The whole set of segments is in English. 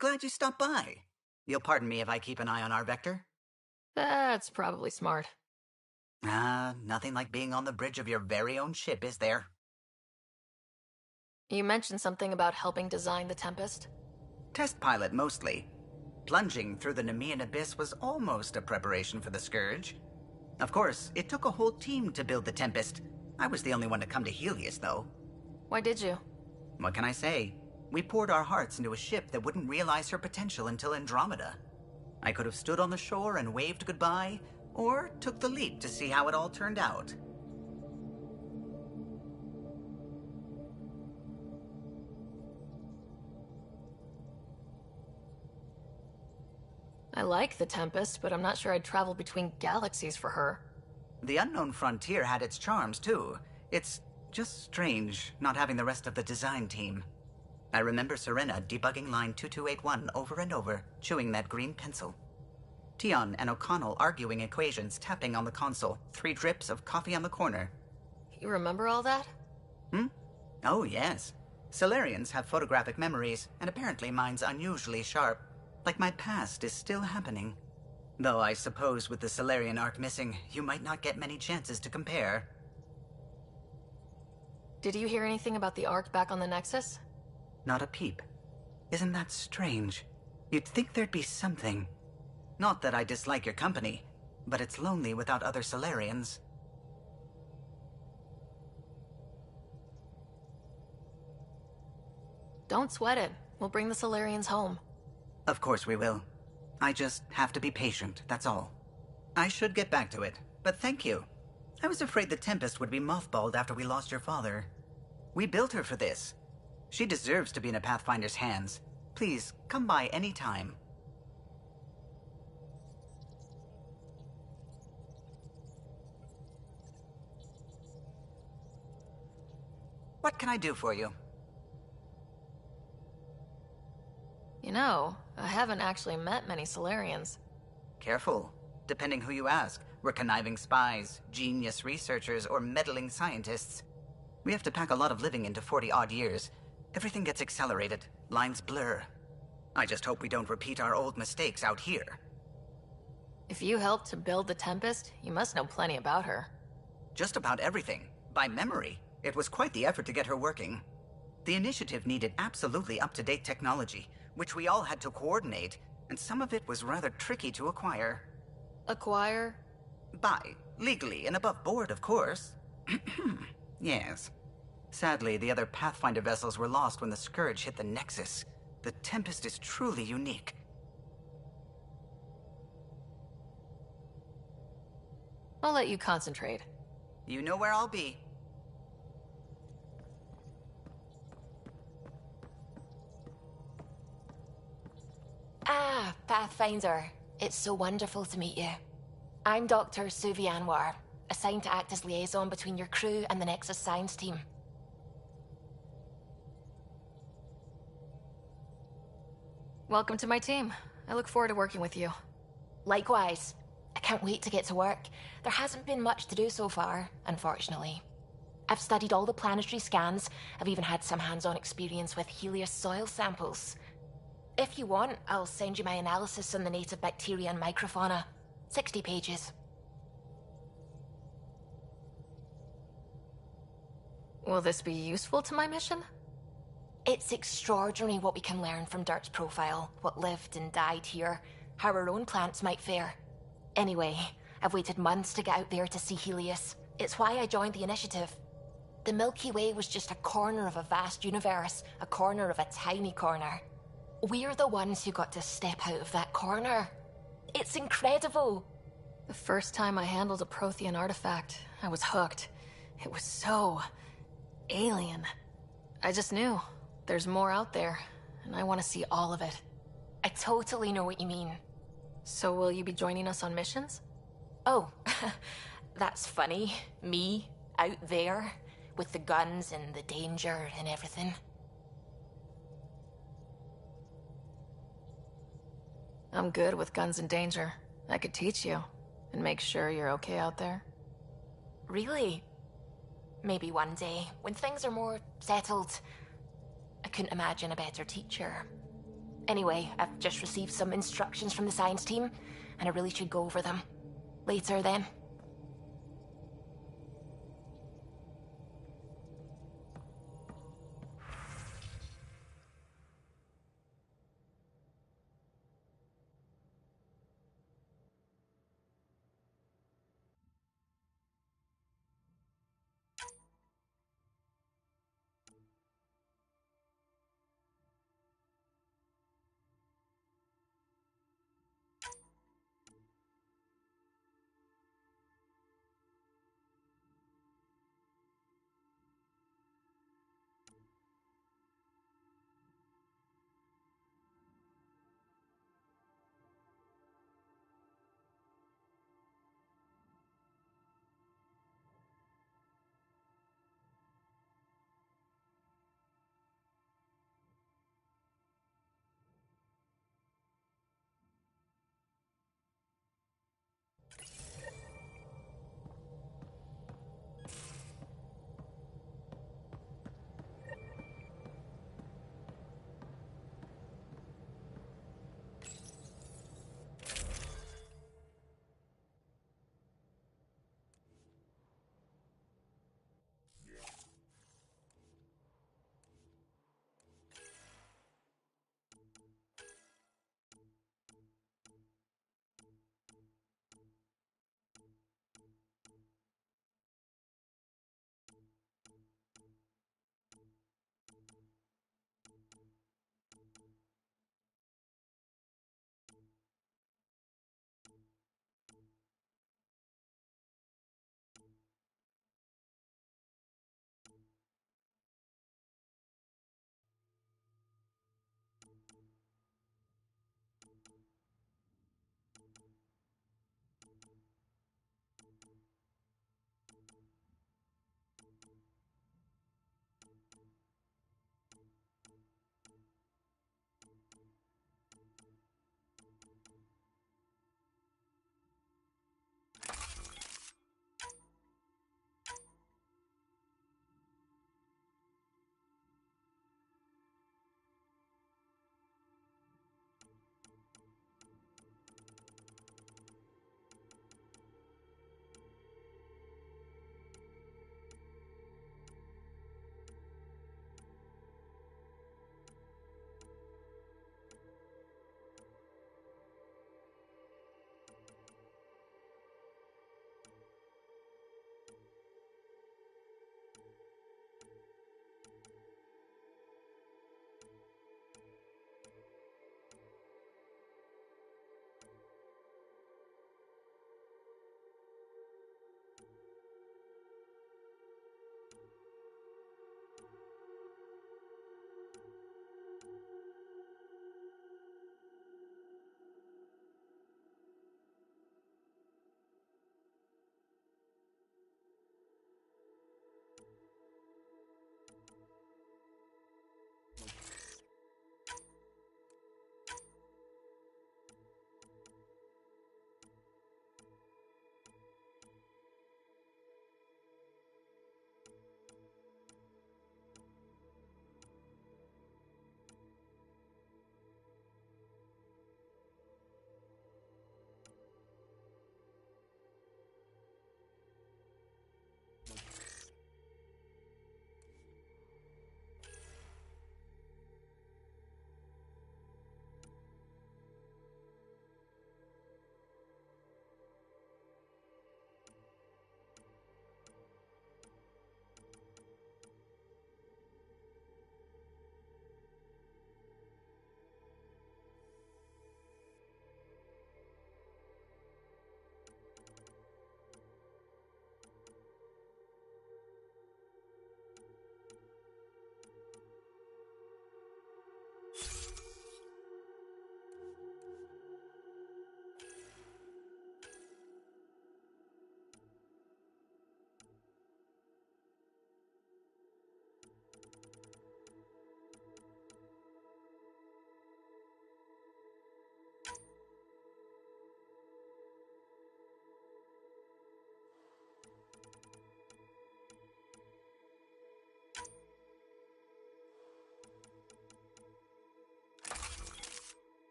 Glad you stopped by. You'll pardon me if I keep an eye on our vector? That's probably smart. Nothing like being on the bridge of your very own ship, is there? You mentioned something about helping design the Tempest? Test pilot, mostly. Plunging through the Nemean abyss was almost a preparation for the Scourge. Of course, it took a whole team to build the Tempest. I was the only one to come to Helios, though. Why did you? What can I say? We poured our hearts into a ship that wouldn't realize her potential until Andromeda. I could have stood on the shore and waved goodbye, or took the leap to see how it all turned out. I like the Tempest, but I'm not sure I'd travel between galaxies for her. The unknown frontier had its charms, too. It's just strange not having the rest of the design team. I remember Serena debugging line 2281 over and over, chewing that green pencil. Tion and O'Connell arguing equations, tapping on the console, 3 drips of coffee on the corner. You remember all that? Oh, yes. Solarians have photographic memories, and apparently mine's unusually sharp. Like my past is still happening. Though I suppose with the Solarian arc missing, you might not get many chances to compare. Did you hear anything about the arc back on the Nexus? Not a peep. Isn't that strange? You'd think there'd be something. Not that I dislike your company, but it's lonely without other Solarians. Don't sweat it. We'll bring the Solarians home. Of course we will. I just have to be patient, that's all. I should get back to it, but thank you. I was afraid the Tempest would be mothballed after we lost your father. We built her for this. She deserves to be in a Pathfinder's hands. Please, come by any time. What can I do for you? You know, I haven't actually met many Solarians. Careful. Depending who you ask, we're conniving spies, genius researchers, or meddling scientists. We have to pack a lot of living into 40-odd years. Everything gets accelerated. Lines blur. I just hope we don't repeat our old mistakes out here. If you helped to build the Tempest, you must know plenty about her. Just about everything. By memory. It was quite the effort to get her working. The initiative needed absolutely up-to-date technology, which we all had to coordinate, and some of it was rather tricky to acquire. Acquire? Buy. Legally and above board, of course. Yes. Sadly, the other Pathfinder vessels were lost when the Scourge hit the Nexus. The Tempest is truly unique. I'll let you concentrate. You know where I'll be. Ah, Pathfinder. It's so wonderful to meet you. I'm Dr. Suvi Anwar, assigned to act as liaison between your crew and the Nexus science team. Welcome to my team. I look forward to working with you. Likewise. I can't wait to get to work. There hasn't been much to do so far, unfortunately. I've studied all the planetary scans. I've even had some hands-on experience with Helios soil samples. If you want, I'll send you my analysis on the native bacteria and microfauna. 60 pages. Will this be useful to my mission? It's extraordinary what we can learn from Dirt's profile, what lived and died here, how our own plants might fare. Anyway, I've waited months to get out there to see Helios. It's why I joined the initiative. The Milky Way was just a corner of a vast universe, a corner of a tiny corner. We're the ones who got to step out of that corner. It's incredible. The first time I handled a Prothean artifact, I was hooked. It was so alien. I just knew there's more out there, and I want to see all of it. I totally know what you mean. So will you be joining us on missions? Oh, that's funny. Me, out there, with the guns and the danger and everything. I'm good with guns and danger. I could teach you, and make sure you're okay out there. Really? Maybe one day, when things are more settled. I couldn't imagine a better teacher. Anyway, I've just received some instructions from the science team, and I really should go over them. Later, then.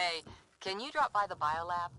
Hey, can you drop by the biolab?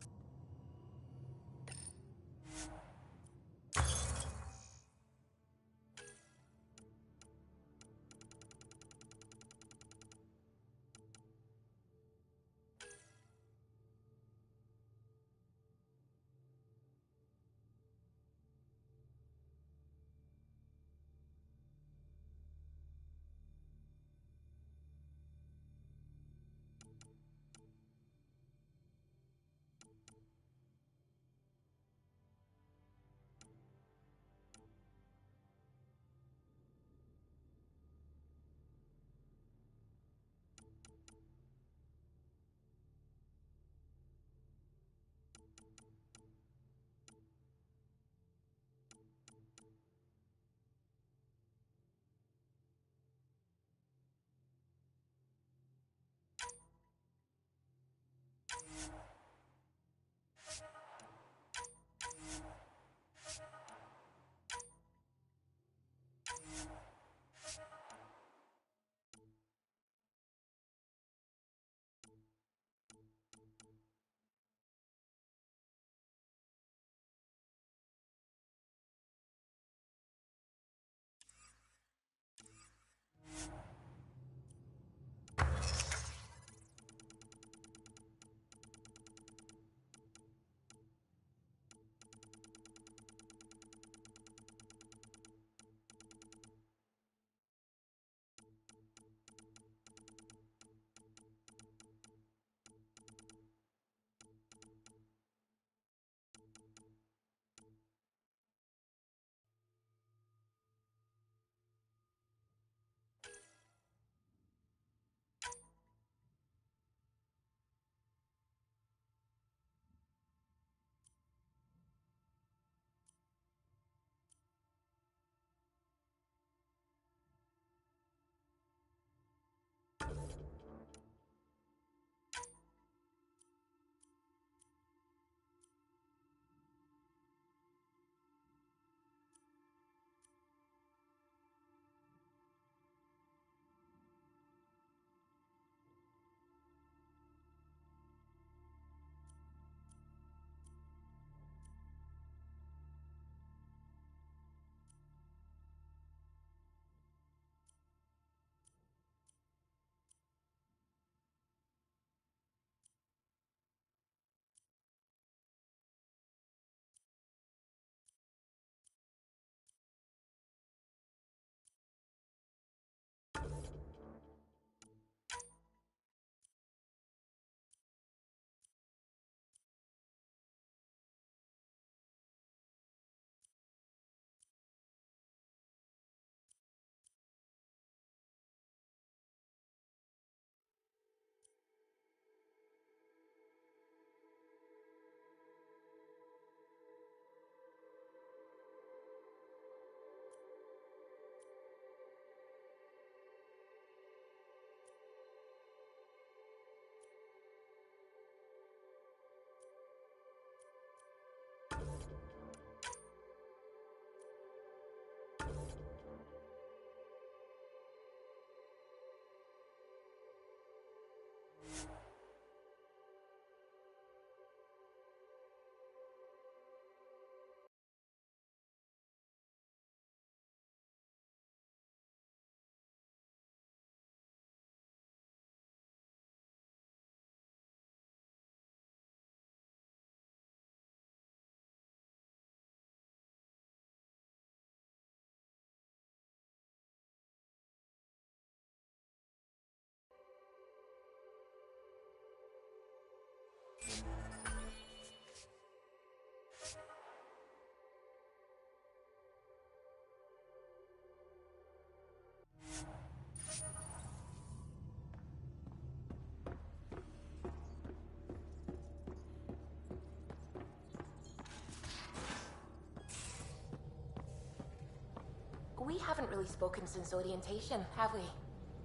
We haven't really spoken since orientation, have we?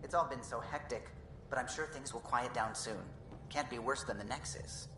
It's all been so hectic, but I'm sure things will quiet down soon. Can't be worse than the Nexus.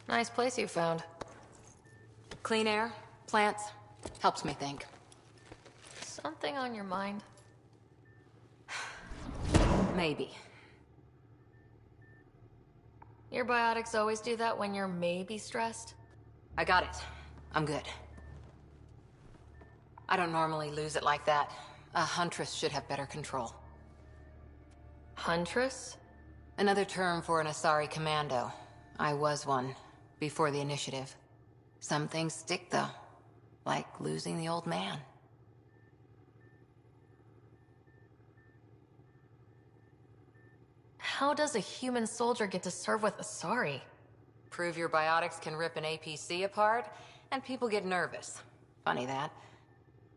Nice place you found. Clean air, plants, helps me think. Something on your mind? Maybe. Your biotics always do that when you're maybe stressed? I got it. I'm good. I don't normally lose it like that. A huntress should have better control. Huntress? Another term for an Asari commando. I was one, before the initiative. Some things stick, though. Like losing the old man. How does a human soldier get to serve with Asari? Prove your biotics can rip an APC apart, and people get nervous. Funny that.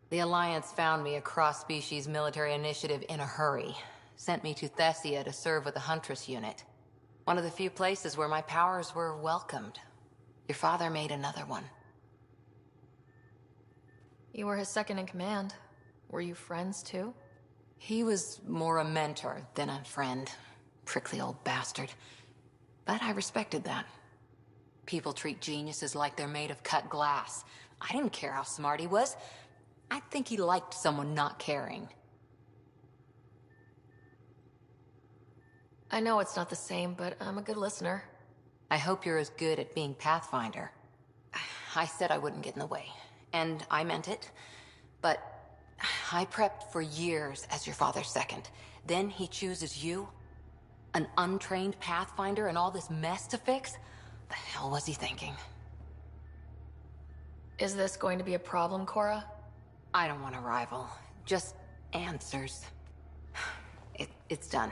The Alliance found me a cross-species military initiative in a hurry. Sent me to Thessia to serve with the Huntress unit. One of the few places where my powers were welcomed. Your father made another one. You were his second in command. Were you friends too? He was more a mentor than a friend. Prickly old bastard. But I respected that. People treat geniuses like they're made of cut glass. I didn't care how smart he was. I think he liked someone not caring. I know it's not the same, but I'm a good listener. I hope you're as good at being Pathfinder. I said I wouldn't get in the way, and I meant it. But I prepped for years as your father's second. Then he chooses you? An untrained Pathfinder and all this mess to fix? The hell was he thinking? Is this going to be a problem, Cora? I don't want a rival. Just answers. It's done.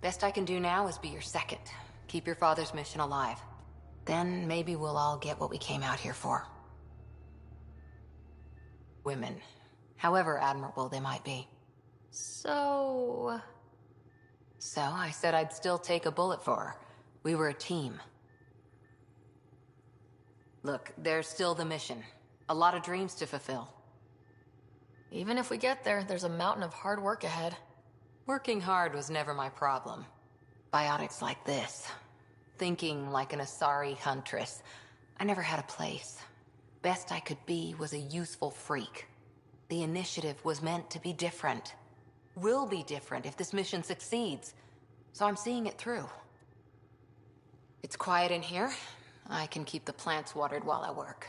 Best I can do now is be your second. Keep your father's mission alive. Then maybe we'll all get what we came out here for. Women. However admirable they might be. So I said I'd still take a bullet for her. We were a team. Look, there's still the mission. A lot of dreams to fulfill. even if we get there, there's a mountain of hard work ahead. Working hard was never my problem. Biotics like this. Thinking like an Asari huntress. I never had a place. Best I could be was a useful freak. The initiative was meant to be different. Will be different if this mission succeeds. So I'm seeing it through. It's quiet in here. I can keep the plants watered while I work.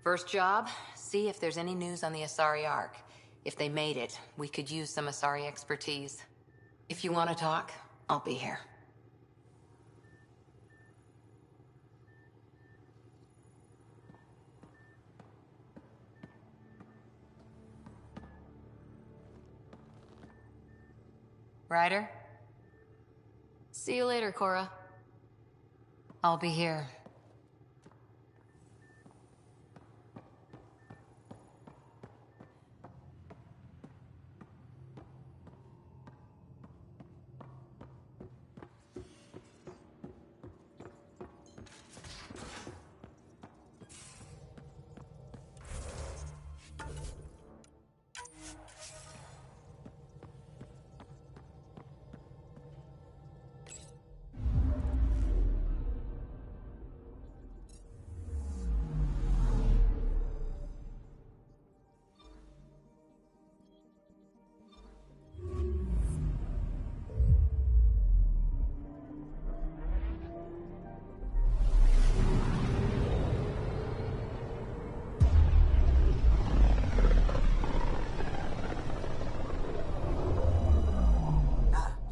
First job, see if there's any news on the Asari Ark. If they made it, we could use some Asari expertise. If you want to talk, I'll be here. Ryder? See you later, Cora. I'll be here.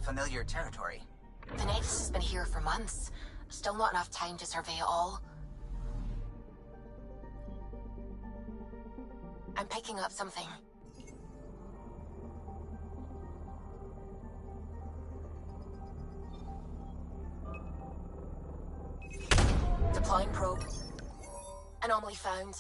Familiar territory. The Nexus has been here for months. Still not enough time to survey it all. I'm picking up something. Deploying probe. Anomaly found.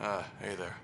Hey there.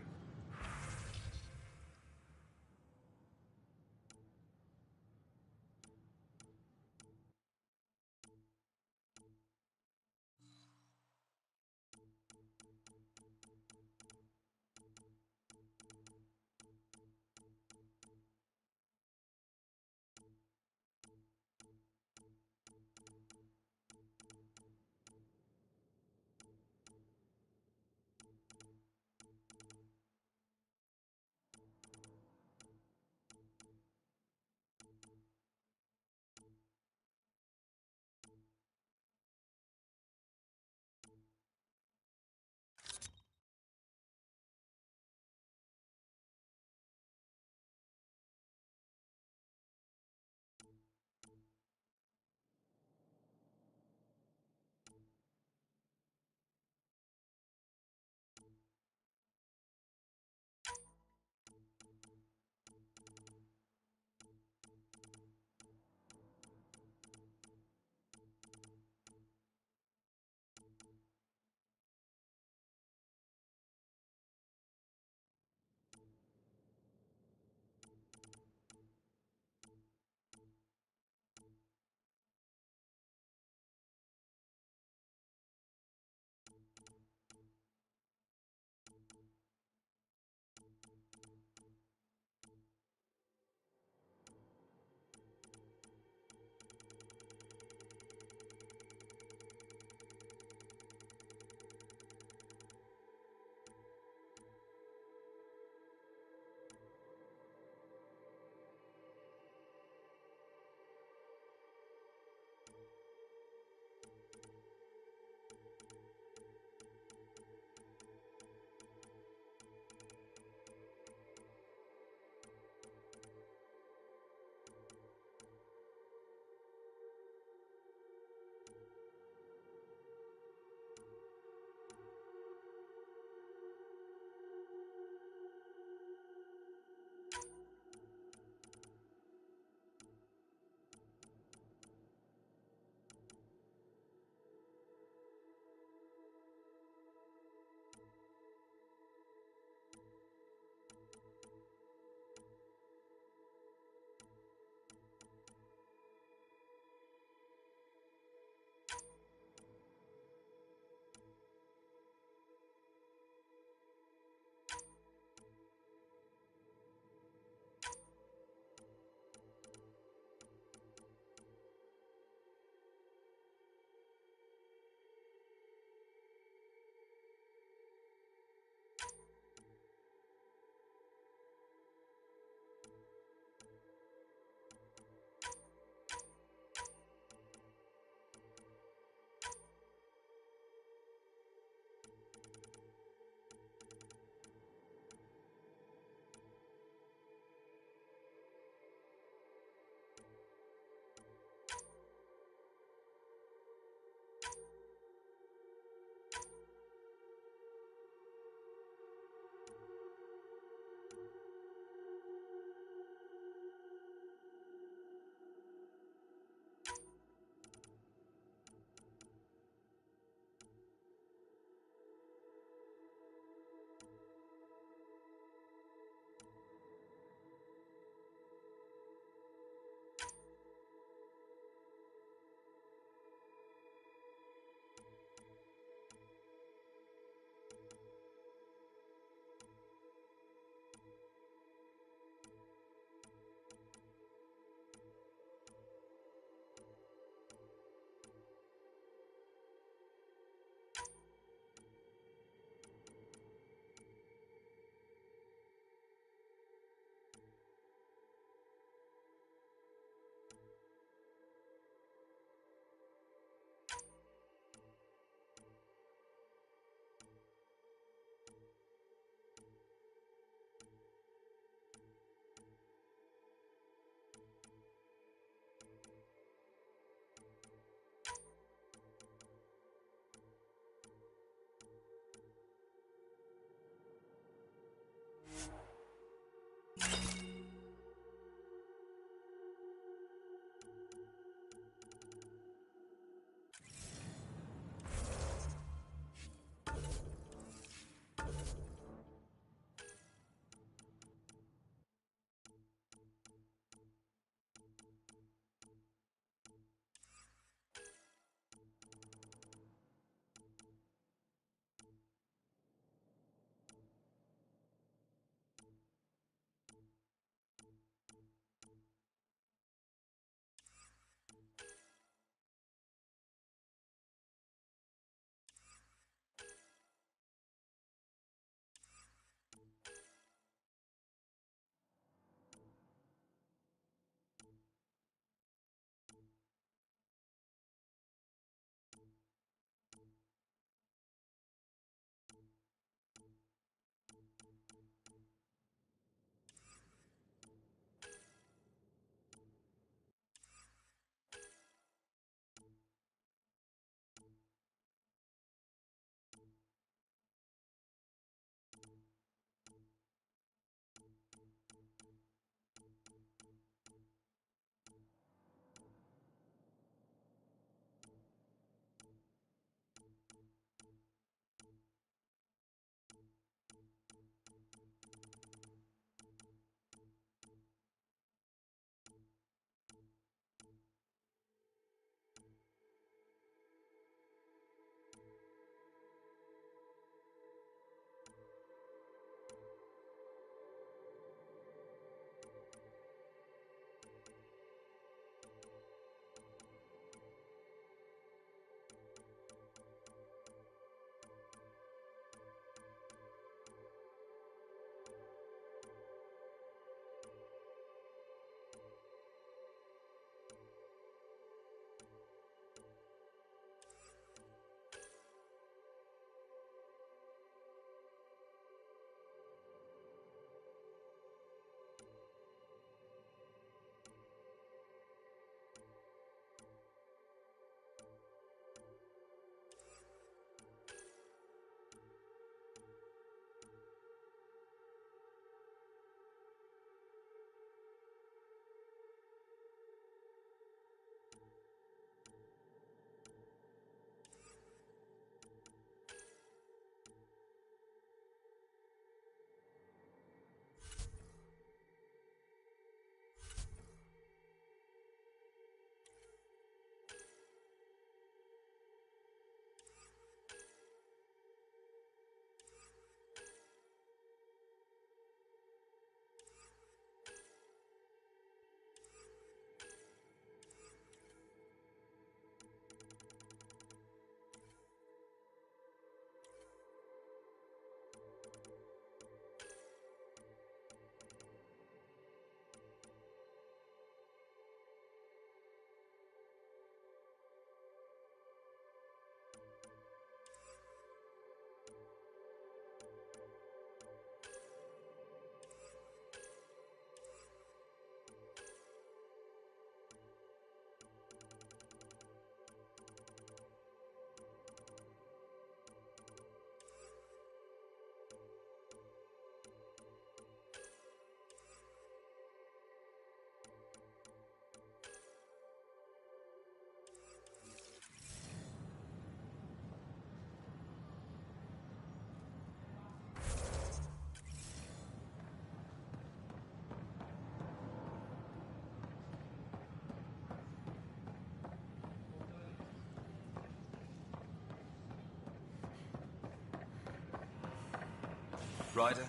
Ryder?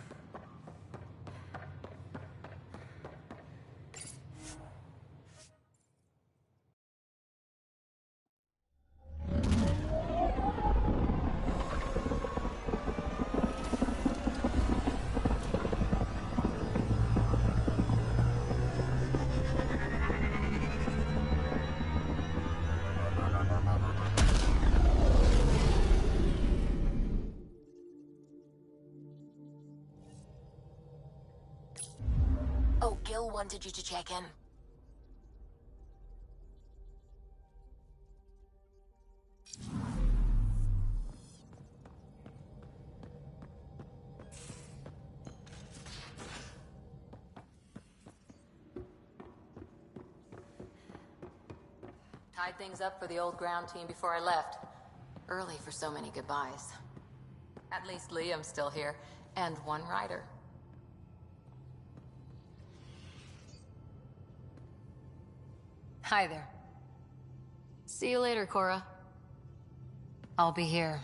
Oh, Gil wanted you to check in. Tied things up for the old ground team before I left. Early for so many goodbyes. At least Liam's still here, and one rider. Hi there. See you later, Cora. I'll be here.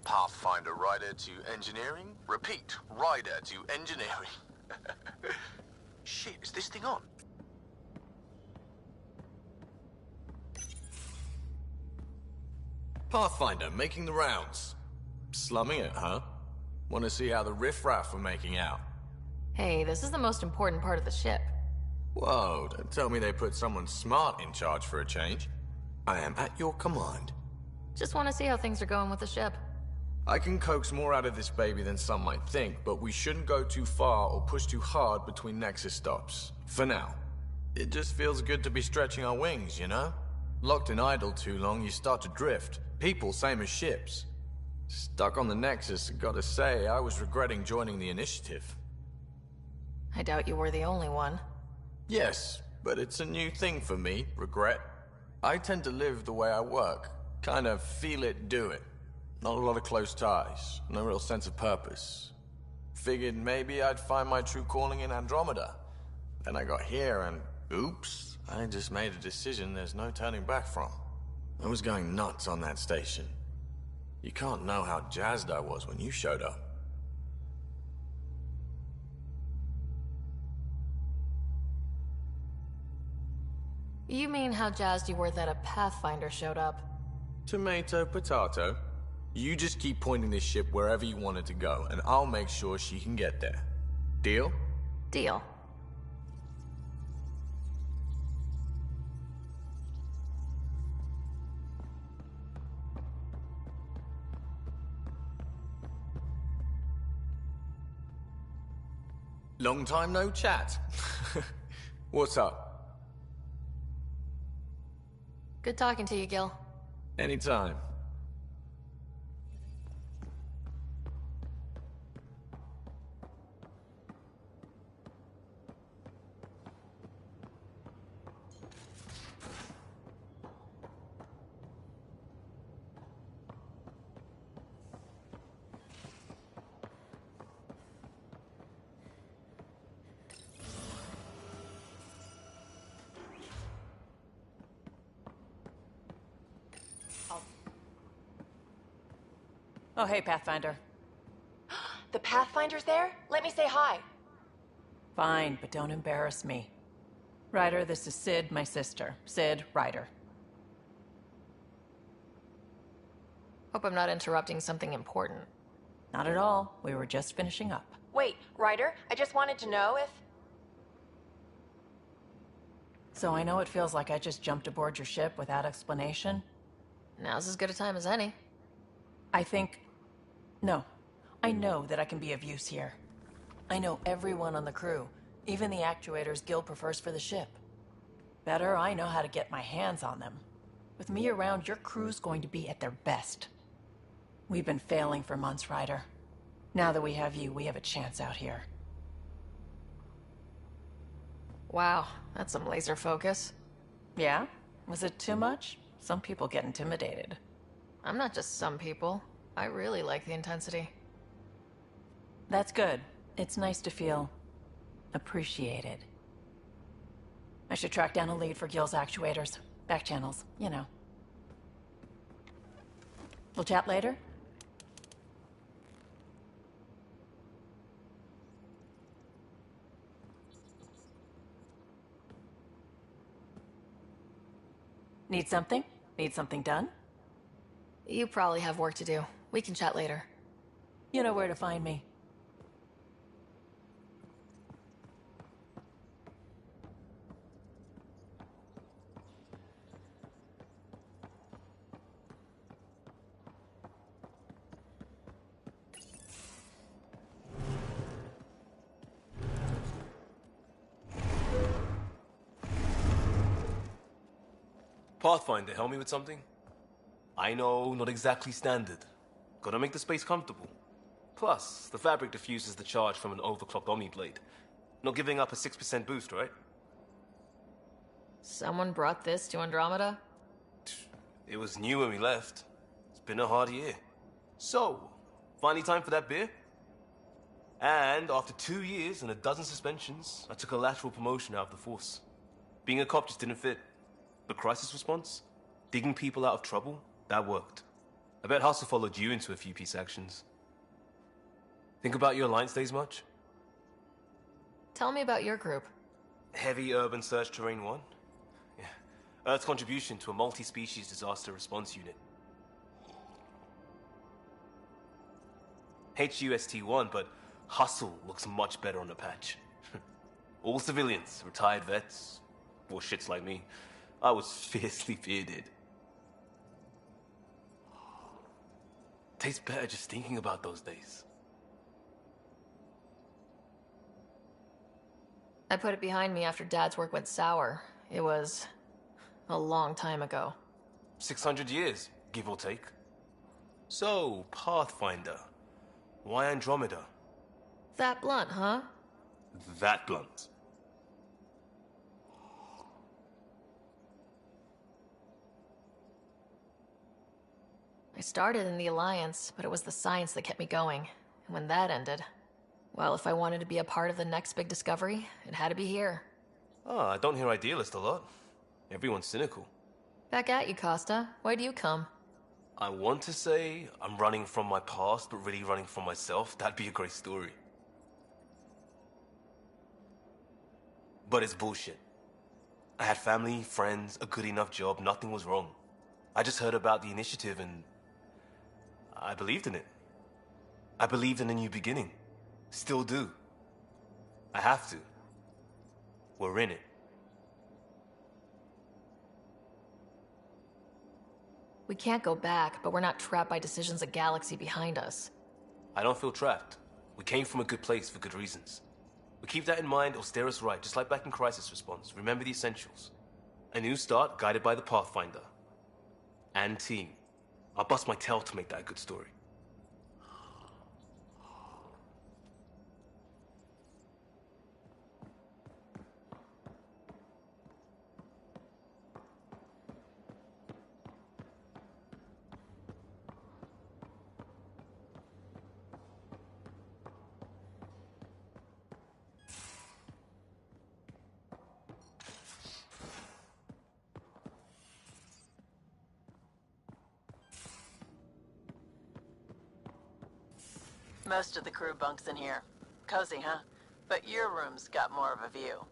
Pathfinder rider to engineering? Repeat, rider to engineering. Shit, is this thing on? Pathfinder, making the rounds. Slumming it, huh? Want to see how the riffraff are making out? Hey, this is the most important part of the ship. Whoa, don't tell me they put someone smart in charge for a change. I am at your command. Just want to see how things are going with the ship. I can coax more out of this baby than some might think, but we shouldn't go too far or push too hard between Nexus stops. For now. It just feels good to be stretching our wings, you know? Locked in idle too long, you start to drift. People, same as ships. Stuck on the Nexus, gotta say, I was regretting joining the Initiative. I doubt you were the only one. Yes, but it's a new thing for me, regret. I tend to live the way I work. Kind of feel it, do it. Not a lot of close ties, no real sense of purpose. Figured maybe I'd find my true calling in Andromeda. Then I got here and, oops, I just made a decision there's no turning back from. I was going nuts on that station. You can't know how jazzed I was when you showed up. You mean how jazzed you were that a Pathfinder showed up? Tomato, potato. You just keep pointing this ship wherever you want it to go, and I'll make sure she can get there. Deal? Deal. Long time no chat. What's up? Good talking to you, Gil. Anytime. Oh, hey, Pathfinder. The Pathfinder's there? Let me say hi. Fine, but don't embarrass me. Ryder, this is Sid, my sister. Sid, Ryder. Hope I'm not interrupting something important. Not at all. We were just finishing up. Wait, Ryder, I just wanted to know if... So I know it feels like I just jumped aboard your ship without explanation. Now's as good a time as any. I think... No. I know that I can be of use here. I know everyone on the crew, even the actuators Gil prefers for the ship. Better, I know how to get my hands on them. With me around, your crew's going to be at their best. We've been failing for months, Ryder. Now that we have you, we have a chance out here. Wow, that's some laser focus. Yeah? Was it too much? Some people get intimidated. I'm not just some people. I really like the intensity. That's good. It's nice to feel appreciated. I should track down a lead for Gil's actuators. Back channels, you know. We'll chat later? Need something? Need something done? You probably have work to do. We can chat later. You know where to find me. Pathfinder, help me with something? I know, not exactly standard. Gotta make the space comfortable. Plus, the fabric diffuses the charge from an overclocked Omniblade. Not giving up a 6% boost, right? Someone brought this to Andromeda? It was new when we left. It's been a hard year. So, finally time for that beer? And after 2 years and a dozen suspensions, I took a lateral promotion out of the force. Being a cop just didn't fit. The crisis response? Digging people out of trouble? That worked. I bet Hustle followed you into a few peace actions. Think about your Alliance days much? Tell me about your group. Heavy Urban Search Terrain 1? Yeah. Earth's contribution to a multi-species disaster response unit. HUST-1, but Hustle looks much better on the patch. All civilians, retired vets, or shits like me. I was fiercely bearded. Tastes better just thinking about those days. I put it behind me after Dad's work went sour. It was a long time ago. 600 years, give or take. So, Pathfinder. Why Andromeda? That blunt, huh? That blunt. I started in the Alliance, but it was the science that kept me going. And when that ended, well, if I wanted to be a part of the next big discovery, it had to be here. Ah, I don't hear idealist a lot. Everyone's cynical. Back at you, Costa. Why'd you come? I want to say I'm running from my past, but really running from myself. That'd be a great story. But it's bullshit. I had family, friends, a good enough job, nothing was wrong. I just heard about the initiative and I believed in it. I believed in a new beginning. Still do. I have to. We're in it. We can't go back, but we're not trapped by decisions a galaxy behind us. I don't feel trapped. We came from a good place for good reasons. We keep that in mind, it'll steer us right, just like back in Crisis Response. Remember the essentials. A new start guided by the Pathfinder. And team. I'll bust my tail to make that a good story. Most of the crew bunks in here. Cozy, huh? But your room's got more of a view.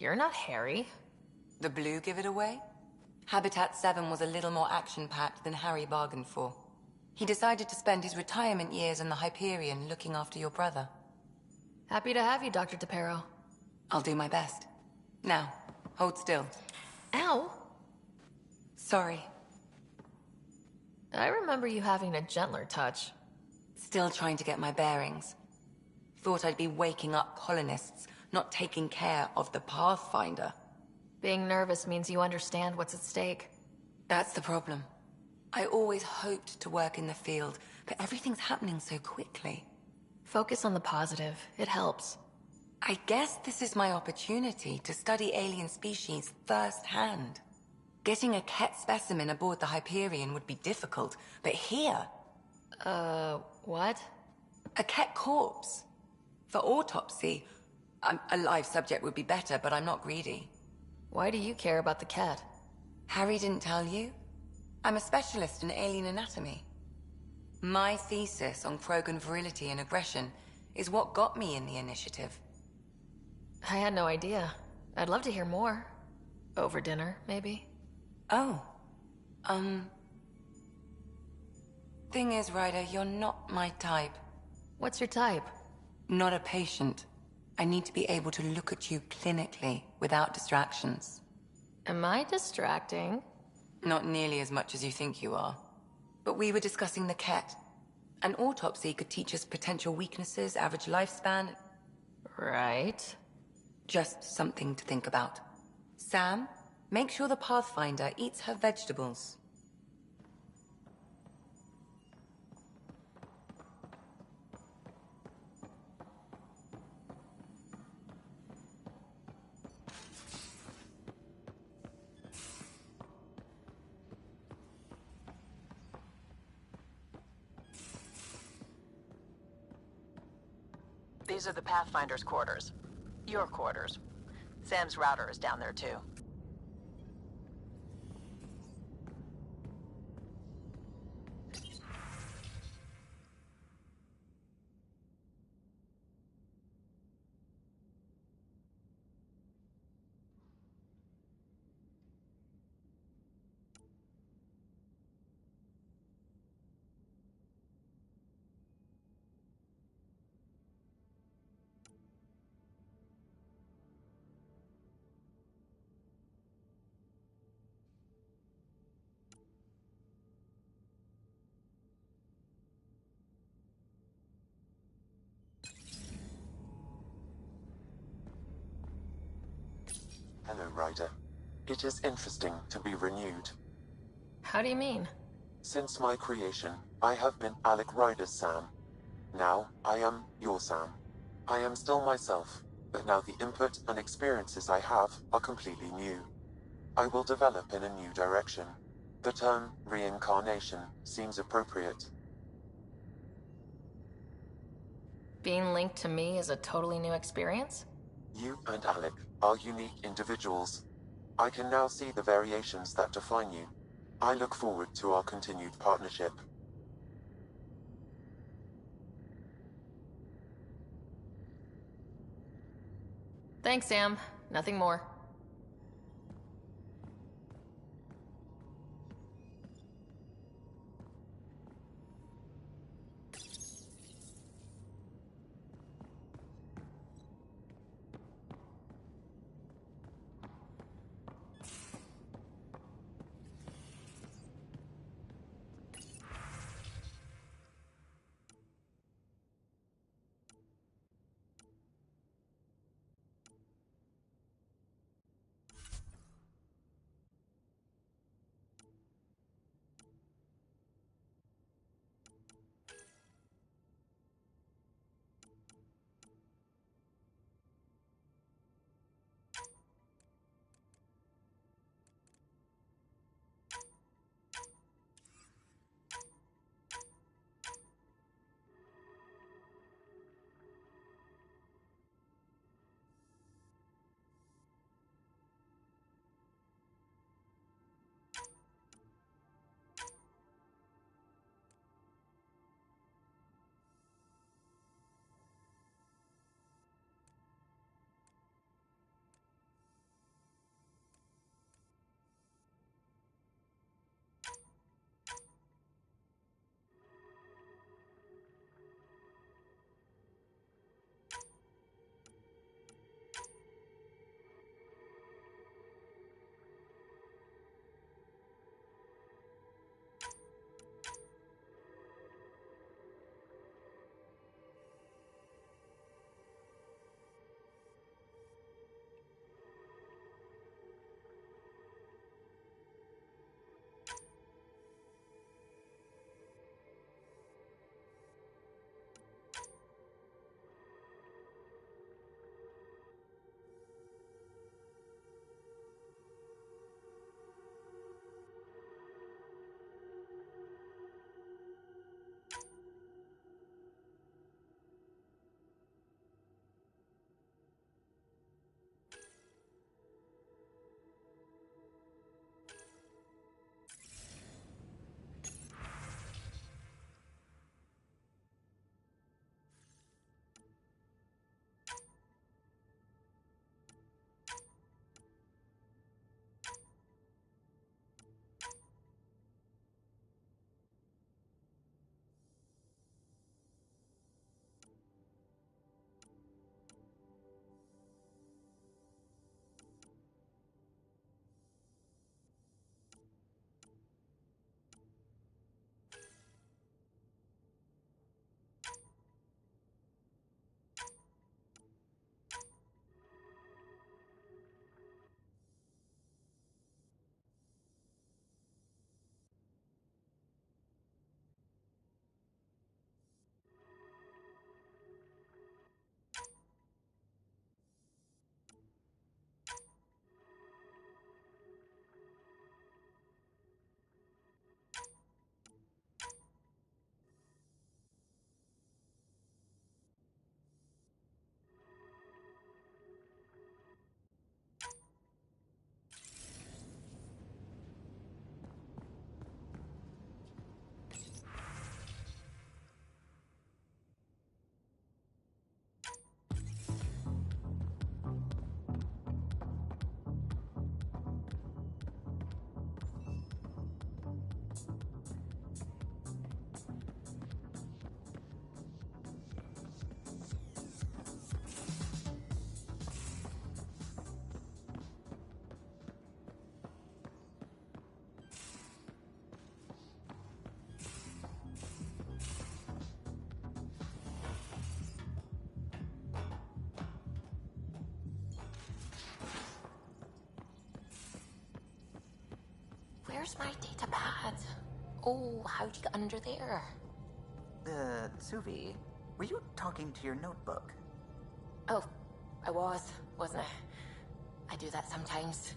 You're not Harry. The blue give it away? Habitat 7 was a little more action-packed than Harry bargained for. He decided to spend his retirement years in the Hyperion looking after your brother. Happy to have you, Dr. Tapero. I'll do my best. Now, hold still. Ow! Sorry. I remember you having a gentler touch. Still trying to get my bearings. Thought I'd be waking up colonists, not taking care of the Pathfinder. Being nervous means you understand what's at stake. That's the problem. I always hoped to work in the field, but everything's happening so quickly. Focus on the positive. It helps. I guess this is my opportunity to study alien species firsthand. Getting a Ket specimen aboard the Hyperion would be difficult, but here... What? A Ket corpse. For autopsy, a live subject would be better, but I'm not greedy. Why do you care about the cat? Harry didn't tell you? I'm a specialist in alien anatomy. My thesis on Krogan virility and aggression is what got me in the initiative. I had no idea. I'd love to hear more. Over dinner, maybe? Oh. Thing is, Ryder, you're not my type. What's your type? Not a patient. I need to be able to look at you clinically, without distractions. Am I distracting? Not nearly as much as you think you are. But we were discussing the Ket. An autopsy could teach us potential weaknesses, average lifespan. Right. Just something to think about. Sam, make sure the Pathfinder eats her vegetables. These are the Pathfinder's quarters. Your quarters. Sam's router is down there, too. Hello, Ryder. It is interesting to be renewed. How do you mean? Since my creation, I have been Alec Ryder's Sam. Now, I am your Sam. I am still myself, but now the input and experiences I have are completely new. I will develop in a new direction. The term reincarnation seems appropriate. Being linked to me is a totally new experience? You and Alec are unique individuals. I can now see the variations that define you. I look forward to our continued partnership. Thanks, Sam. Nothing more. Where's my data pad? Oh, how'd you get under there? Suvi, were you talking to your notebook? Oh, I wasn't I? I do that sometimes.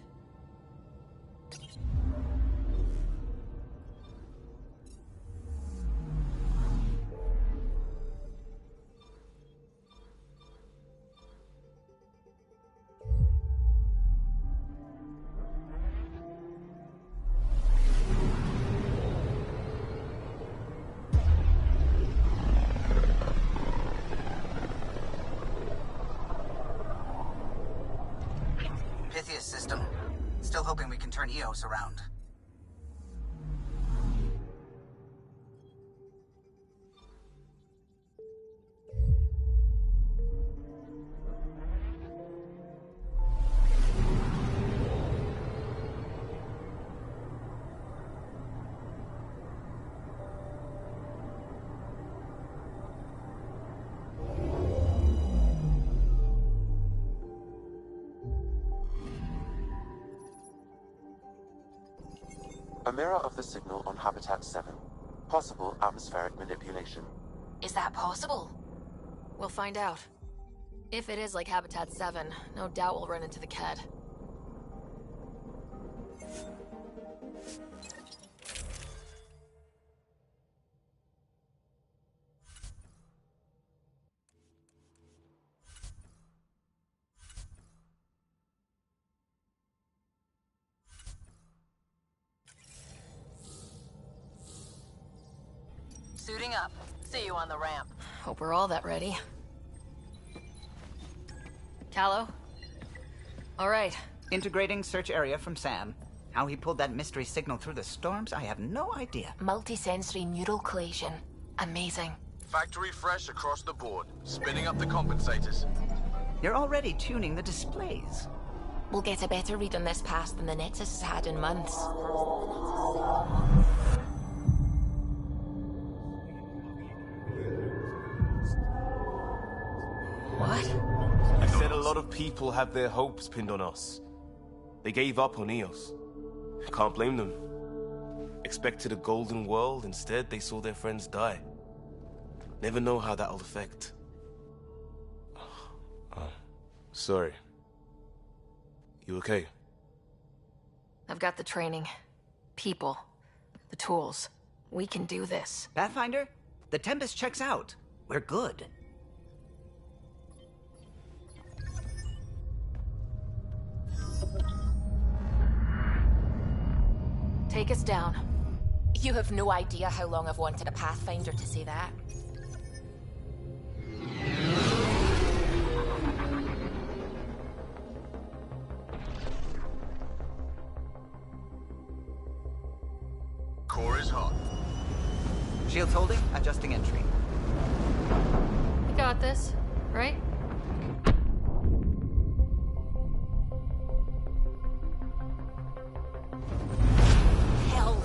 System. Still hoping we can turn EOS around. A mirror of the signal on Habitat 7. Possible atmospheric manipulation. Is that possible? We'll find out. If it is like Habitat 7, no doubt we'll run into the Ked. Suiting up. See you on the ramp. Hope we're all that ready. Callow? All right. Integrating search area from Sam. How he pulled that mystery signal through the storms, I have no idea. Multisensory neural collation. Amazing. Factory fresh across the board. Spinning up the compensators. You're already tuning the displays. We'll get a better read on this pass than the Nexus has had in months. What? I said a lot of people have their hopes pinned on us. They gave up on EOS. Can't blame them. Expected a golden world, instead they saw their friends die. Never know how that'll affect. Sorry. You okay? I've got the training. People. The tools. We can do this. Pathfinder, the Tempest checks out. We're good. Take us down. You have no idea how long I've wanted a Pathfinder to say that. Core is hot. Shields holding, adjusting entry. We got this, right? Hell.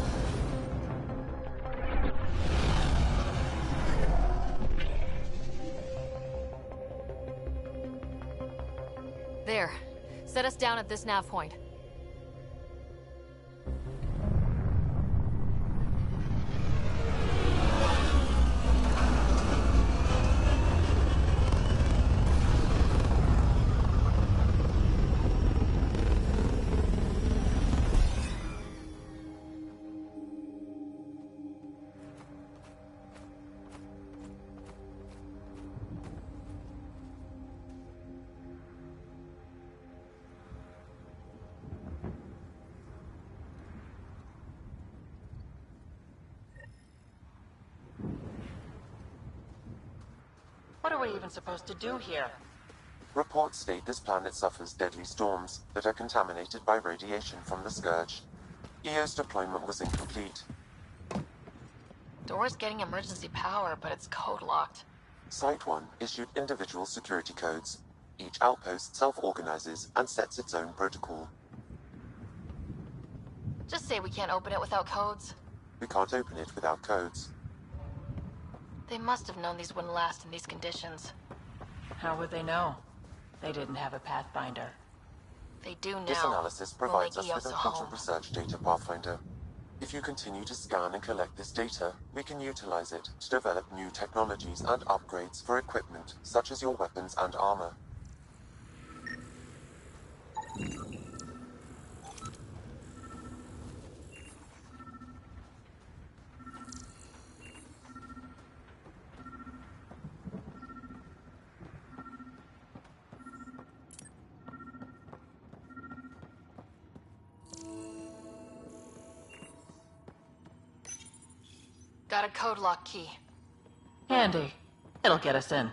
There. Set us down at this nav point. What are we even supposed to do here? Reports state this planet suffers deadly storms that are contaminated by radiation from the Scourge. EO's deployment was incomplete. Door's getting emergency power, but it's code locked. Site 1 issued individual security codes. Each outpost self-organizes and sets its own protocol. Just say we can't open it without codes. We can't open it without codes. They must have known these wouldn't last in these conditions. How would they know? They didn't have a Pathfinder. They do now. This analysis We'll provides make us with EOS a important home. research data, Pathfinder. If you continue to scan and collect this data, we can utilize it to develop new technologies and upgrades for equipment, such as your weapons and armor. Got a code lock key. Handy. It'll get us in.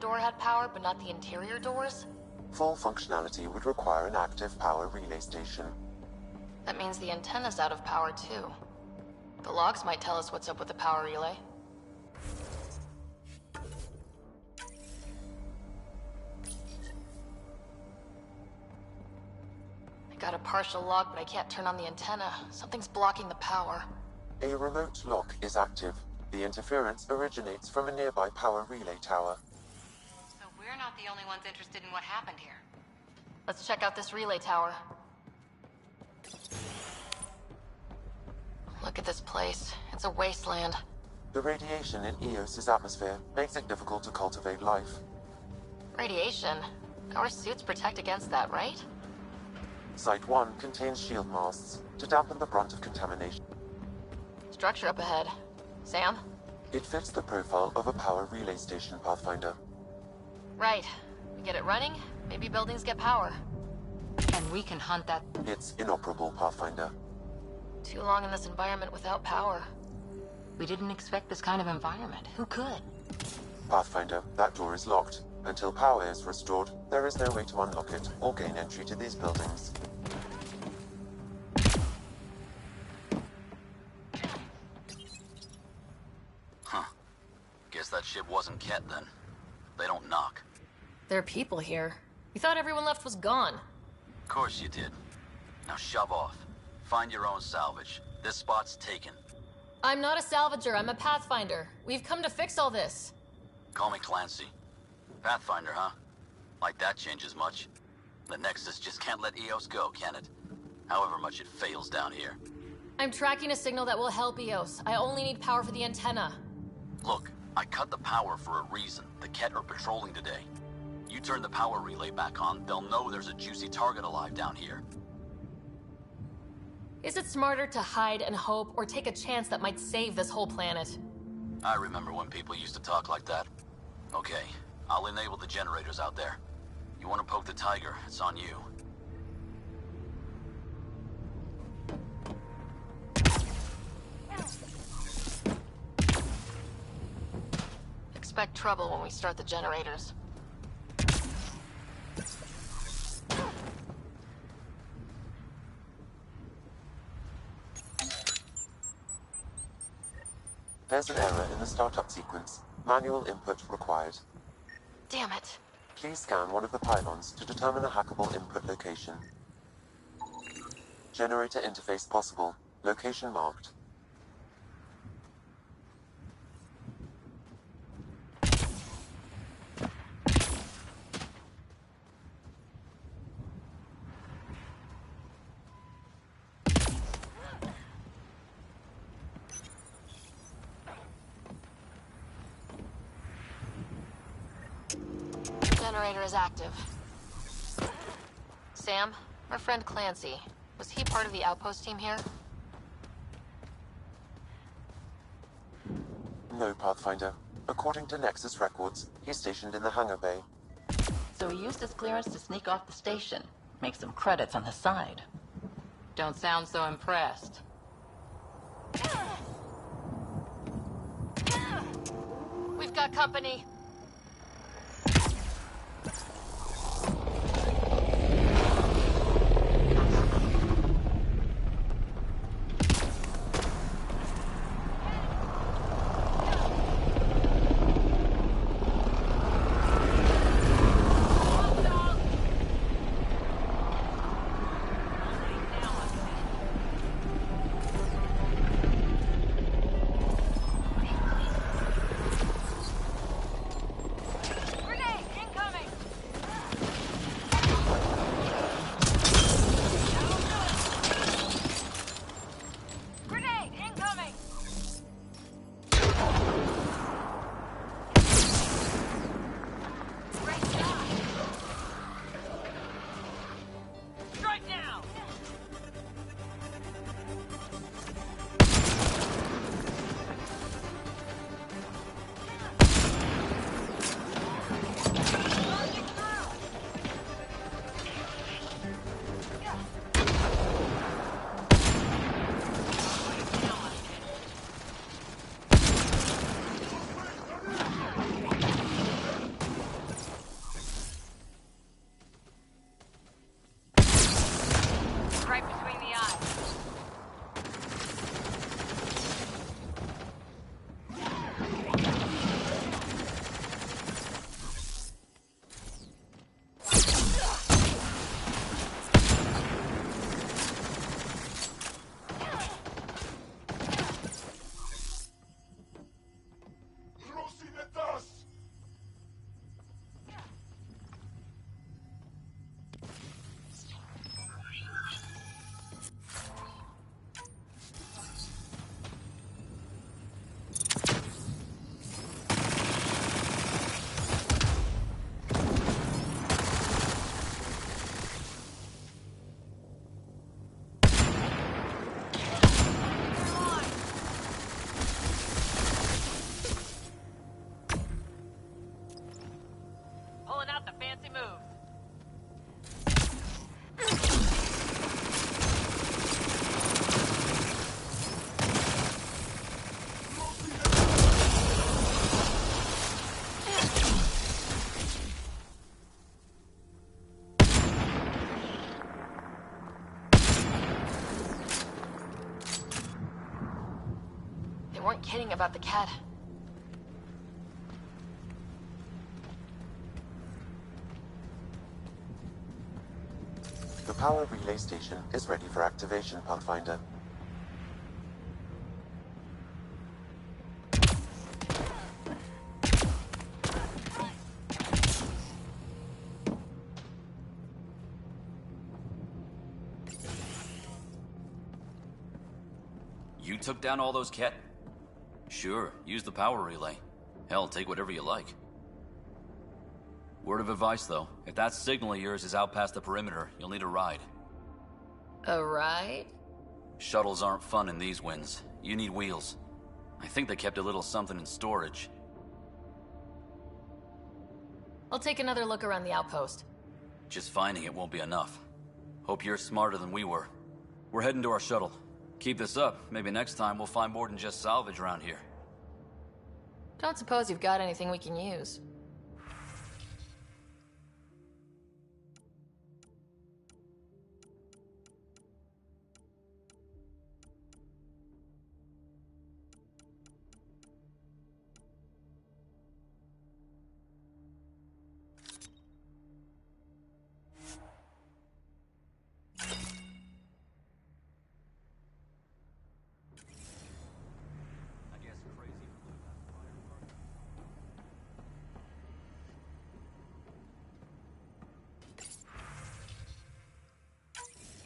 door had power, but not the interior doors? Full functionality would require an active power relay station. That means the antenna's out of power, too. The logs might tell us what's up with the power relay. I got a partial log, but I can't turn on the antenna. Something's blocking the power. A remote lock is active. The interference originates from a nearby power relay tower. So we're not the only ones interested in what happened here. Let's check out this relay tower. Look at this place. It's a wasteland. The radiation in Eos's atmosphere makes it difficult to cultivate life. Radiation? Our suits protect against that, right? Site 1 contains shield masts to dampen the brunt of contamination. Structure up ahead. Sam? It fits the profile of a power relay station, Pathfinder. Right. We get it running, maybe buildings get power. And we can hunt that. It's inoperable, Pathfinder. Too long in this environment without power. We didn't expect this kind of environment. Who could? Pathfinder, that door is locked. Until power is restored, there is no way to unlock it or gain entry to these buildings. Huh. Guess that ship wasn't Ket then. They don't knock. There are people here. We thought everyone left was gone. Of course you did. Now shove off. Find your own salvage. This spot's taken. I'm not a salvager, I'm a pathfinder. We've come to fix all this. Call me Clancy. Pathfinder, huh? Like that changes much. The Nexus just can't let Eos go, can it? However much it fails down here. I'm tracking a signal that will help Eos. I only need power for the antenna. Look, I cut the power for a reason. The Ket are patrolling today. You turn the power relay back on, they'll know there's a juicy target alive down here. Is it smarter to hide and hope, or take a chance that might save this whole planet? I remember when people used to talk like that. Okay, I'll enable the generators out there. You want to poke the tiger, it's on you. Expect trouble when we start the generators. There's an error in the startup sequence. Manual input required. Damn it. Please scan one of the pylons to determine a hackable input location. Generator interface possible. Location marked. Generator is active. Sam, our friend Clancy, was he part of the outpost team here? No, Pathfinder. According to Nexus records, he's stationed in the hangar bay. So he used his clearance to sneak off the station. Make some credits on the side. Don't sound so impressed. We've got company. Clancy moves. They weren't kidding about the cat. The power relay station is ready for activation, Pathfinder. You took down all those cat... Sure, use the power relay. Hell, take whatever you like. Word of advice, though. If that signal of yours is out past the perimeter, you'll need a ride. A ride? Shuttles aren't fun in these winds. You need wheels. I think they kept a little something in storage. I'll take another look around the outpost. Just finding it won't be enough. Hope you're smarter than we were. We're heading to our shuttle. Keep this up. Maybe next time we'll find more than just salvage around here. Don't suppose you've got anything we can use.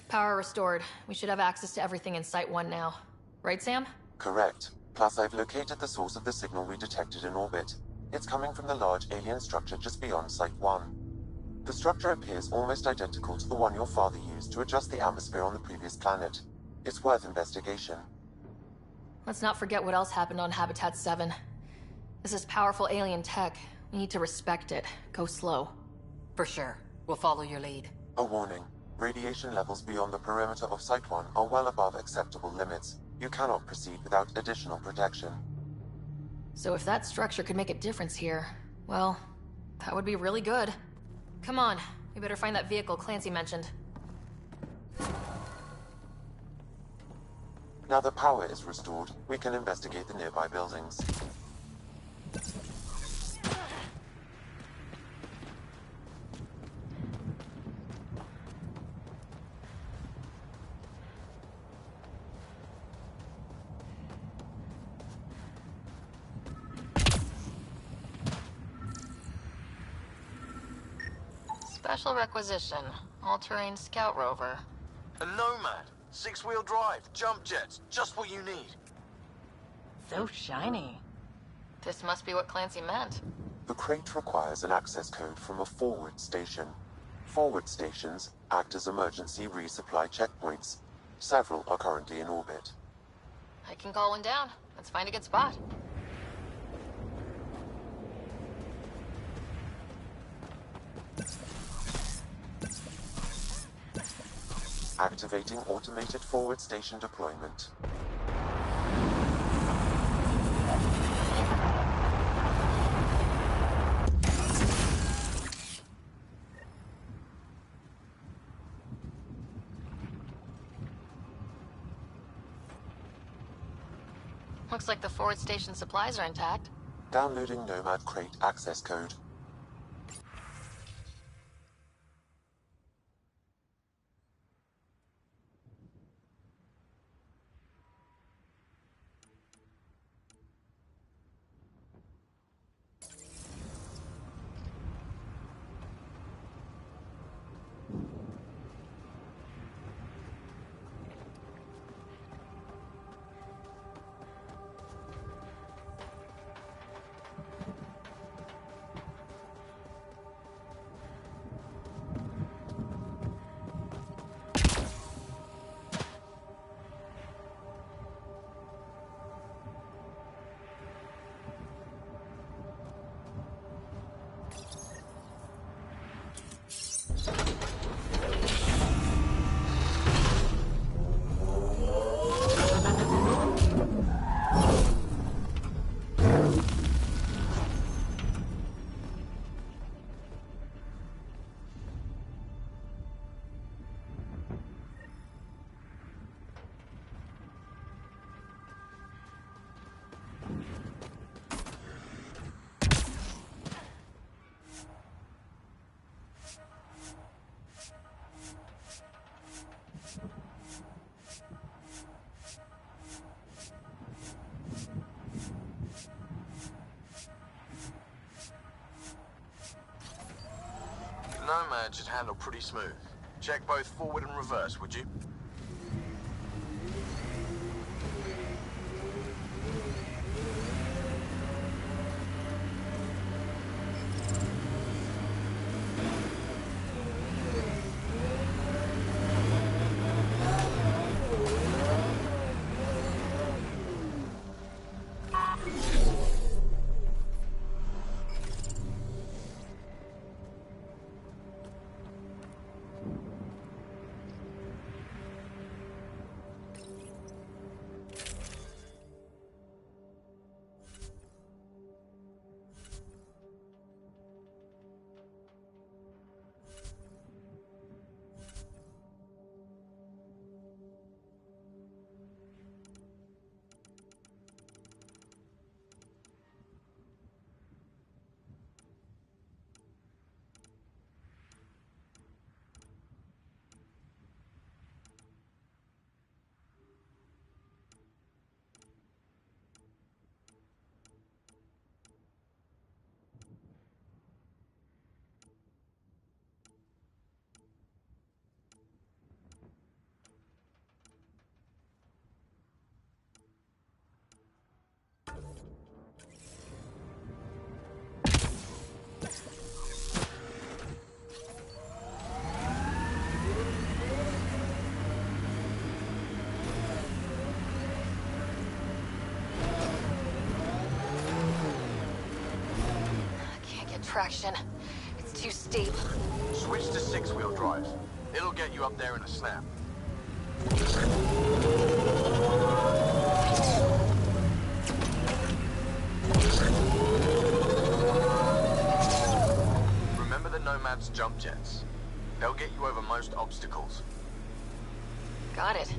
Power restored. We should have access to everything in Site 1 now. Right, Sam? Correct. Plus, I've located the source of the signal we detected in orbit. It's coming from the large alien structure just beyond Site 1. The structure appears almost identical to the one your father used to adjust the atmosphere on the previous planet. It's worth investigation. Let's not forget what else happened on Habitat 7. This is powerful alien tech. We need to respect it. Go slow. For sure. We'll follow your lead. A warning. Radiation levels beyond the perimeter of Site 1 are well above acceptable limits. You cannot proceed without additional protection. So if that structure could make a difference here, well, that would be really good. Come on, we better find that vehicle Clancy mentioned. Now that power is restored, we can investigate the nearby buildings. Special requisition. All-terrain scout rover. A Nomad. 6-wheel drive. Jump jets. Just what you need. So shiny. This must be what Clancy meant. The crate requires an access code from a forward station. Forward stations act as emergency resupply checkpoints. Several are currently in orbit. I can call one down. Let's find a good spot. Activating automated forward station deployment. Looks like the forward station supplies are intact. Downloading Nomad crate access code. Nomad should handle pretty smooth. Check both forward and reverse, would you? Traction. It's too steep. Switch to 6-wheel drive. It'll get you up there in a snap. Remember the Nomad's jump jets. They'll get you over most obstacles. Got it.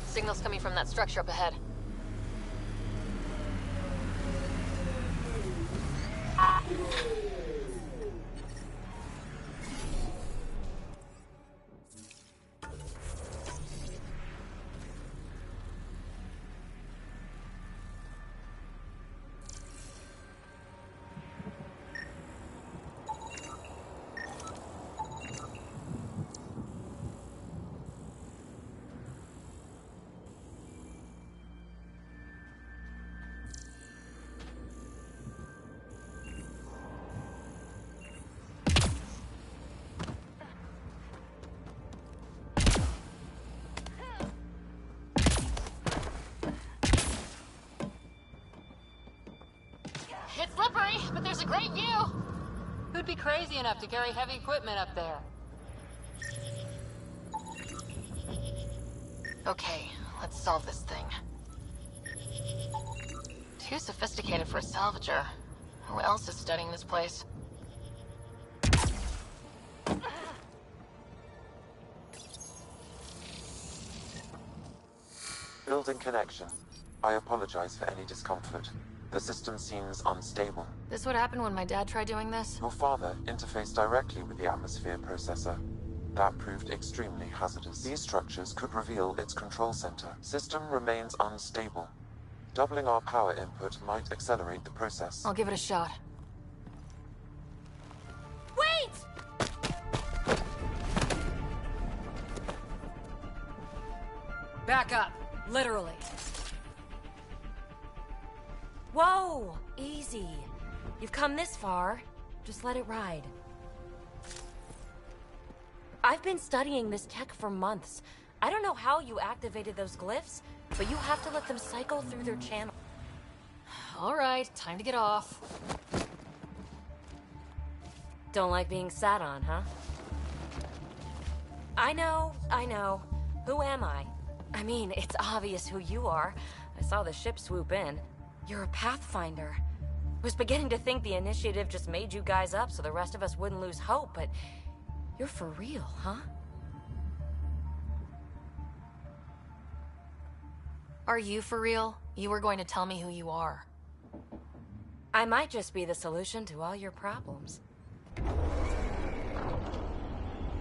Signal's coming from that structure up ahead. It's slippery, but there's a great view. Who'd be crazy enough to carry heavy equipment up there? Okay, let's solve this thing. Too sophisticated for a salvager. Who else is studying this place? Building connection. I apologize for any discomfort. The system seems unstable. This would happen when my dad tried doing this? Your father interfaced directly with the atmosphere processor. That proved extremely hazardous. These structures could reveal its control center. System remains unstable. Doubling our power input might accelerate the process. I'll give it a shot. Wait! Back up. Literally. Whoa! Easy. You've come this far. Just let it ride. I've been studying this tech for months. I don't know how you activated those glyphs, but you have to let them cycle through their channel. All right, time to get off. Don't like being sat on, huh? I know. Who am I? I mean, it's obvious who you are. I saw the ship swoop in. You're a Pathfinder. I was beginning to think the initiative just made you guys up so the rest of us wouldn't lose hope, but you're for real, huh? Are you for real? You were going to tell me who you are. I might just be the solution to all your problems.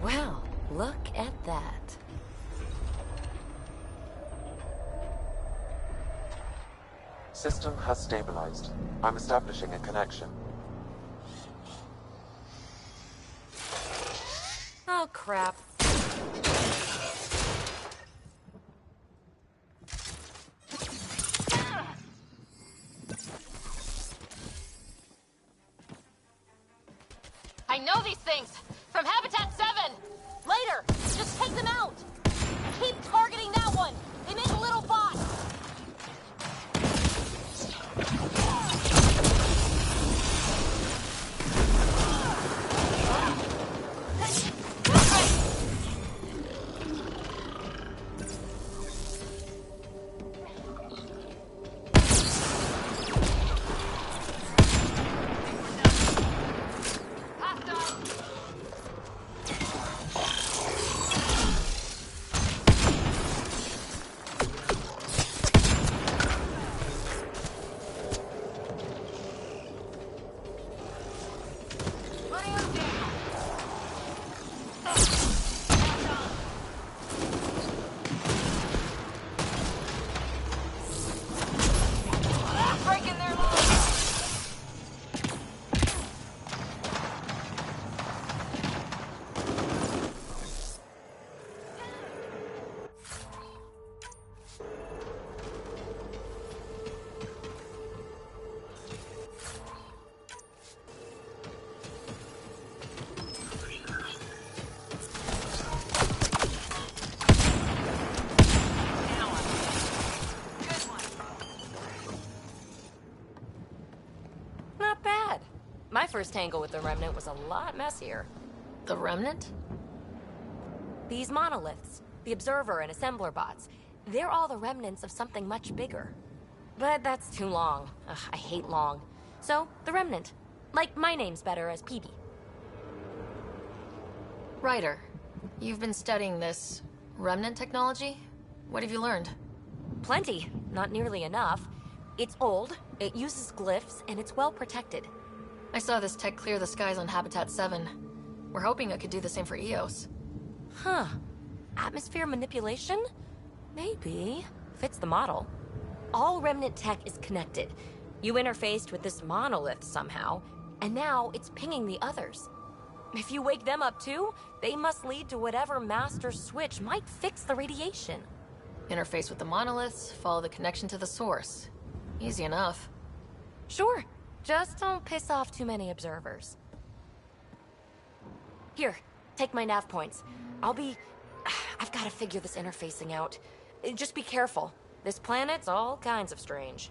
Well, look at that. System has stabilized. I'm establishing a connection. crap. I know these things! From Habitat 7! Later! Just take them out! Keep targeting that one! They make little bots! My first tangle with the Remnant was a lot messier. The Remnant? These monoliths, the Observer and Assembler bots, they're all the remnants of something much bigger. But that's too long. Ugh, I hate long. So, the Remnant. Like, my name's better as PB. Ryder, you've been studying this Remnant technology? What have you learned? Plenty. Not nearly enough. It's old, it uses glyphs, and it's well protected. I saw this tech clear the skies on Habitat 7. We're hoping it could do the same for EOS. Huh. Atmosphere manipulation? Maybe. Fits the model. All Remnant tech is connected. You interfaced with this monolith somehow, and now it's pinging the others. If you wake them up too, they must lead to whatever master switch might fix the radiation. Interface with the monoliths, follow the connection to the source. Easy enough. Sure. Just don't piss off too many observers. Here, take my nav points. I've got to figure this interfacing out. Just be careful. This planet's all kinds of strange.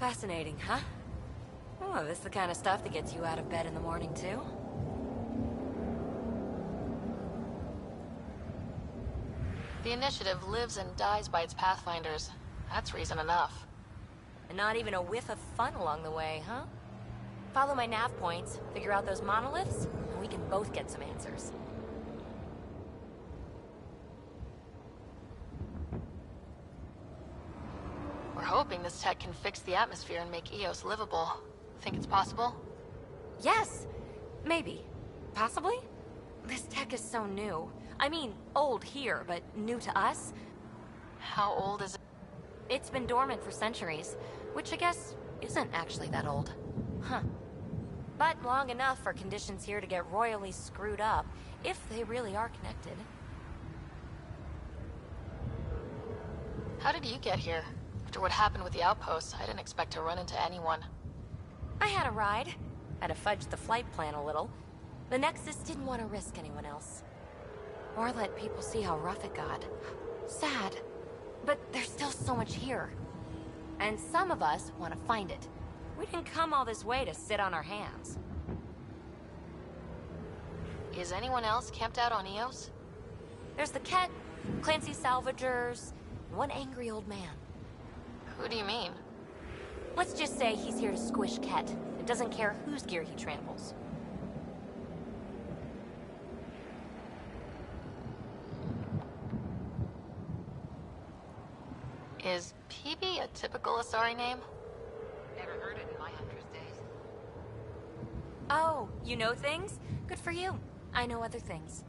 Fascinating, huh? Oh, this is the kind of stuff that gets you out of bed in the morning, too? The Initiative lives and dies by its Pathfinders. That's reason enough. And not even a whiff of fun along the way, huh? Follow my nav points, figure out those monoliths, and we can both get some answers. We're hoping this tech can fix the atmosphere and make EOS livable. Think it's possible? Yes! Maybe. Possibly? This tech is so new. I mean, old here, but new to us. How old is it? It's been dormant for centuries, which I guess isn't actually that old. Huh. But long enough for conditions here to get royally screwed up, if they really are connected. How did you get here? After what happened with the outposts, I didn't expect to run into anyone. I had a ride. Had to fudge the flight plan a little. The Nexus didn't want to risk anyone else. Or let people see how rough it got. Sad. But there's still so much here. And some of us want to find it. We didn't come all this way to sit on our hands. Is anyone else camped out on EOS? There's the Ket, Clancy Salvagers, and one angry old man. Who do you mean? Let's just say he's here to squish Ket, and doesn't care whose gear he tramples. Is PB a typical Asari name? Never heard it in my Huntress days. Oh, you know things? Good for you. I know other things.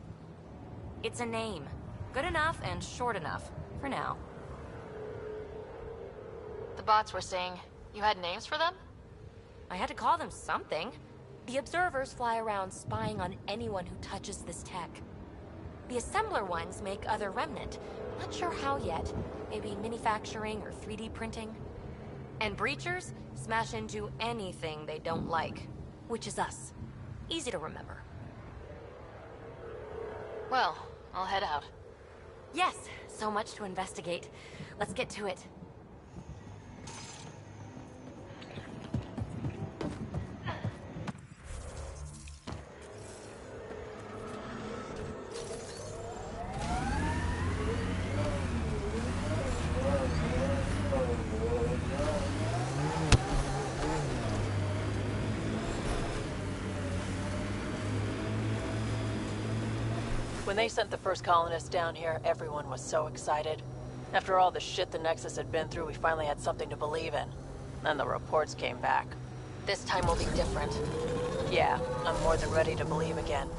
It's a name. Good enough and short enough. For now. The bots were saying you had names for them? I had to call them something. The observers fly around spying on anyone who touches this tech. The assembler ones make other remnant. Not sure how yet. Maybe manufacturing or 3D printing. And breachers smash into anything they don't like. Which is us. Easy to remember. Well, I'll head out. Yes, so much to investigate. Let's get to it. When they sent the first colonists down here, everyone was so excited. After all the shit the Nexus had been through, we finally had something to believe in. Then the reports came back. This time will be different. Yeah, I'm more than ready to believe again.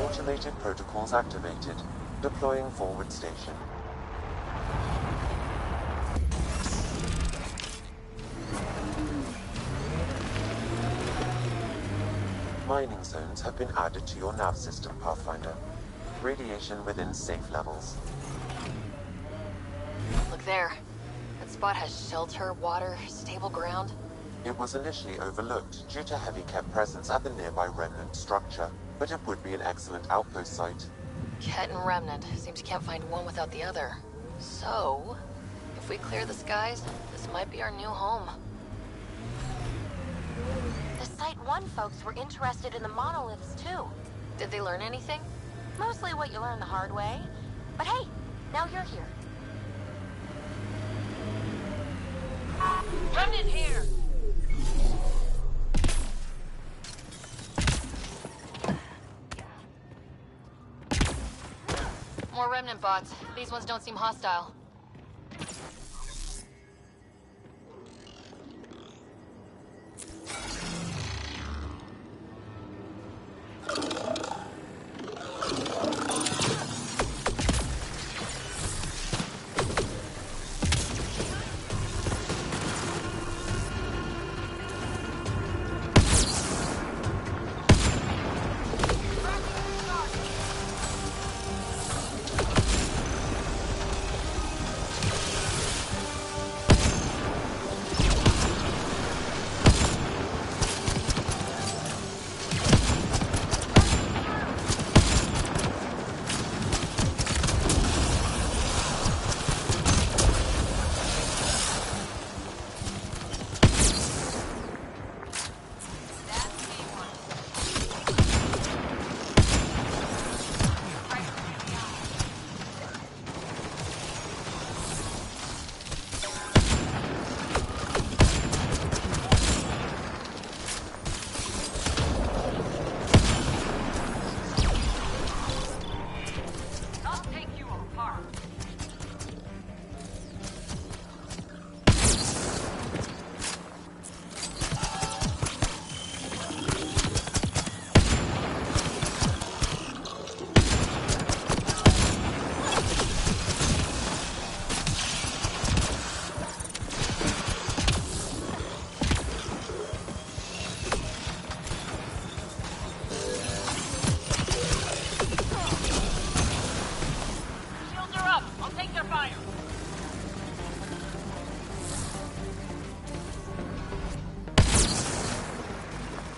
Automated protocols activated. Deploying forward station. Mining zones have been added to your nav system, Pathfinder. Radiation within safe levels. Look there. That spot has shelter, water, stable ground. It was initially overlooked due to heavy kept presence at the nearby remnant structure, but it would be an excellent outpost site. Ket and Remnant. Seems you can't find one without the other. So, if we clear the skies, this might be our new home. The Site 1 folks were interested in the monoliths, too. Did they learn anything? Mostly what you learn the hard way. But hey, now you're here. Remnant here! More Remnant bots. These ones don't seem hostile.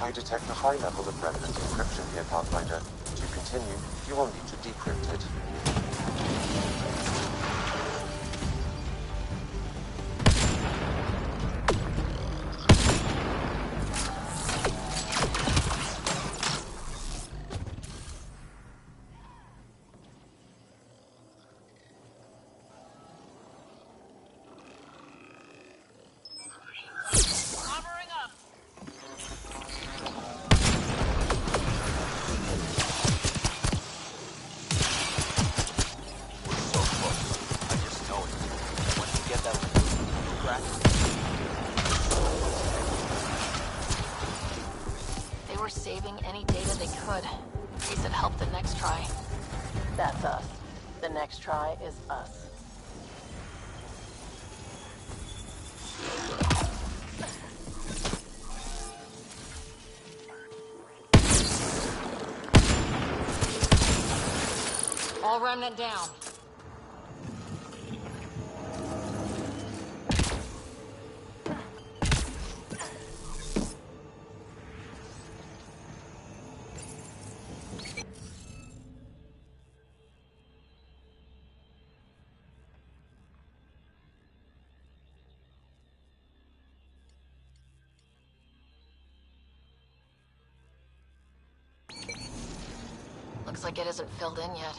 I detect a high level of remnant encryption here, Pathfinder. To continue, you will need to decrypt it. were saving any data they could, in case it helped the next try. That's us. The next try is us. All remnant down. Looks like it isn't filled in yet.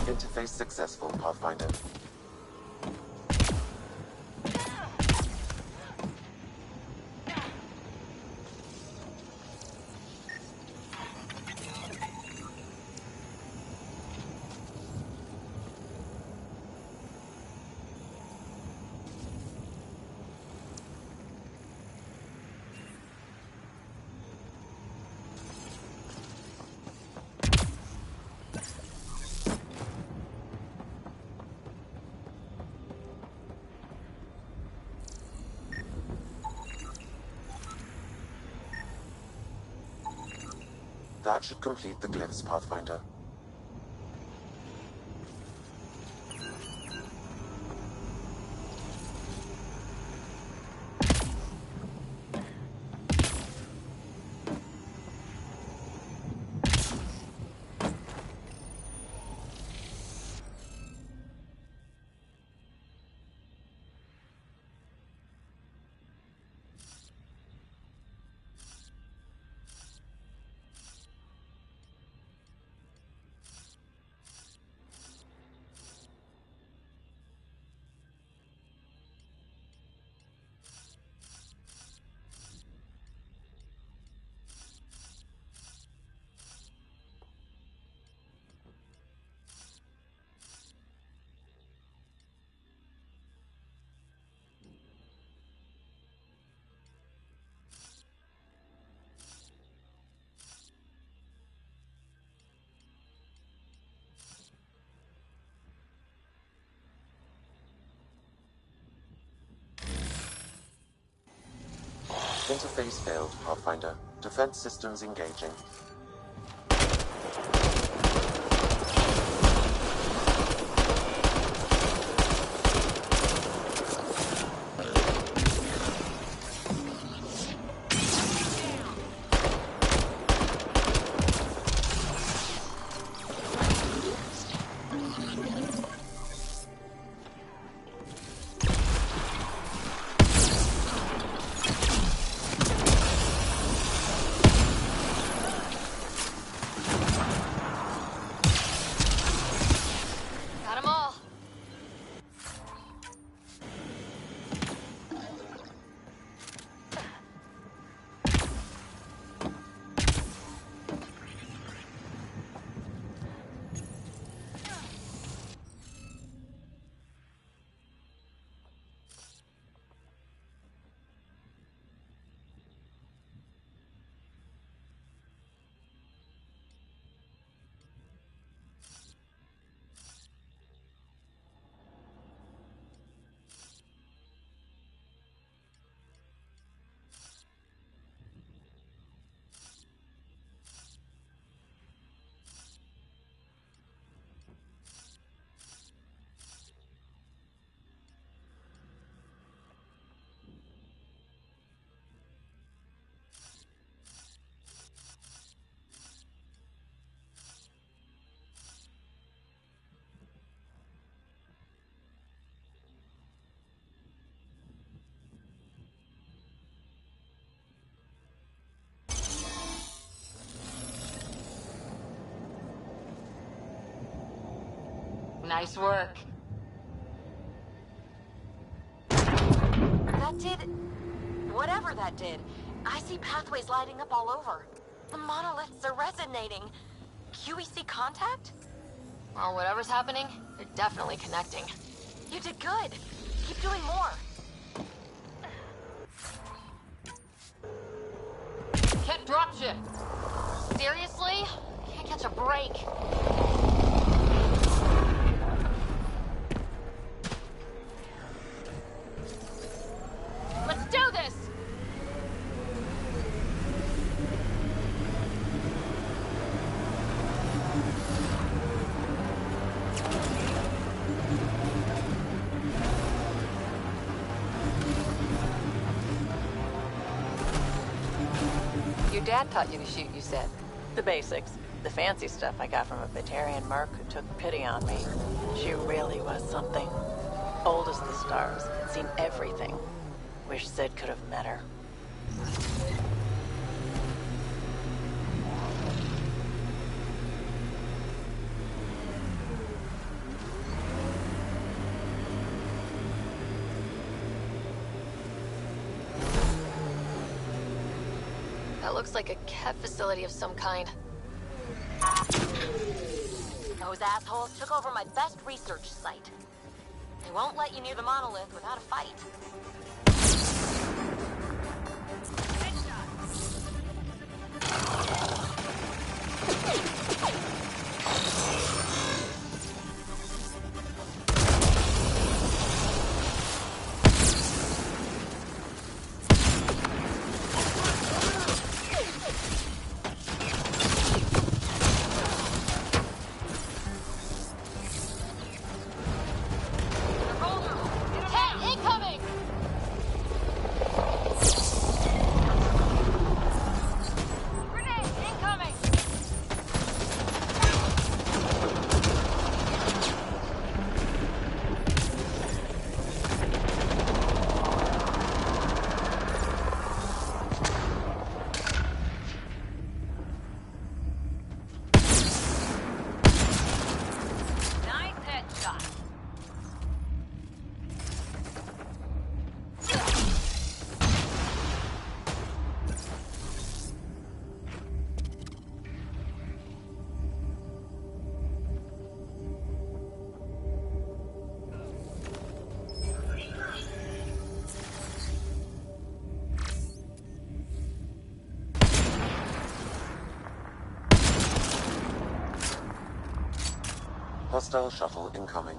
Interface successful, Pathfinder. That should complete the glyphs, Pathfinder. Interface failed, Pathfinder. Defense systems engaging. Nice work. That did... whatever that did. I see pathways lighting up all over. The monoliths are resonating. QEC contact? Well, whatever's happening, they're definitely connecting. You did good. Keep doing more. Can't dropship. Seriously? Can't catch a break. Let's do this! Your dad taught you to shoot, you said. The basics. The fancy stuff I got from a Batarian merc who took pity on me. She really was something. Old as the stars, had seen everything. Wish Sid could have met her. That looks like a cat facility of some kind. Those assholes took over my best research site. They won't let you near the monolith without a fight. Hostile shuttle incoming.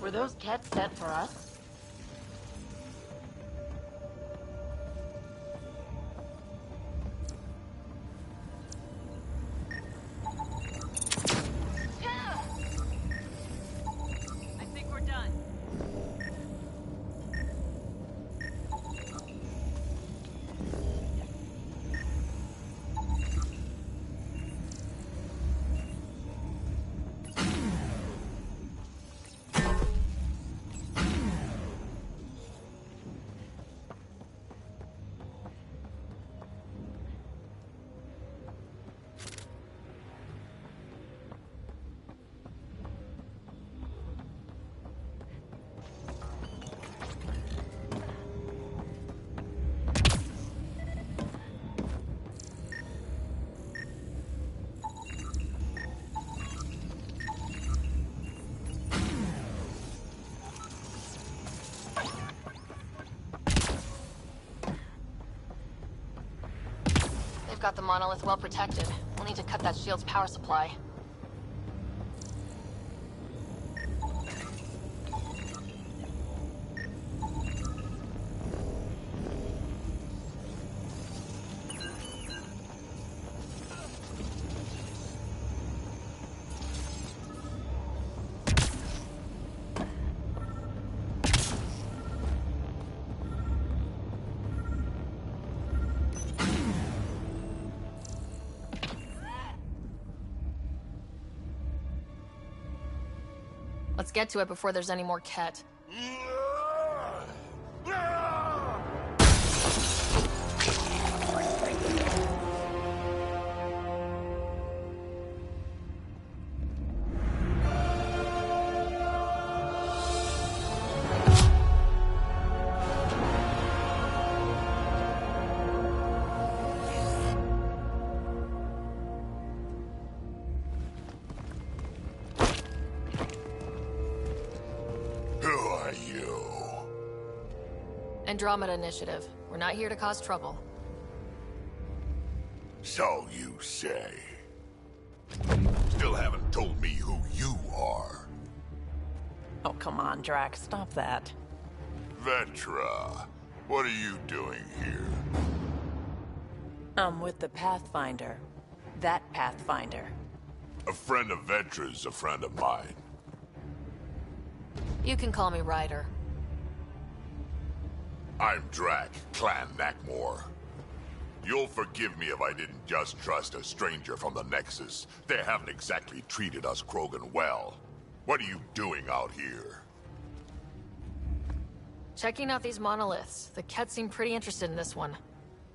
Were those cats set for us? I think we're done. They've got the monolith well protected. We'll need to cut that shield's power supply. Let's get to it before there's any more Ket. Andromeda Initiative. We're not here to cause trouble. So you say. Still haven't told me who you are. Oh, come on, Drax. Stop that. Vetra, what are you doing here? I'm with the Pathfinder. That Pathfinder. A friend of Vetra's a friend of mine. You can call me Ryder. I'm Drac, Clan Nakmor. You'll forgive me if I didn't just trust a stranger from the Nexus. They haven't exactly treated us Krogan well. What are you doing out here? Checking out these monoliths. The Ket seem pretty interested in this one.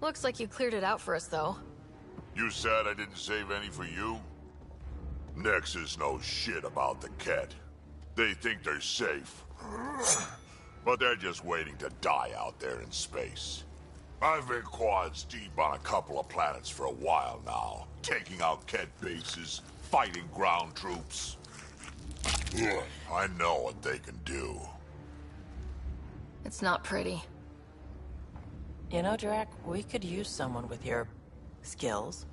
Looks like you cleared it out for us, though. You said I didn't save any for you? Nexus knows shit about the Ket. They think they're safe. But they're just waiting to die out there in space. I've been quads deep on a couple of planets for a while now, taking out Ket bases, fighting ground troops. I know what they can do. It's not pretty. You know, Drac, we could use someone with your skills.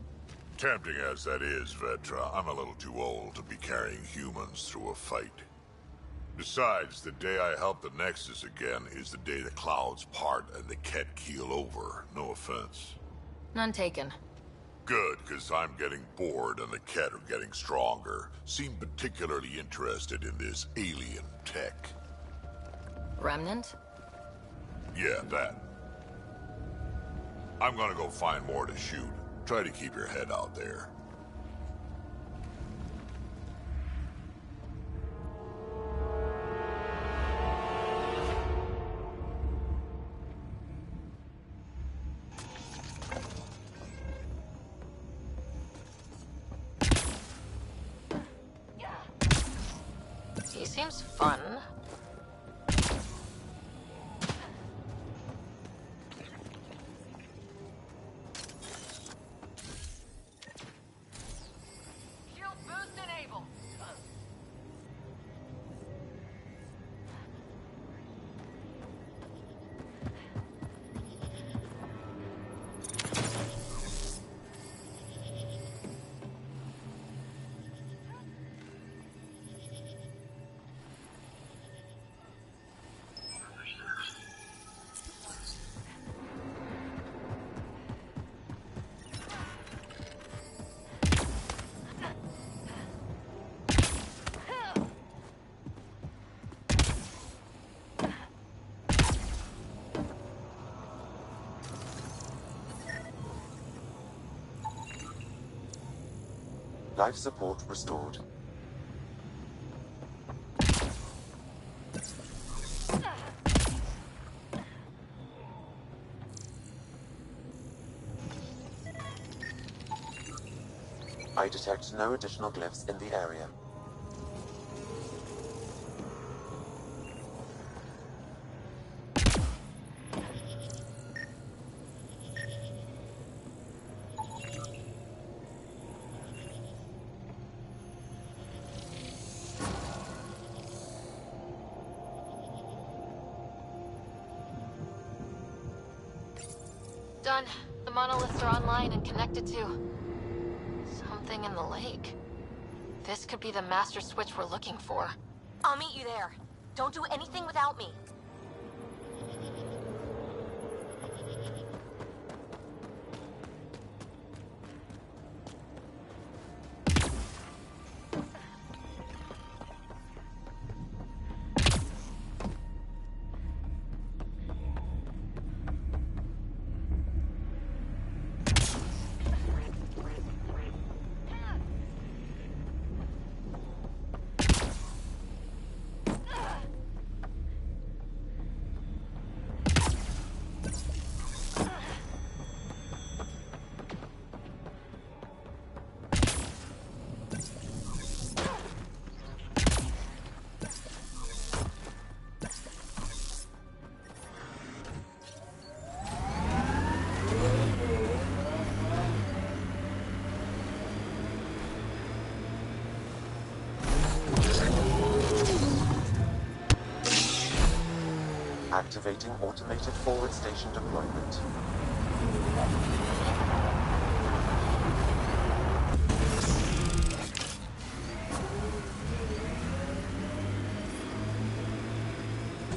Tempting as that is, Vetra, I'm a little too old to be carrying humans through a fight. Besides, the day I help the Nexus again is the day the clouds part and the Ket keel over. No offense. None taken. Good, because I'm getting bored and the Ket are getting stronger. Seem particularly interested in this alien tech. Remnant? Yeah, that. I'm gonna go find more to shoot. Try to keep your head out there. He seems fun. Shield boost enabled. Life support restored. I detect no additional glyphs in the area. Done. The monoliths are online and connected to something in the lake. This could be the master switch we're looking for. I'll meet you there. Don't do anything without me. Activating automated forward station deployment.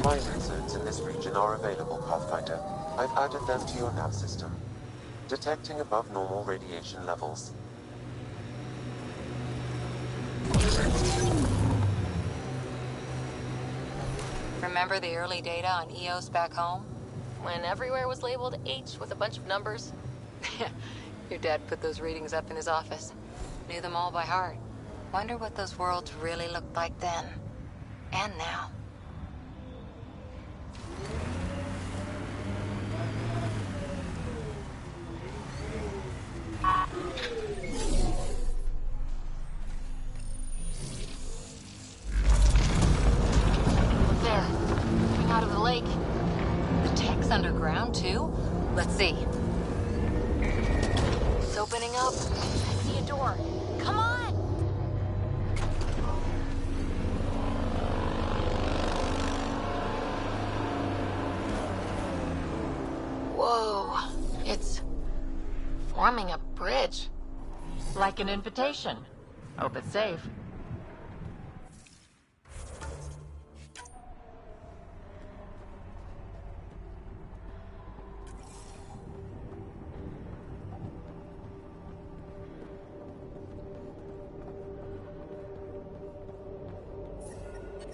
Mining zones in this region are available, Pathfinder. I've added them to your nav system. Detecting above normal radiation levels. Remember the early data on EOS back home? When everywhere was labeled H with a bunch of numbers. Your dad put those readings up in his office. Knew them all by heart. Wonder what those worlds really looked like then. And now. There. Coming out of the lake. The tech's underground, too? Let's see. It's opening up. I see a door. Come on! Whoa. It's forming a bridge. Like an invitation. Hope it's safe.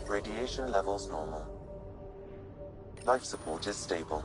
Radiation levels normal. Life support is stable.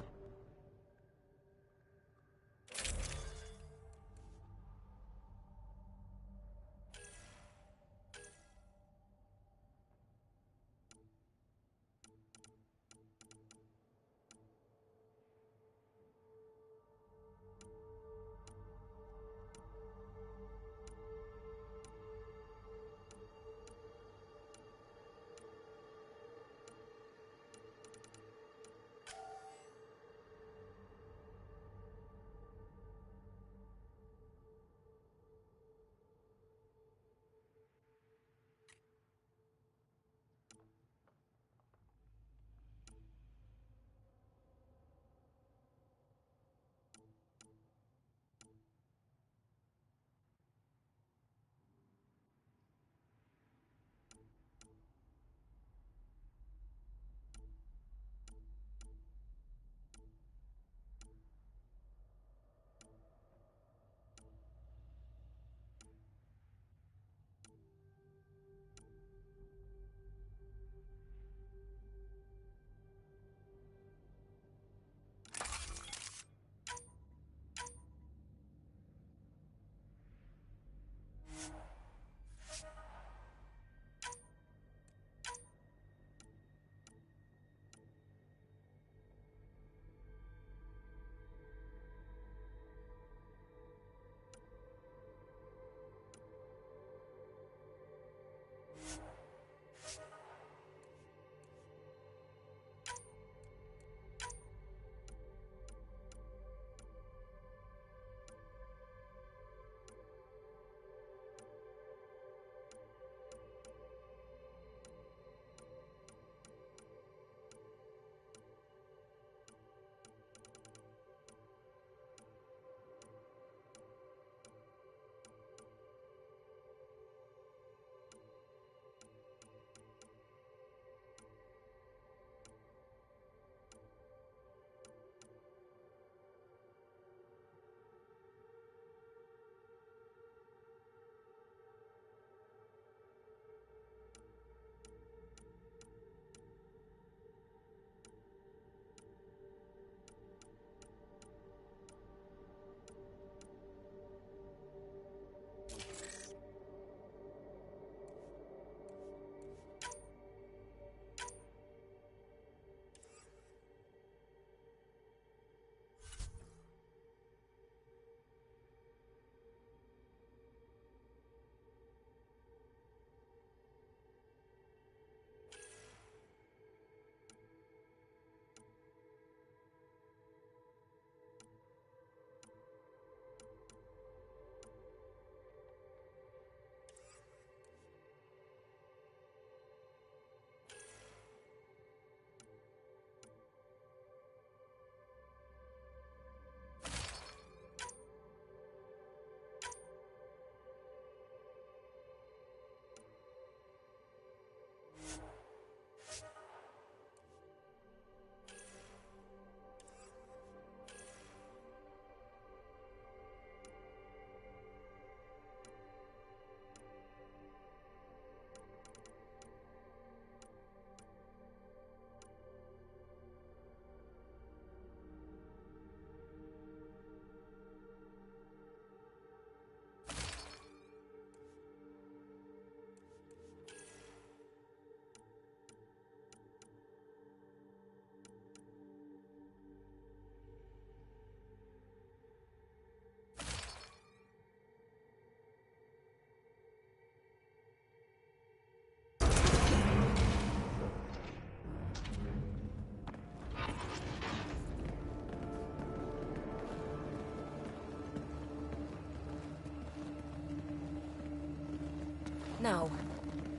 No.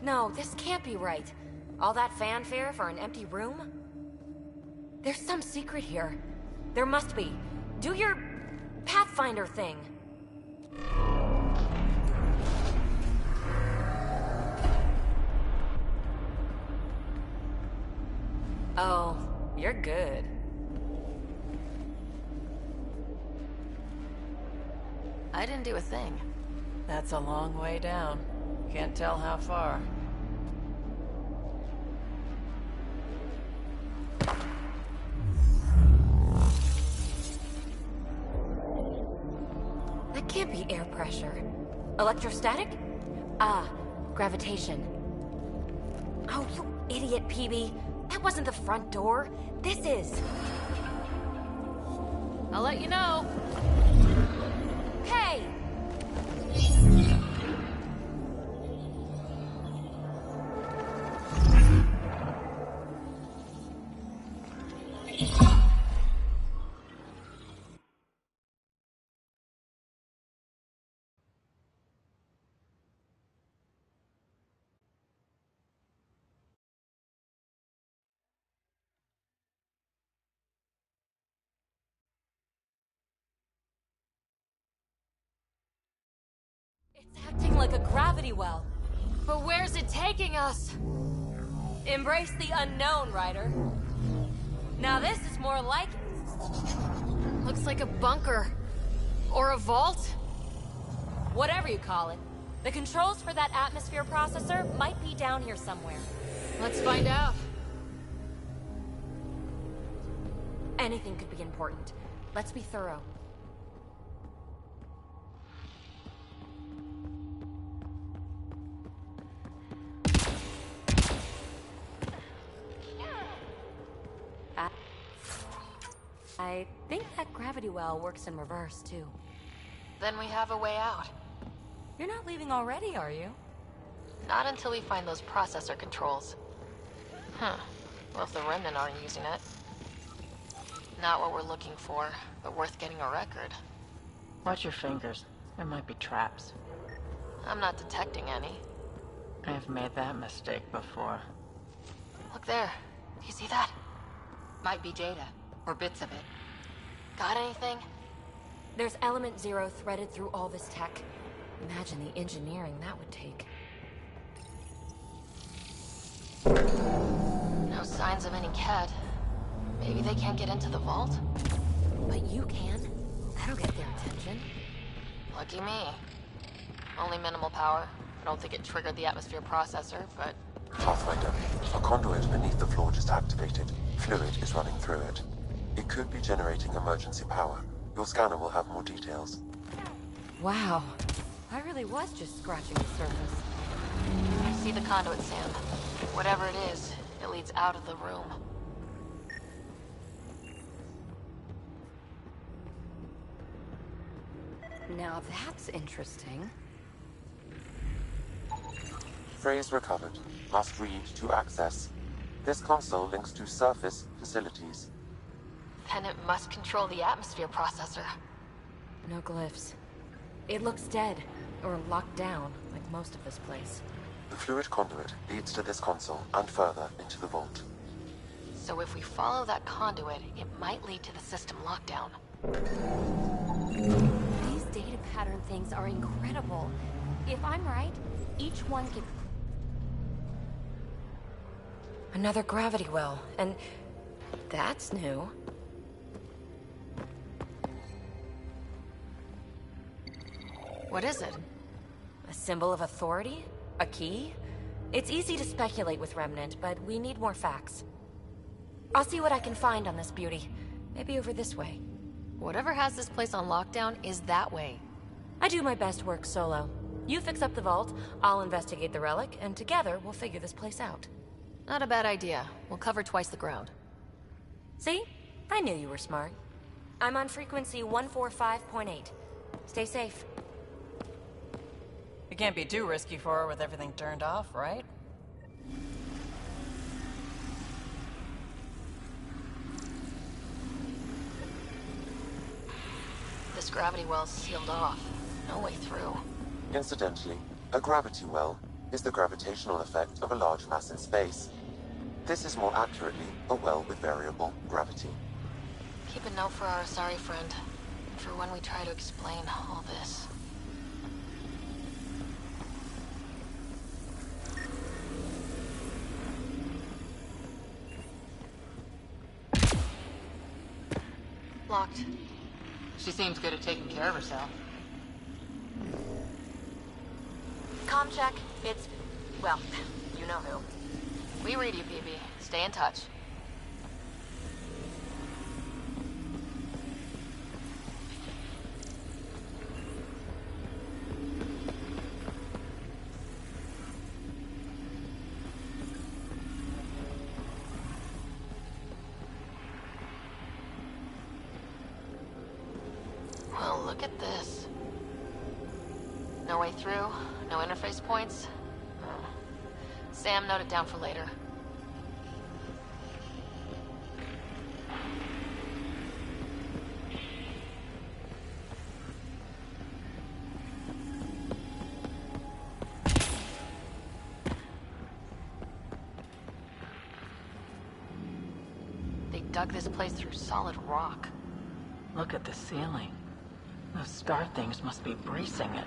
No, this can't be right. All that fanfare for an empty room? There's some secret here. There must be. Do your Pathfinder thing. Oh, you're good. I didn't do a thing. That's a long way down. Can't tell how far. That can't be air pressure. Electrostatic? Ah, gravitation. Oh, you idiot, PB. That wasn't the front door. This is. I'll let you know. Hey! It's acting like a gravity well. But where's it taking us? Embrace the unknown, Ryder. Now this is more like it. Looks like a bunker. Or a vault? Whatever you call it. The controls for that atmosphere processor might be down here somewhere. Let's find out. Anything could be important. Let's be thorough. I think that gravity well works in reverse, too. Then we have a way out. You're not leaving already, are you? Not until we find those processor controls. Huh. Well, if the Remnant aren't using it. Not what we're looking for, but worth getting a record. Watch your fingers. There might be traps. I'm not detecting any. I've made that mistake before. Look there. Do you see that? Might be data, or bits of it. Got anything? There's element 0 threaded through all this tech. Imagine the engineering that would take. No signs of any Ket. Maybe they can't get into the vault? But you can. That'll get their attention. Lucky me. Only minimal power. I don't think it triggered the atmosphere processor, but... Pathfinder, a conduit beneath the floor just activated. Fluid is running through it. It could be generating emergency power. Your scanner will have more details. Wow. I really was just scratching the surface. I see the conduit, Sam. Whatever it is, it leads out of the room. Now that's interesting. Phrase recovered. Must read to access. This console links to surface facilities. Then it must control the atmosphere processor. No glyphs. It looks dead, or locked down, like most of this place. The fluid conduit leads to this console and further into the vault. So if we follow that conduit, it might lead to the system lockdown. These data pattern things are incredible. If I'm right, each one could... Another gravity well, and that's new. What is it? A symbol of authority? A key? It's easy to speculate with Remnant, but we need more facts. I'll see what I can find on this beauty. Maybe over this way. Whatever has this place on lockdown is that way. I do my best work solo. You fix up the vault, I'll investigate the relic, and together we'll figure this place out. Not a bad idea. We'll cover twice the ground. See? I knew you were smart. I'm on frequency 145.8. Stay safe. It can't be too risky for her with everything turned off, right? This gravity well's sealed off. No way through. Incidentally, a gravity well is the gravitational effect of a large mass in space. This is more accurately a well with variable gravity. Keep a note for our sorry friend, and for when we try to explain all this. Locked. She seems good at taking care of herself. Comm check. It's... well, you know who. We read you, PB. Stay in touch. Well, look at this. No way through, no interface points. Oh. Sam, note it down for later. They dug this place through solid rock. Look at the ceiling. Those star things must be bracing it.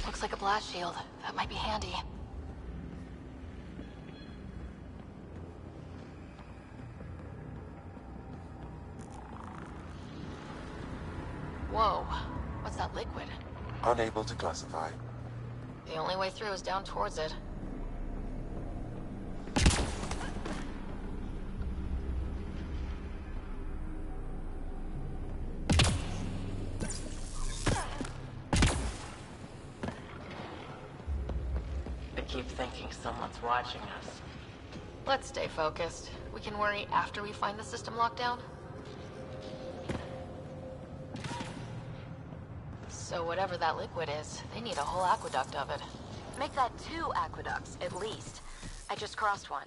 Looks like a blast shield. That might be handy. Whoa. What's that liquid? Unable to classify. The only way through is down towards it. I keep thinking someone's watching us. Let's stay focused. We can worry after we find the system lockdown. So whatever that liquid is, they need a whole aqueduct of it. Make that 2 aqueducts, at least. I just crossed one.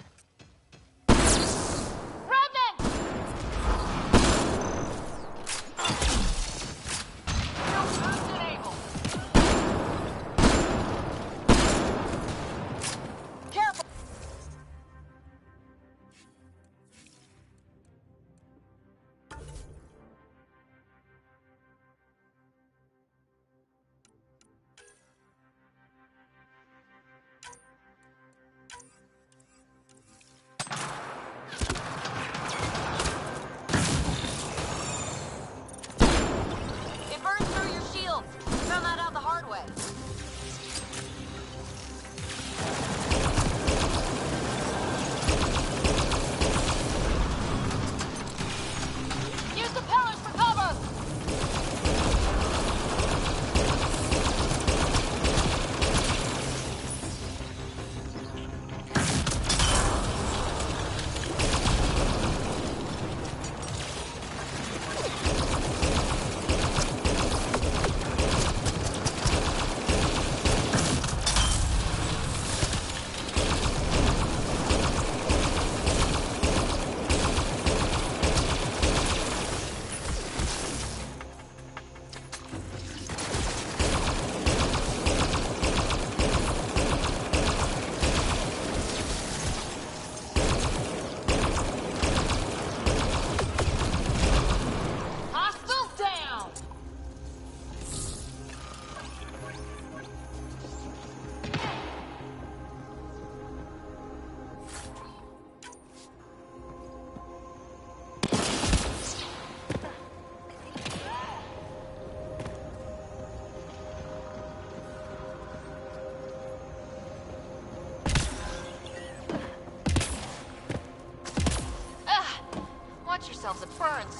It burns.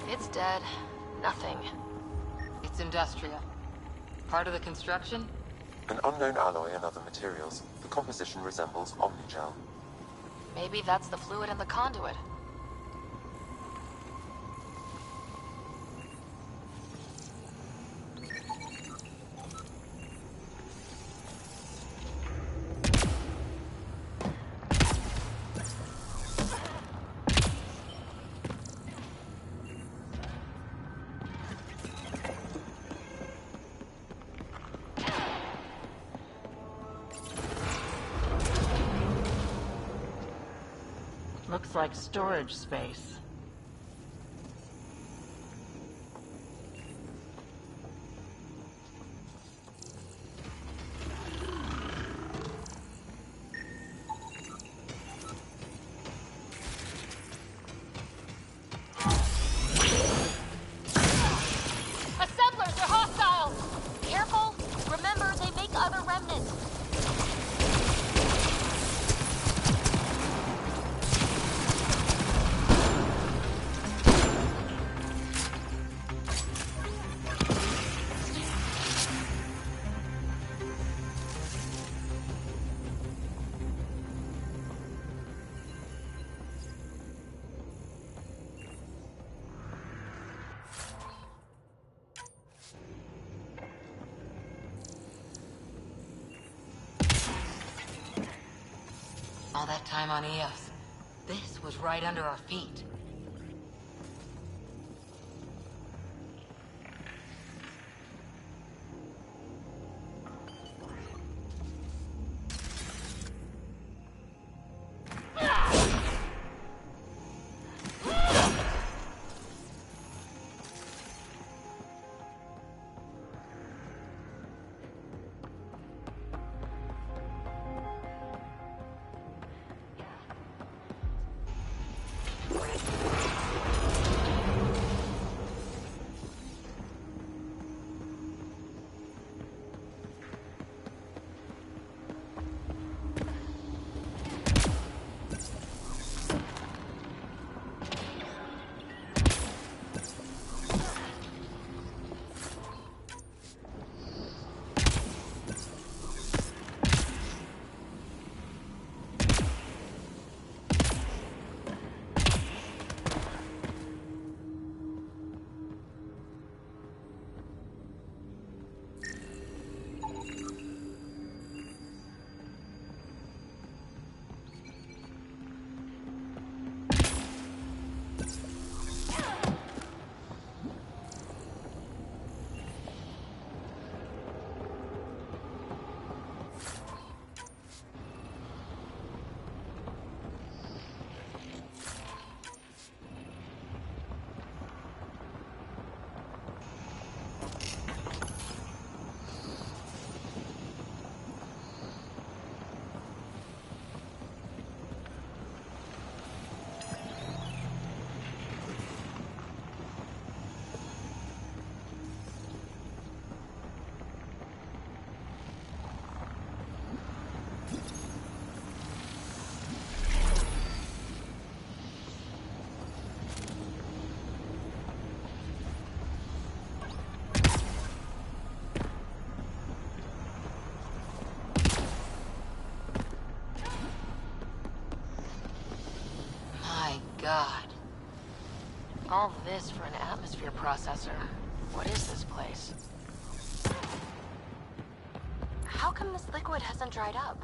It's dead. Nothing. It's industrial. Part of the construction? An unknown alloy and other materials. The composition resembles omnigel. Maybe that's the fluid in the conduit. Looks like storage space. Assemblers are hostile! Careful! Remember, they make other remnants. All that time on Eos, this was right under our feet. God. All this for an atmosphere processor. What is this place? How come this liquid hasn't dried up?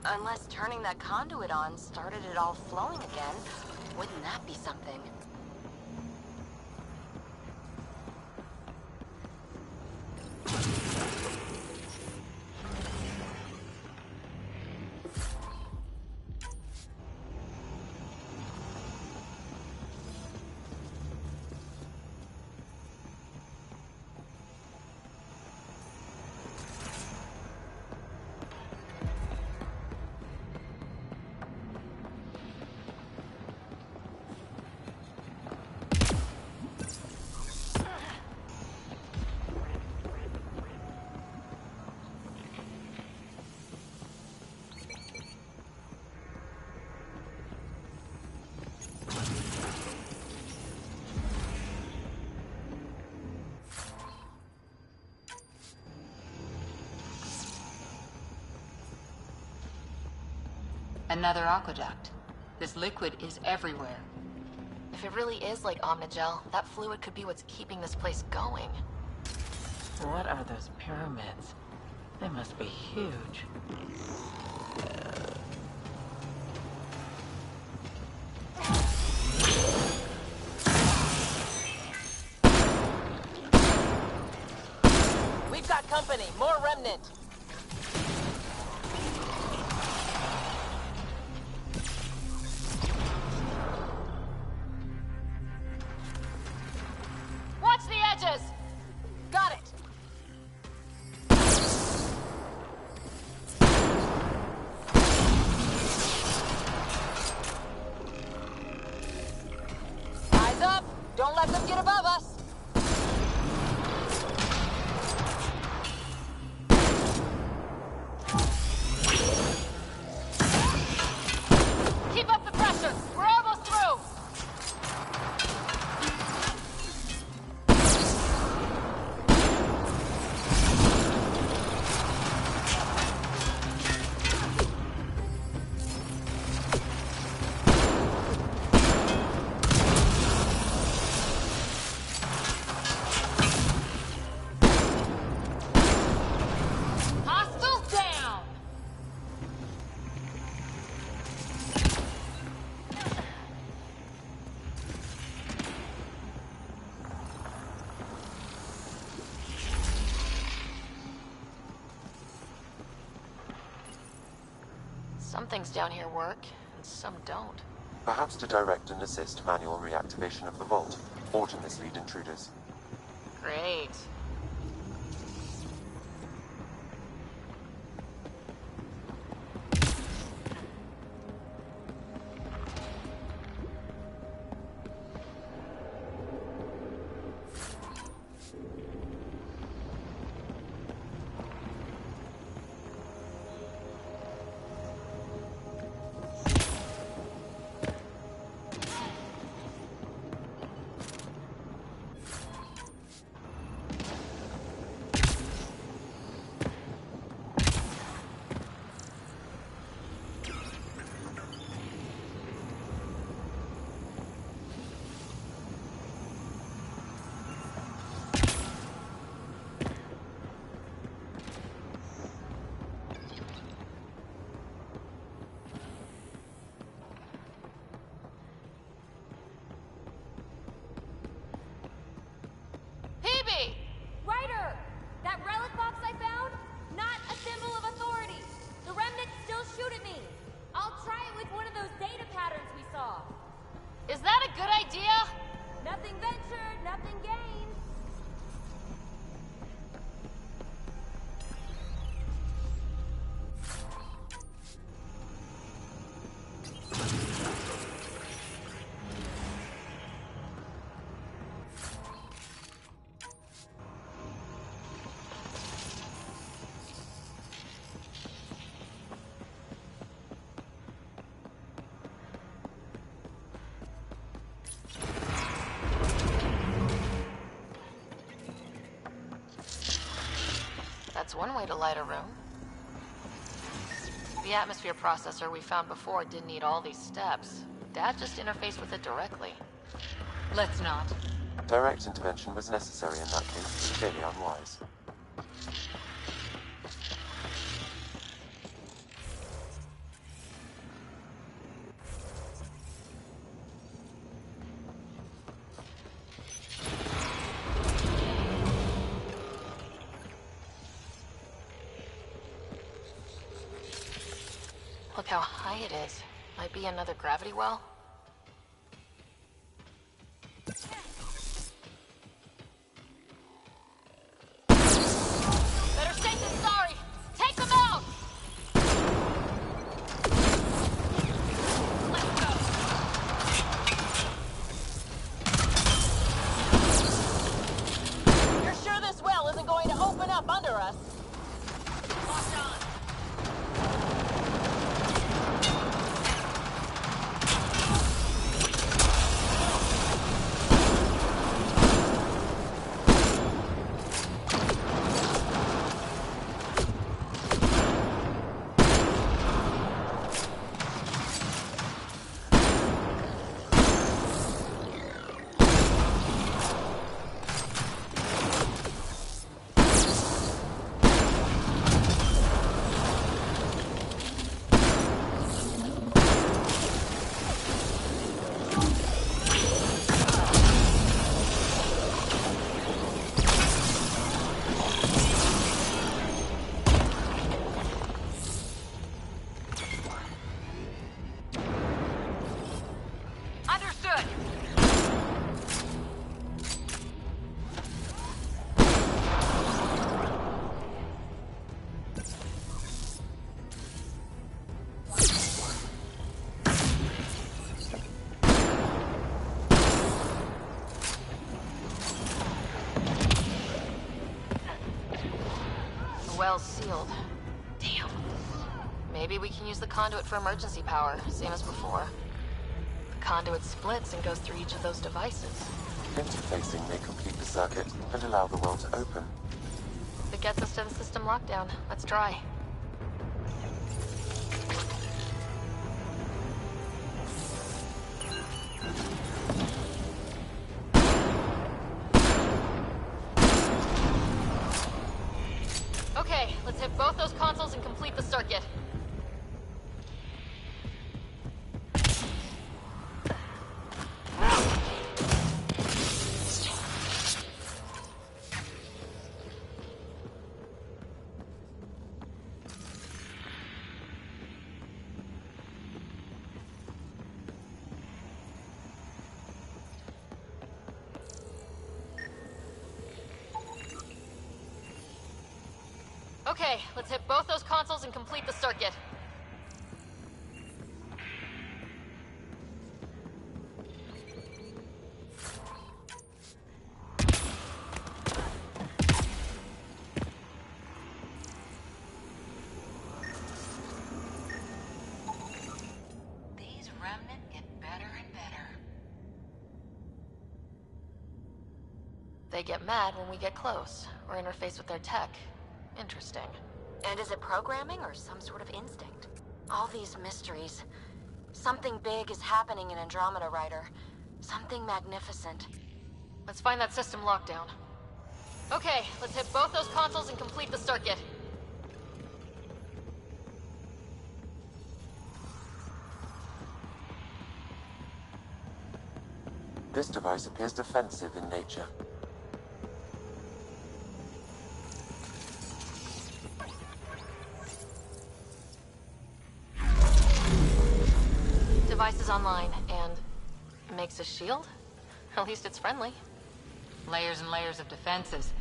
Unless turning that conduit on started it all flowing again. Wouldn't that be something? Another aqueduct. This liquid is everywhere. If it really is like Omnigel, that fluid could be what's keeping this place going. What are those pyramids? They must be huge. We've got company. More remnant. Some things down here work, and some don't. Perhaps to direct and assist manual reactivation of the vault, or to mislead intruders. Great. Ryder! That relic box I found? Not a symbol of authority. The remnants still shoot at me. I'll try it with one of those data patterns we saw. Is that a good idea? Nothing ventured, nothing gained. That's one way to light a room. The atmosphere processor we found before didn't need all these steps. Dad just interfaced with it directly. Let's not. Direct intervention was necessary in that case, clearly unwise. Look how high it is. Might be another gravity well. Better safe than sorry. Take them out! Let's go. You're sure this well isn't going to open up under us? Locked on. Well's sealed. Damn. Maybe we can use the conduit for emergency power, same as before. The conduit splits and goes through each of those devices. Interfacing may complete the circuit and allow the well to open. If it gets us to the system lockdown, let's try. Okay, let's hit both those consoles and complete the circuit. Okay, let's hit both those consoles and complete the circuit. These remnant get better and better. They get mad when we get close, or interface with their tech. Interesting. And is it programming or some sort of instinct? All these mysteries. Something big is happening in Andromeda, Ryder. Something magnificent. Let's find that system lockdown. Okay, let's hit both those consoles and complete the circuit. This device appears defensive in nature. Device is online, and makes a shield? At least it's friendly. Layers and layers of defenses.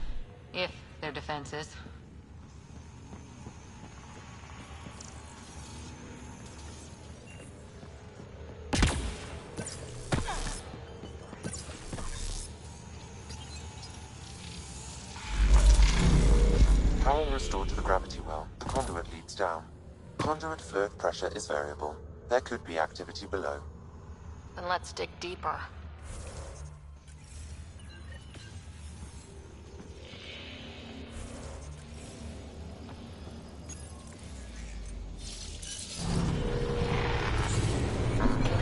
If they're defenses. Power restored to the gravity well. The conduit leads down. Conduit fluid pressure is variable. There could be activity below. Then let's dig deeper.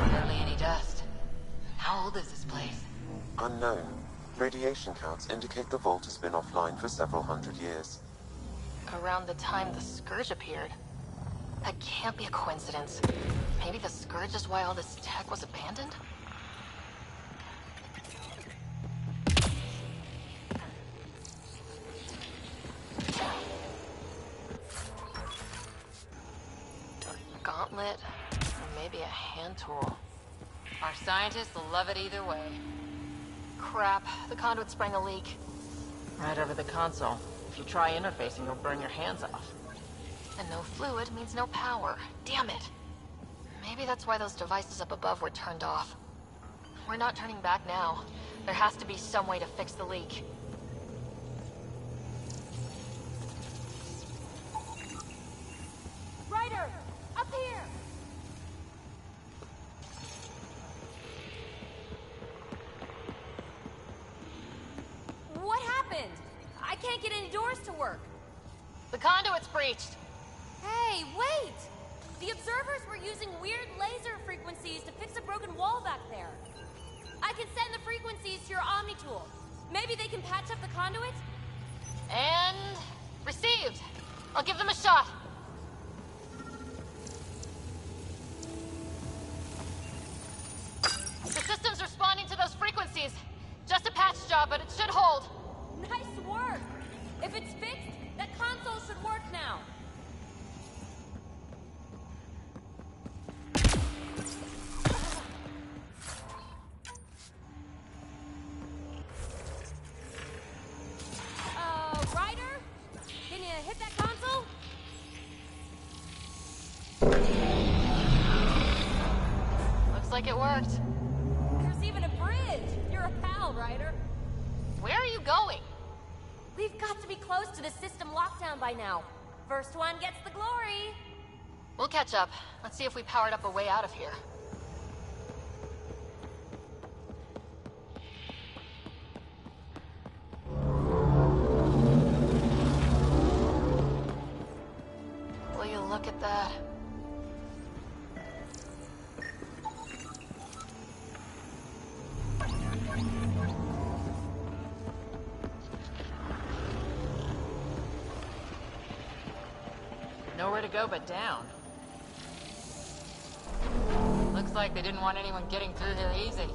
Hardly any dust. How old is this place? Unknown. Radiation counts indicate the vault has been offline for several hundred years. Around the time the Scourge appeared. That can't be a coincidence. Maybe the Scourge is why all this tech was abandoned? A gauntlet, or maybe a hand tool. Our scientists will love it either way. Crap, the conduit sprang a leak. Right over the console. If you try interfacing, you'll burn your hands off. And no fluid means no power. Damn it. Maybe that's why those devices up above were turned off. We're not turning back now. There has to be some way to fix the leak. Ryder! Up here! What happened? I can't get any doors to work. The conduit's breached. Hey, wait! The observers were using weird laser frequencies to fix a broken wall back there. I can send the frequencies to your Omni tool. Maybe they can patch up the conduit? And... received. I'll give them a shot. The system's responding to those frequencies. Just a patch job, but it should hold. Nice work! If it's fixed, that console should work now. Ryder? Can you hit that console? Looks like it worked. There's even a bridge. You're a pal, Ryder. Where are you going? We've got to be close to the system lockdown by now. First one gets the glory. We'll catch up. Let's see if we powered up a way out of here. Will you look at that? Nowhere to go but down. Looks like they didn't want anyone getting through here easy.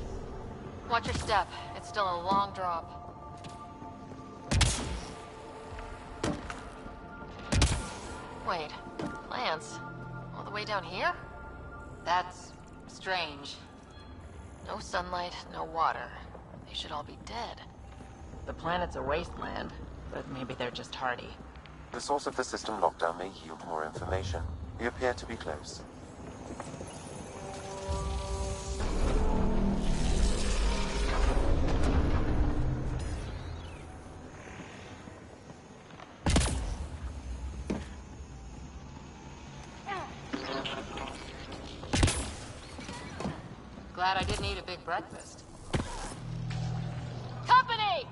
Watch your step. It's still a long drop. Wait, plants? All the way down here? That's strange. No sunlight, no water. They should all be dead. The planet's a wasteland, but maybe they're just hardy. The source of the system lockdown may yield more information. We appear to be close. Glad I didn't eat a big breakfast. Company!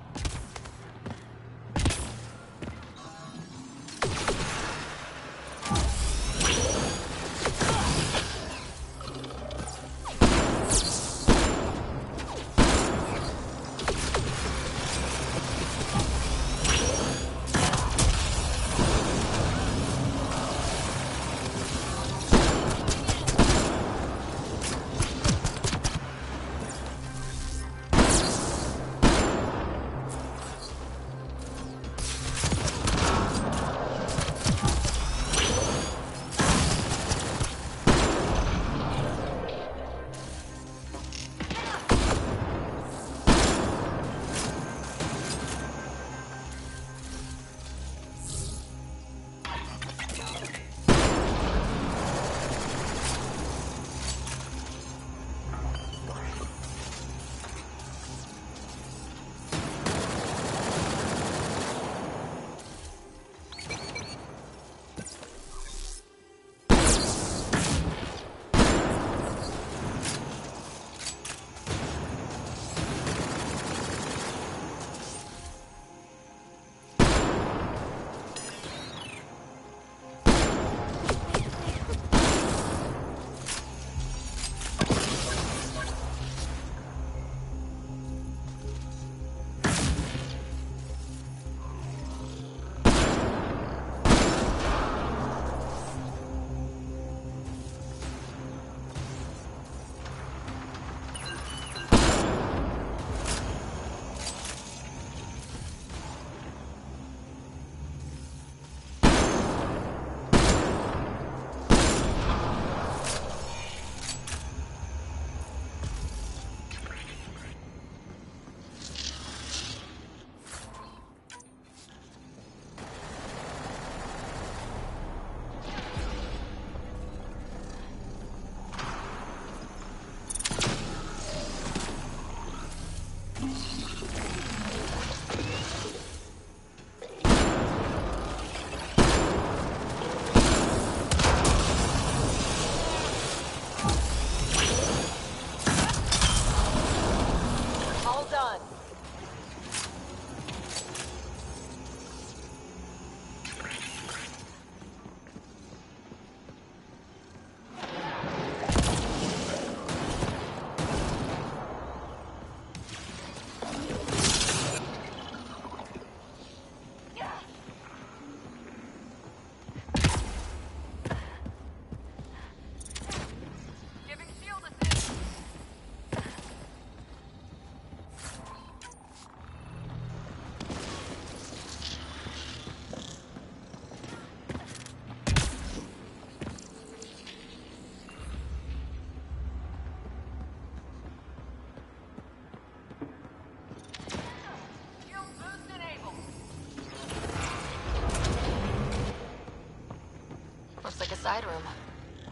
Side room.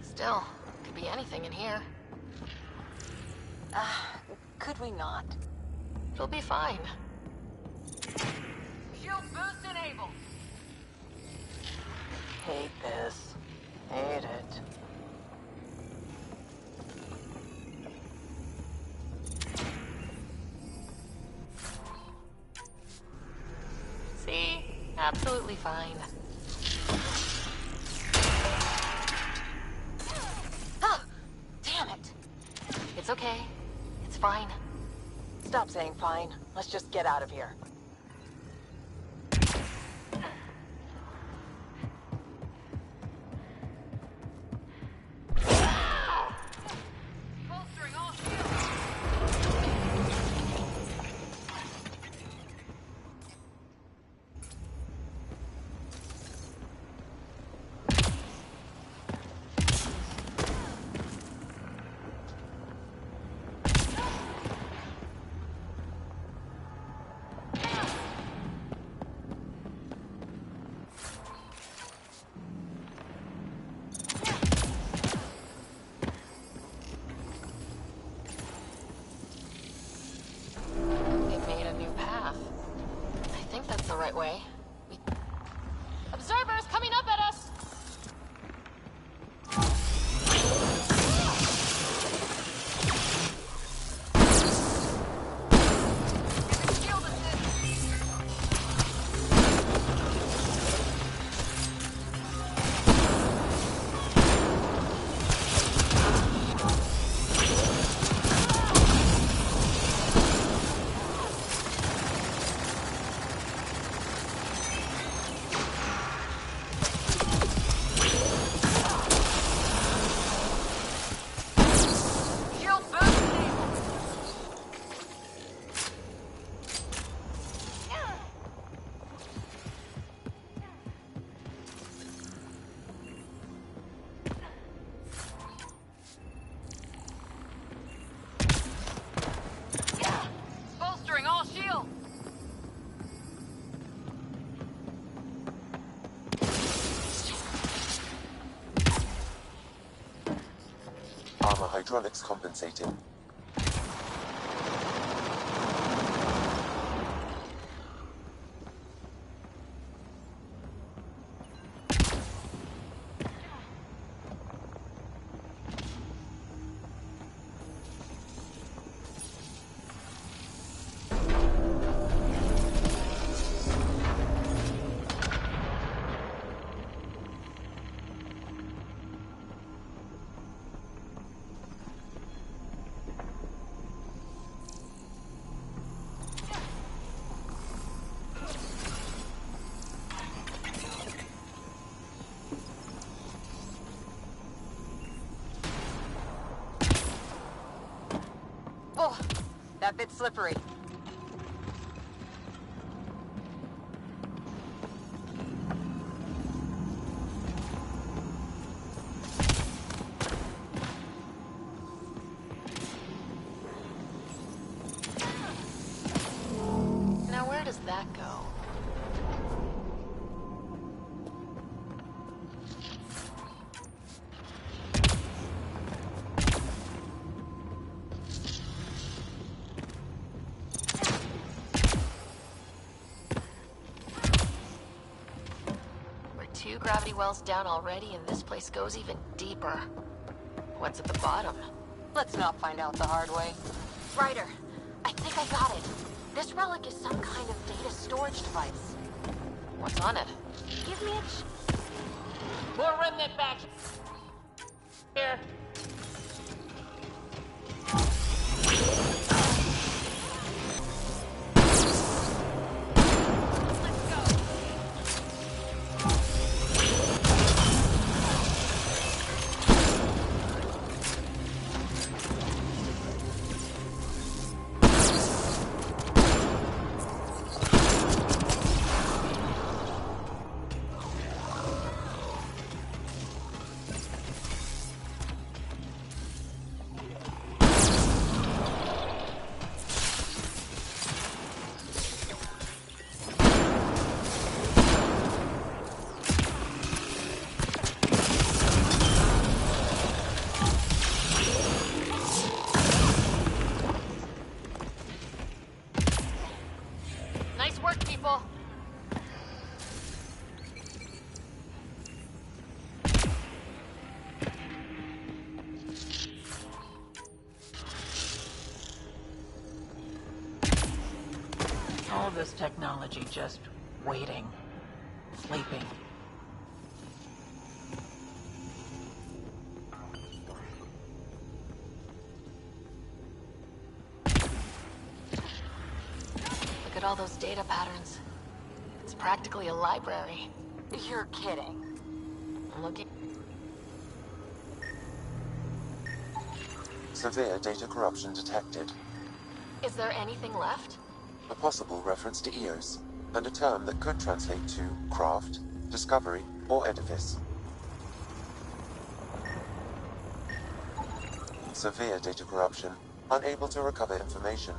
Still, could be anything in here. Could we not? It'll be fine. Shield boost enabled. Hate this. Hate it. See? Absolutely fine. It's okay. It's fine. Stop saying fine. Let's just get out of here. hydraulics compensating. Oh, that bit's slippery. Now where does that go? Two gravity wells down already, and this place goes even deeper. What's at the bottom? Let's not find out the hard way. Ryder, I think I got it. This relic is some kind of data storage device. What's on it? Give me a More remnant back here. Nice work, people. All this technology just waiting, sleeping. Look at all those data patterns. It's practically a library. You're kidding. I'm looking. Severe data corruption detected. Is there anything left? A possible reference to Eos, and a term that could translate to craft, discovery, or edifice. Severe data corruption, unable to recover information.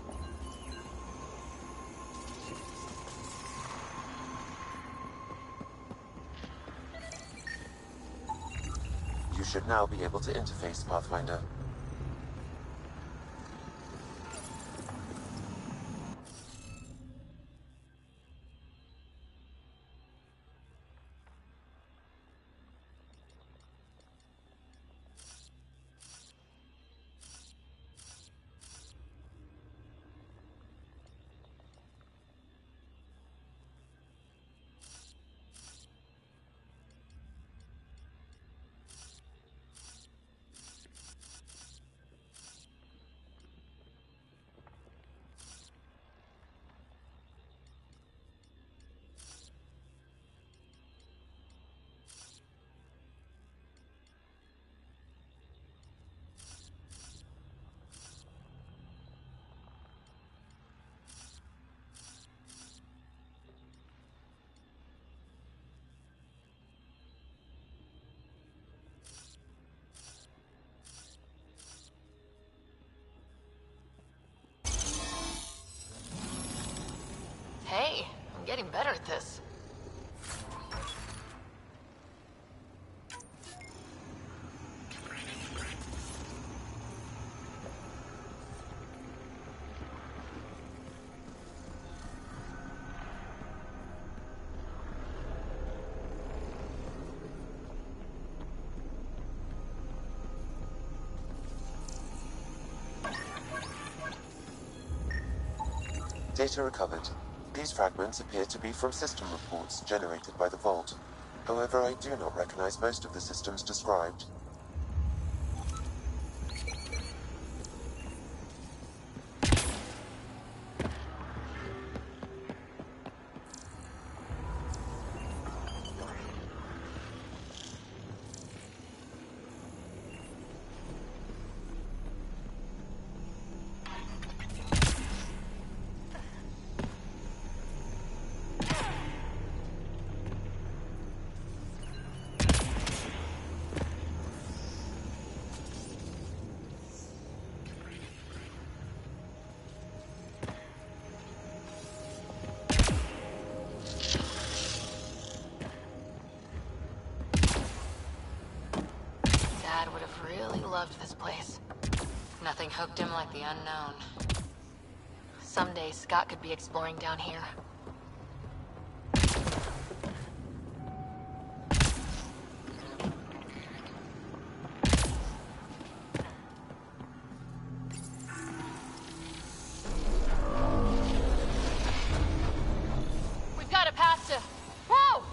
You should now be able to interface, Pathfinder. Hey, I'm getting better at this. Data recovered. These fragments appear to be from system reports generated by the Vault. However, I do not recognize most of the systems described. Loved this place. Nothing hooked him like the unknown. Someday Scott could be exploring down here. We've got a path to... Whoa!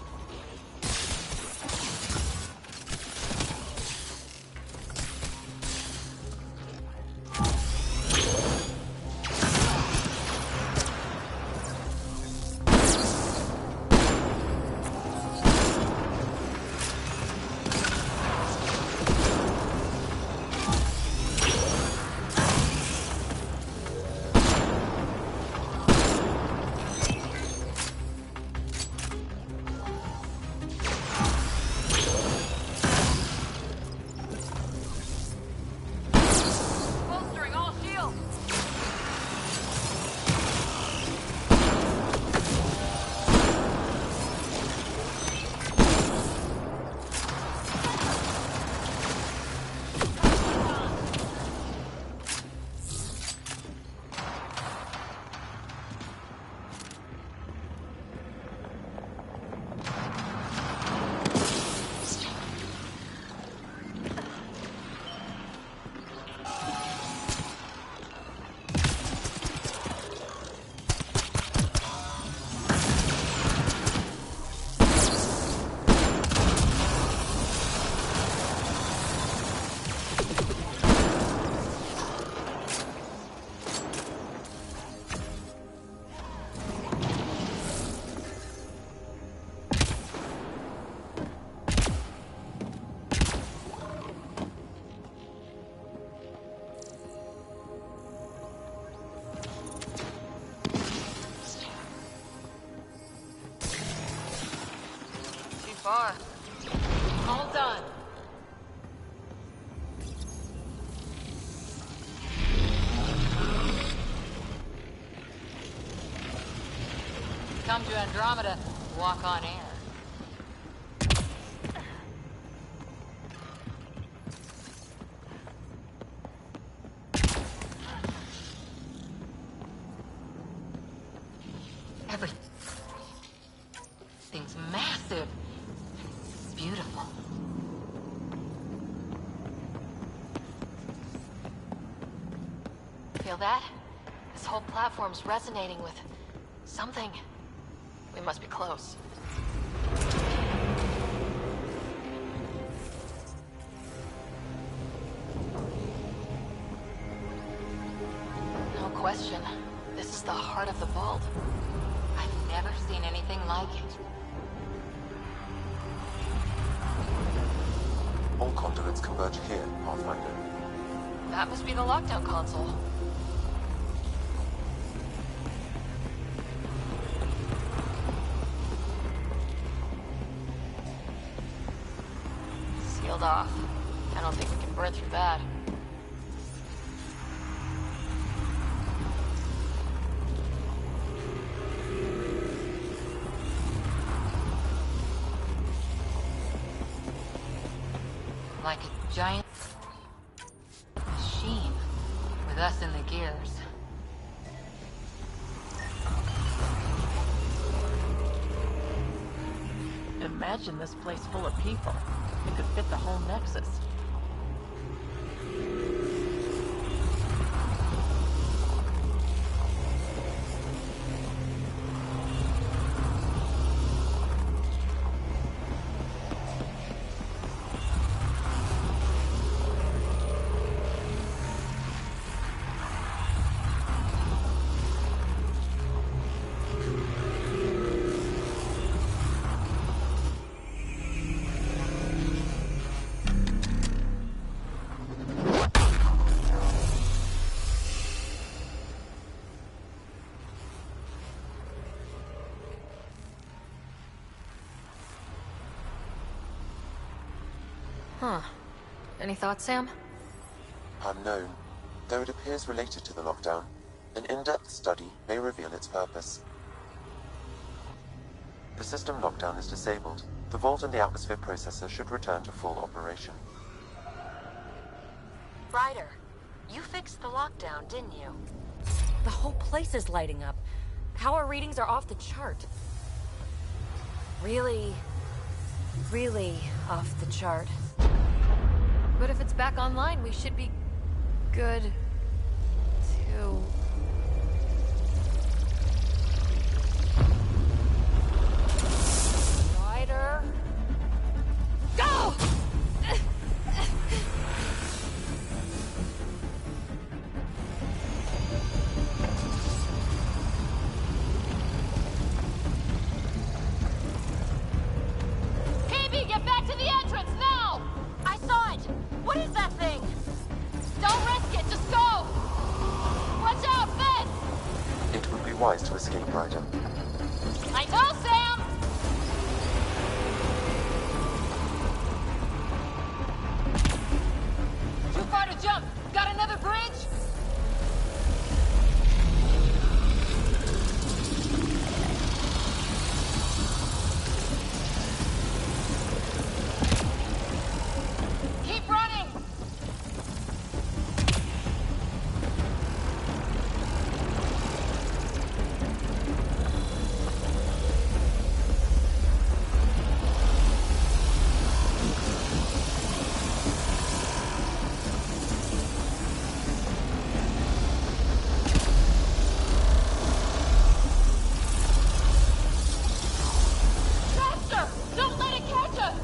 Far. All done. Come to Andromeda, walk on air. Everything's massive. Beautiful. Feel that? This whole platform's resonating with something. We must be close. No question. This is the heart of the vault. I've never seen anything like it. All conduits converge here, Pathfinder. That must be the lockdown console. Sealed off. I don't think we can burn through that. Like a giant machine, with us in the gears. Imagine this place full of people. It could fit the whole Nexus. Huh. Any thoughts, Sam? Unknown. Though it appears related to the lockdown, an in-depth study may reveal its purpose. The system lockdown is disabled. The vault and the atmosphere processor should return to full operation. Ryder, you fixed the lockdown, didn't you? The whole place is lighting up. Power readings are off the chart. Really, really off the chart. But if it's back online, we should be good to... Ryder, go! Phoebe, get back to the entrance now! I saw it! What is that thing? Don't risk it, just go! Watch out, Finn! It would be wise to escape, Ryder. I know, Sam! Too far to jump! Got another bridge? Keep running! Faster! Don't let it catch us!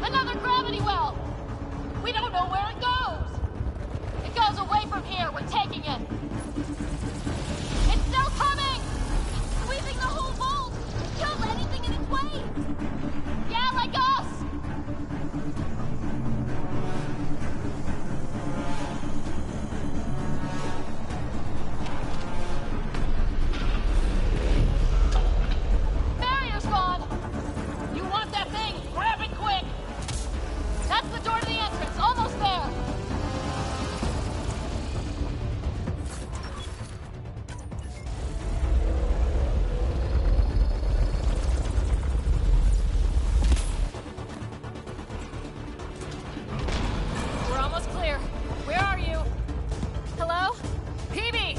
Another gravity well! We don't know where it goes! It goes away from here, we're taking it! It's still coming! It's sweeping the whole vault! Kill anything in its way! Yeah, like us! Barrier's gone! You want that thing? Grab it quick! That's the door to the entrance, almost there! We're almost clear. Where are you? Hello? PB!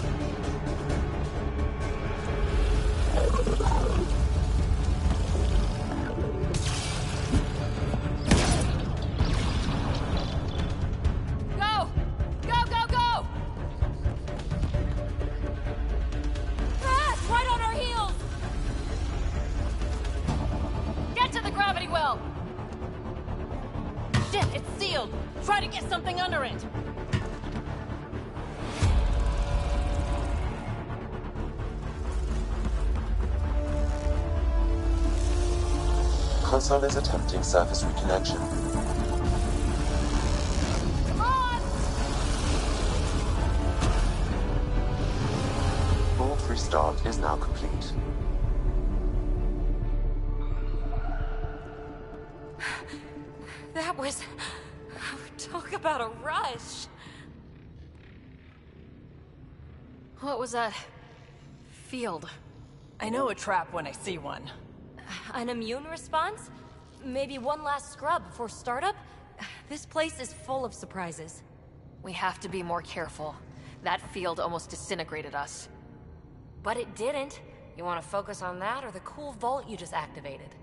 Go! Go, go, go! Fast! Right on our heels! Get to the gravity well! Shit, it's sealed! Try to get something under it! Console is attempting surface reconnection. Come on! Vault restart is now complete. That was... Talk about a rush. What was that? Field. I know a trap when I see one. An immune response? Maybe one last scrub before startup? This place is full of surprises. We have to be more careful. That field almost disintegrated us. But it didn't. You want to focus on that or the cool vault you just activated?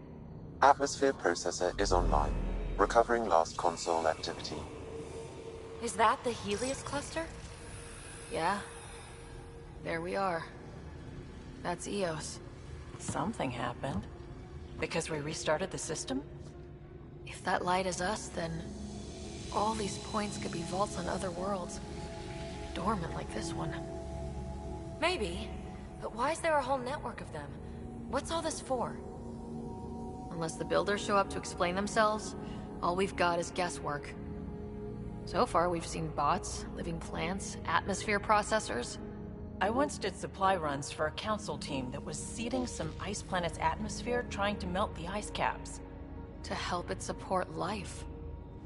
Atmosphere processor is online, recovering last console activity. Is that the Helios cluster? Yeah. There we are. That's Eos. Something happened. Because we restarted the system? If that light is us, then all these points could be vaults on other worlds. Dormant like this one. Maybe. But why is there a whole network of them? What's all this for? Unless the builders show up to explain themselves, all we've got is guesswork. So far, we've seen bots, living plants, atmosphere processors. I once did supply runs for a council team that was seeding some ice planet's atmosphere, trying to melt the ice caps. To help it support life.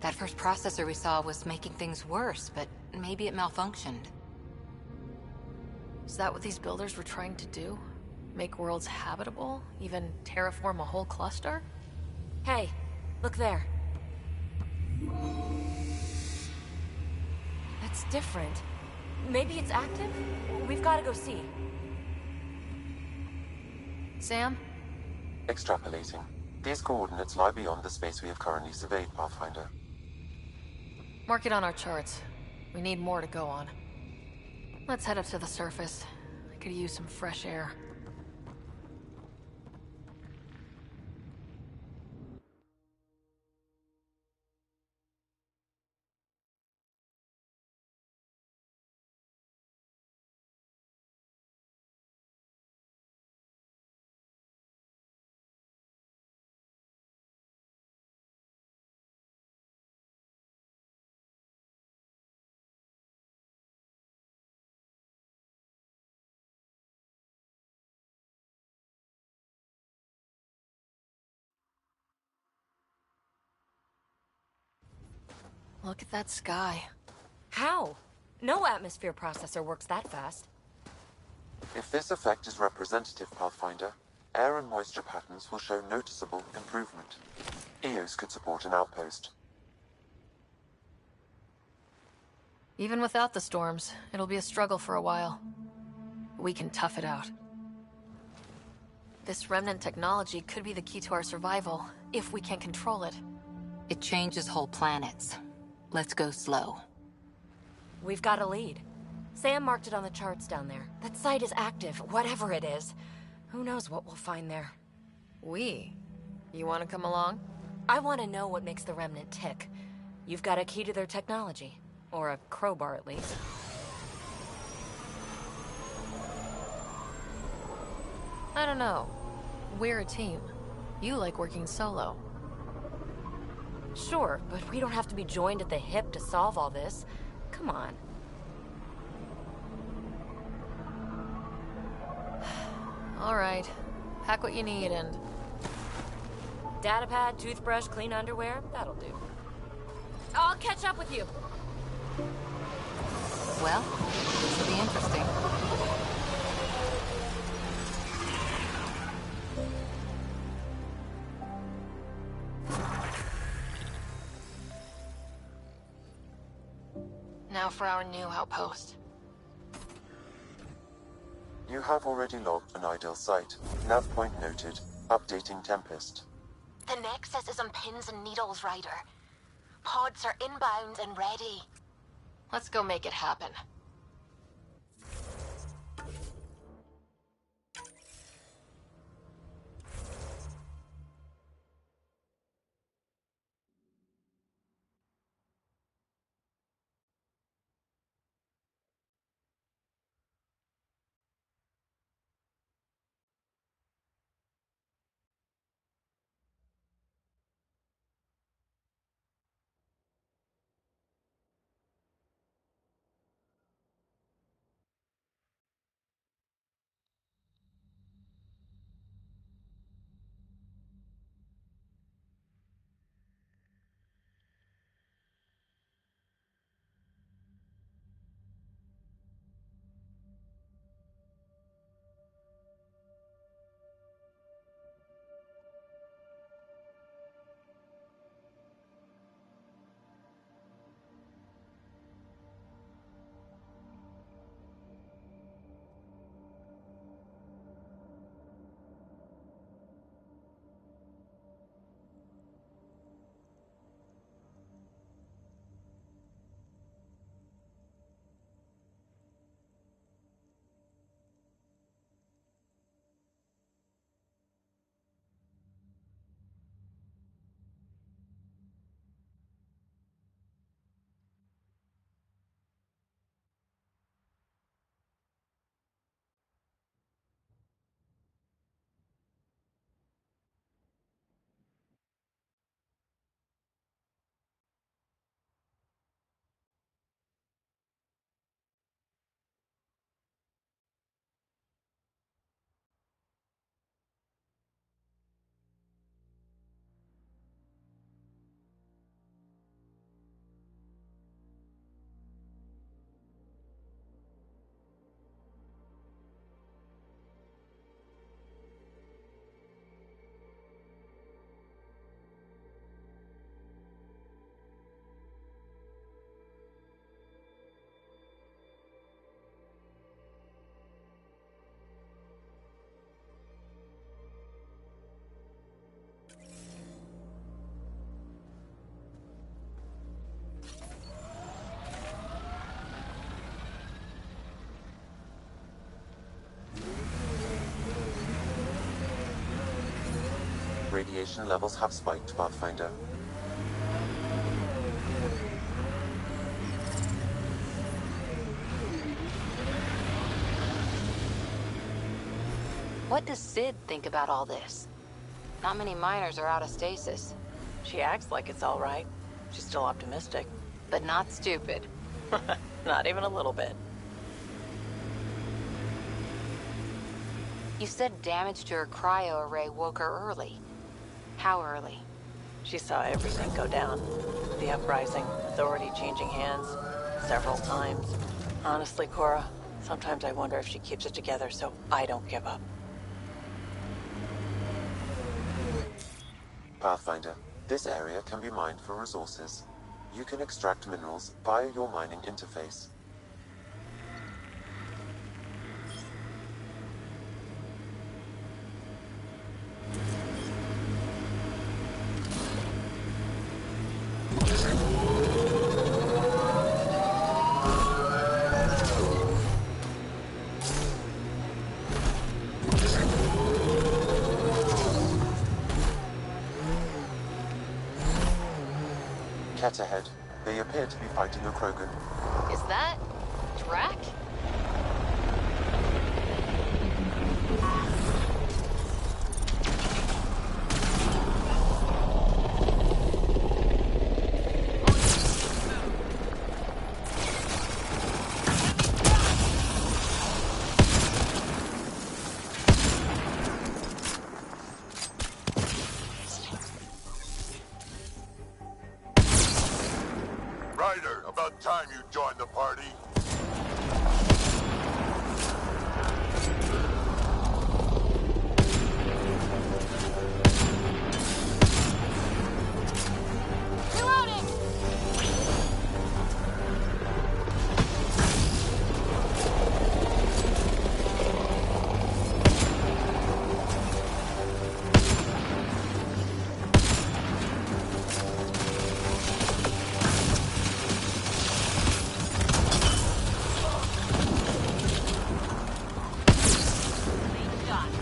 That first processor we saw was making things worse, but maybe it malfunctioned. Is that what these builders were trying to do? Make worlds habitable? Even terraform a whole cluster? Hey, look there. That's different. Maybe it's active? We've got to go see. Sam? Extrapolating. These coordinates lie beyond the space we have currently surveyed, Pathfinder. Mark it on our charts. We need more to go on. Let's head up to the surface. I could use some fresh air. Look at that sky. How? No atmosphere processor works that fast. If this effect is representative, Pathfinder, air and moisture patterns will show noticeable improvement. EOS could support an outpost. Even without the storms, it'll be a struggle for a while. We can tough it out. This remnant technology could be the key to our survival, if we can control it. It changes whole planets. Let's go slow. We've got a lead. Sam marked it on the charts down there. That site is active, whatever it is. Who knows what we'll find there. We? You want to come along? I want to know what makes the Remnant tick. You've got a key to their technology. Or a crowbar, at least. I don't know. We're a team. You like working solo. Sure, but we don't have to be joined at the hip to solve all this. Come on. All right. Pack what you need and... Datapad, toothbrush, clean underwear, that'll do. I'll catch up with you. Well, this will be interesting. Now for our new outpost. You have already logged an ideal site. Nav point noted. Updating Tempest. The Nexus is on pins and needles, Ryder. Pods are inbound and ready. Let's go make it happen. Radiation levels have spiked, Pathfinder. What does Sid think about all this? Not many miners are out of stasis. She acts like it's all right. She's still optimistic. But not stupid. Not even a little bit. You said damage to her cryo array woke her early. How early? She saw everything go down. The uprising, authority changing hands, several times. Honestly, Cora, sometimes I wonder if she keeps it together so I don't give up. Pathfinder, this area can be mined for resources. You can extract minerals via your mining interface. Cat ahead. They appear to be fighting a Krogan. Is that... Drac? Ryder, about time you joined the party. Reloading!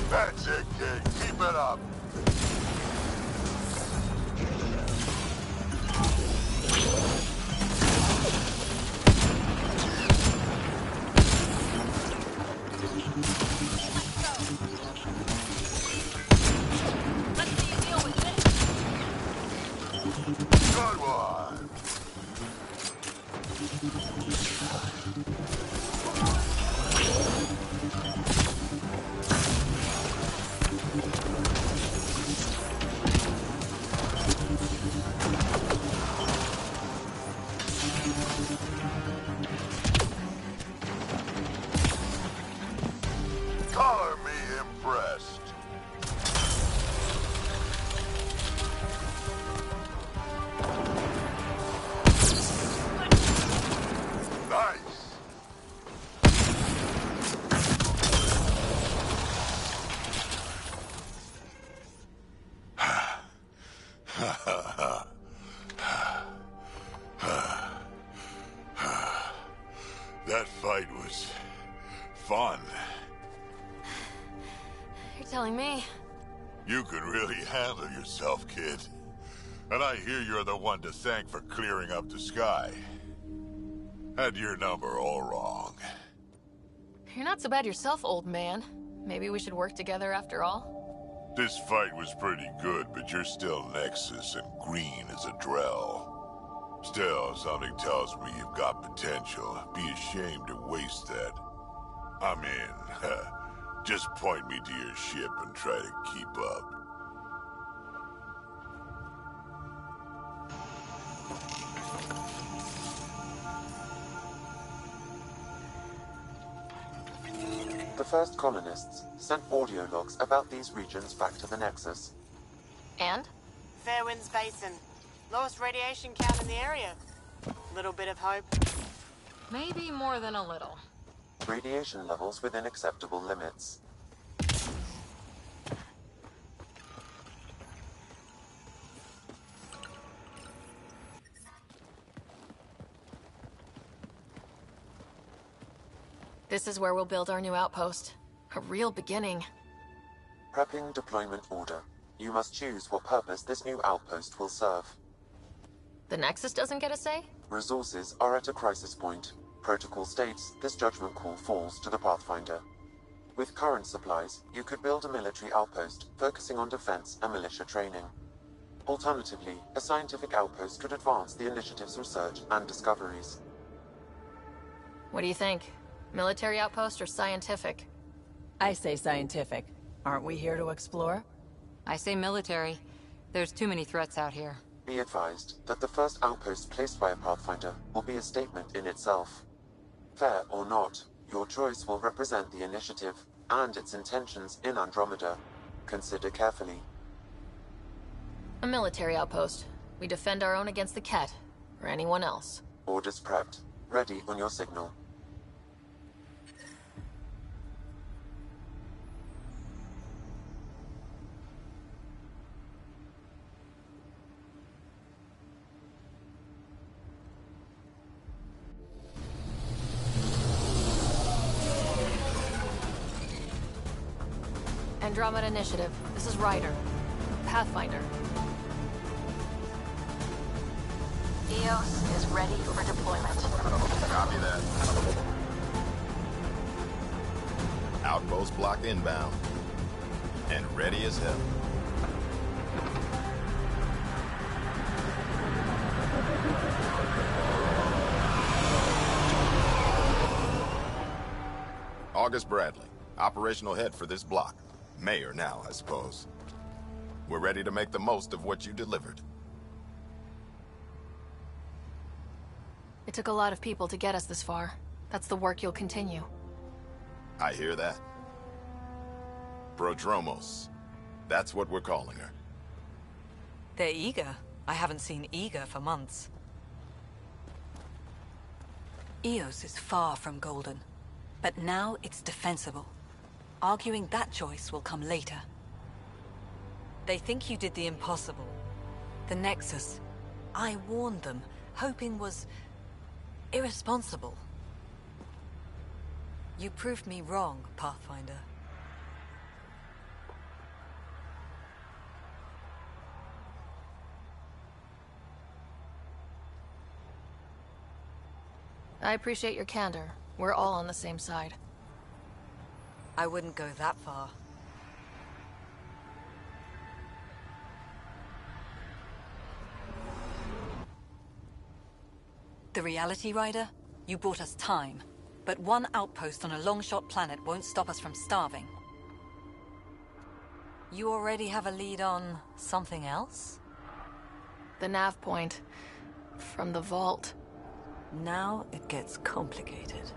That's it, kid. Keep it up. Let's see you deal with this. Good one. Color me impressed. Nice. That fight was fun. You're telling me. You could really handle yourself, kid. And I hear you're the one to thank for clearing up the sky. Had your number all wrong. You're not so bad yourself, old man. Maybe we should work together after all. This fight was pretty good, but you're still Nexus and green as a Drell. Still, something tells me you've got potential. Be ashamed to waste that. I'm in. Just point me to your ship and try to keep up. The first colonists sent audio logs about these regions back to the Nexus. And? Fairwinds Basin. Lowest radiation count in the area. Little bit of hope. Maybe more than a little. Radiation levels within acceptable limits. This is where we'll build our new outpost. A real beginning. Prepping deployment order. You must choose what purpose this new outpost will serve. The Nexus doesn't get a say? Resources are at a crisis point. Protocol states this judgment call falls to the Pathfinder. With current supplies, you could build a military outpost, focusing on defense and militia training. Alternatively, a scientific outpost could advance the initiative's research and discoveries. What do you think? Military outpost or scientific? I say scientific. Aren't we here to explore? I say military. There's too many threats out here. Be advised that the first outpost placed by a Pathfinder will be a statement in itself. Fair or not, your choice will represent the initiative and its intentions in Andromeda. Consider carefully. A military outpost. We defend our own against the Ket, or anyone else. Orders prepped. Ready on your signal. Andromeda Initiative. This is Ryder. Pathfinder. EOS is ready for deployment. Copy that. Outpost block inbound. And ready as hell. August Bradley, operational head for this block. Mayor now, I suppose. We're ready to make the most of what you delivered. It took a lot of people to get us this far. That's the work you'll continue. I hear that. Prodromos. That's what we're calling her. They're eager. I haven't seen eager for months. EOS is far from golden, but now it's defensible. Arguing that choice will come later. They think you did the impossible. The Nexus. I warned them, hoping was irresponsible. You proved me wrong, Pathfinder. I appreciate your candor. We're all on the same side. I wouldn't go that far. The reality, Ryder? You bought us time. But one outpost on a long-shot planet won't stop us from starving. You already have a lead on something else? The nav point. From the vault. Now it gets complicated.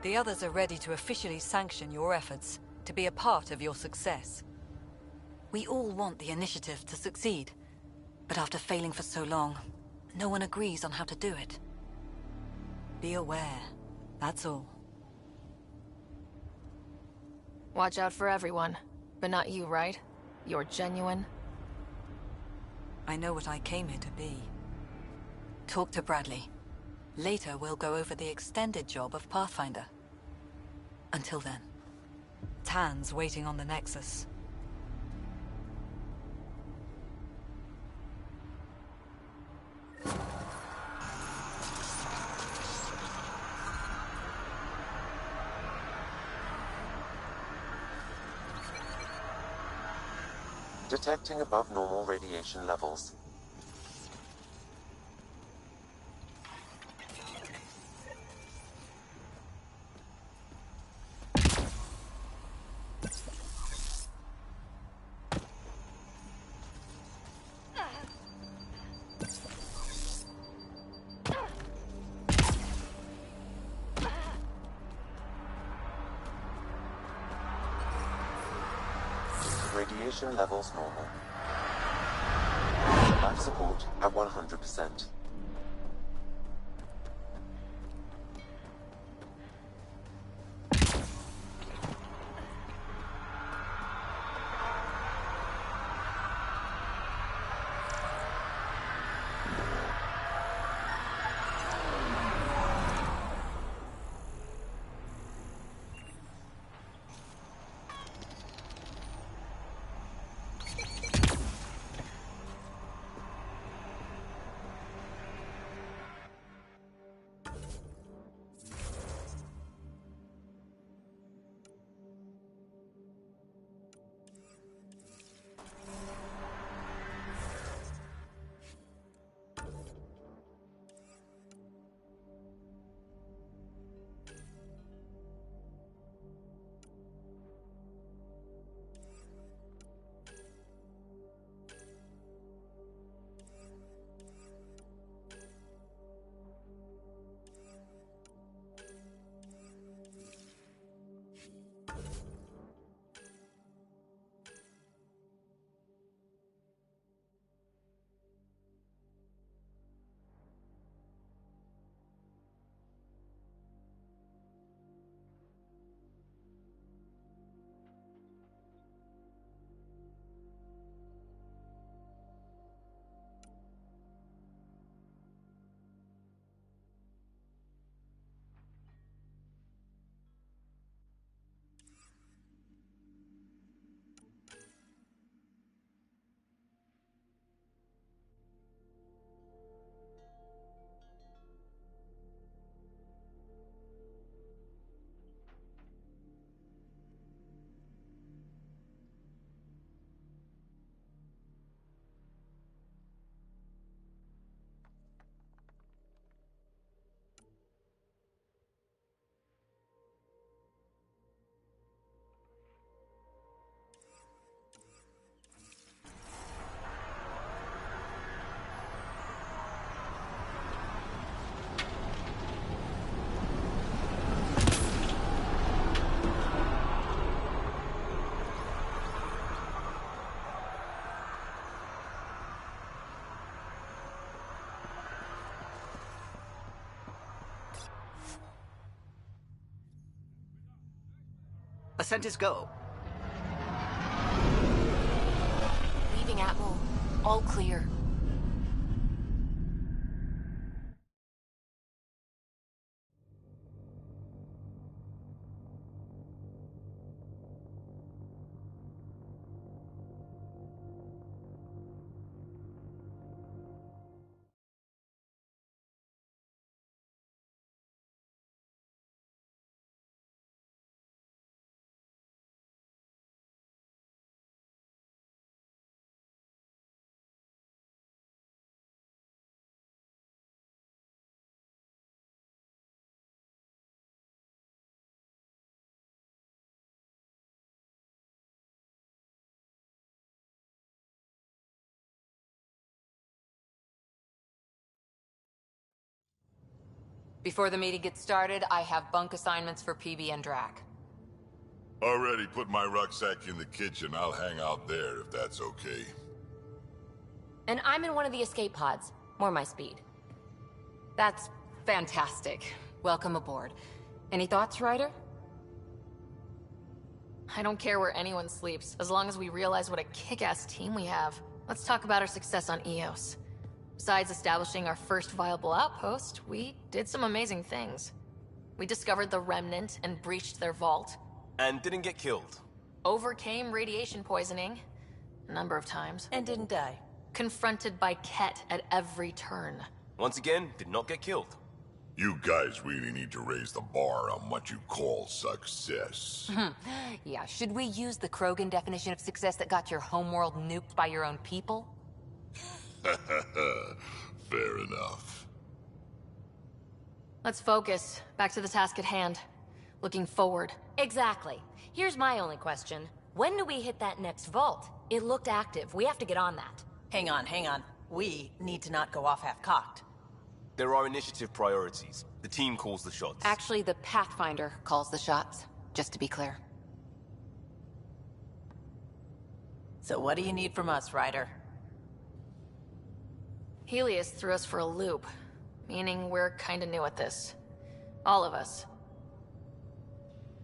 The others are ready to officially sanction your efforts, to be a part of your success. We all want the initiative to succeed, but after failing for so long, no one agrees on how to do it. Be aware, that's all. Watch out for everyone, but not you, right? You're genuine. I know what I came here to be. Talk to Bradley. Later, we'll go over the extended job of Pathfinder. Until then, Tan's waiting on the Nexus. Detecting above normal radiation levels. Radiation levels normal. Life support at 100%. Ascent is go. Leaving Atmo. All clear. Before the meeting gets started, I have bunk assignments for PB and Drac. Already put my rucksack in the kitchen. I'll hang out there if that's okay. And I'm in one of the escape pods. More my speed. That's fantastic. Welcome aboard. Any thoughts, Ryder? I don't care where anyone sleeps, as long as we realize what a kick-ass team we have. Let's talk about our success on Eos. Besides establishing our first viable outpost, we did some amazing things. We discovered the Remnant and breached their vault. And didn't get killed. Overcame radiation poisoning. A number of times. And didn't die. Confronted by Ket at every turn. Once again, did not get killed. You guys really need to raise the bar on what you call success. Yeah, should we use the Krogan definition of success that got your homeworld nuked by your own people? Fair enough. Let's focus. Back to the task at hand. Looking forward. Exactly. Here's my only question. When do we hit that next vault? It looked active. We have to get on that. Hang on, hang on. We need to not go off half-cocked. There are initiative priorities. The team calls the shots. Actually, the Pathfinder calls the shots, just to be clear. So what do you need from us, Ryder? Helios threw us for a loop, meaning we're kinda new at this. All of us.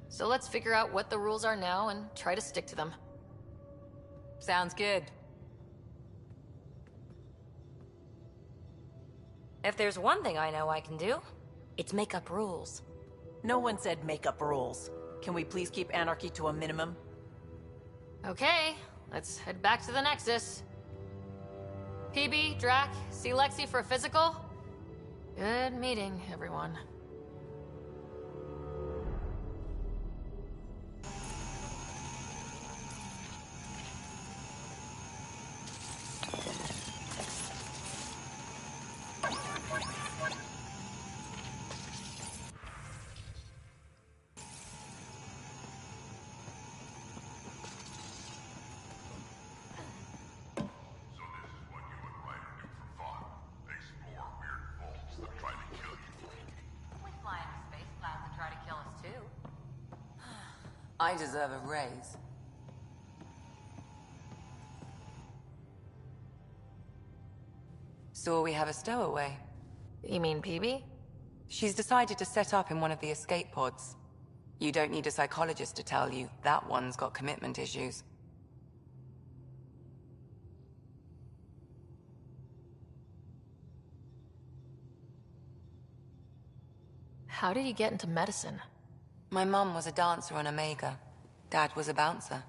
So let's figure out what the rules are now and try to stick to them. Sounds good. If there's one thing I know I can do, it's make up rules. No one said make up rules. Can we please keep anarchy to a minimum? Okay, let's head back to the Nexus. PB, Drac, see Lexi for a physical? Good meeting, everyone. I deserve a raise. So we have a stowaway. You mean PB? She's decided to set up in one of the escape pods. You don't need a psychologist to tell you that one's got commitment issues. How did you get into medicine? My mum was a dancer on Omega. Dad was a bouncer.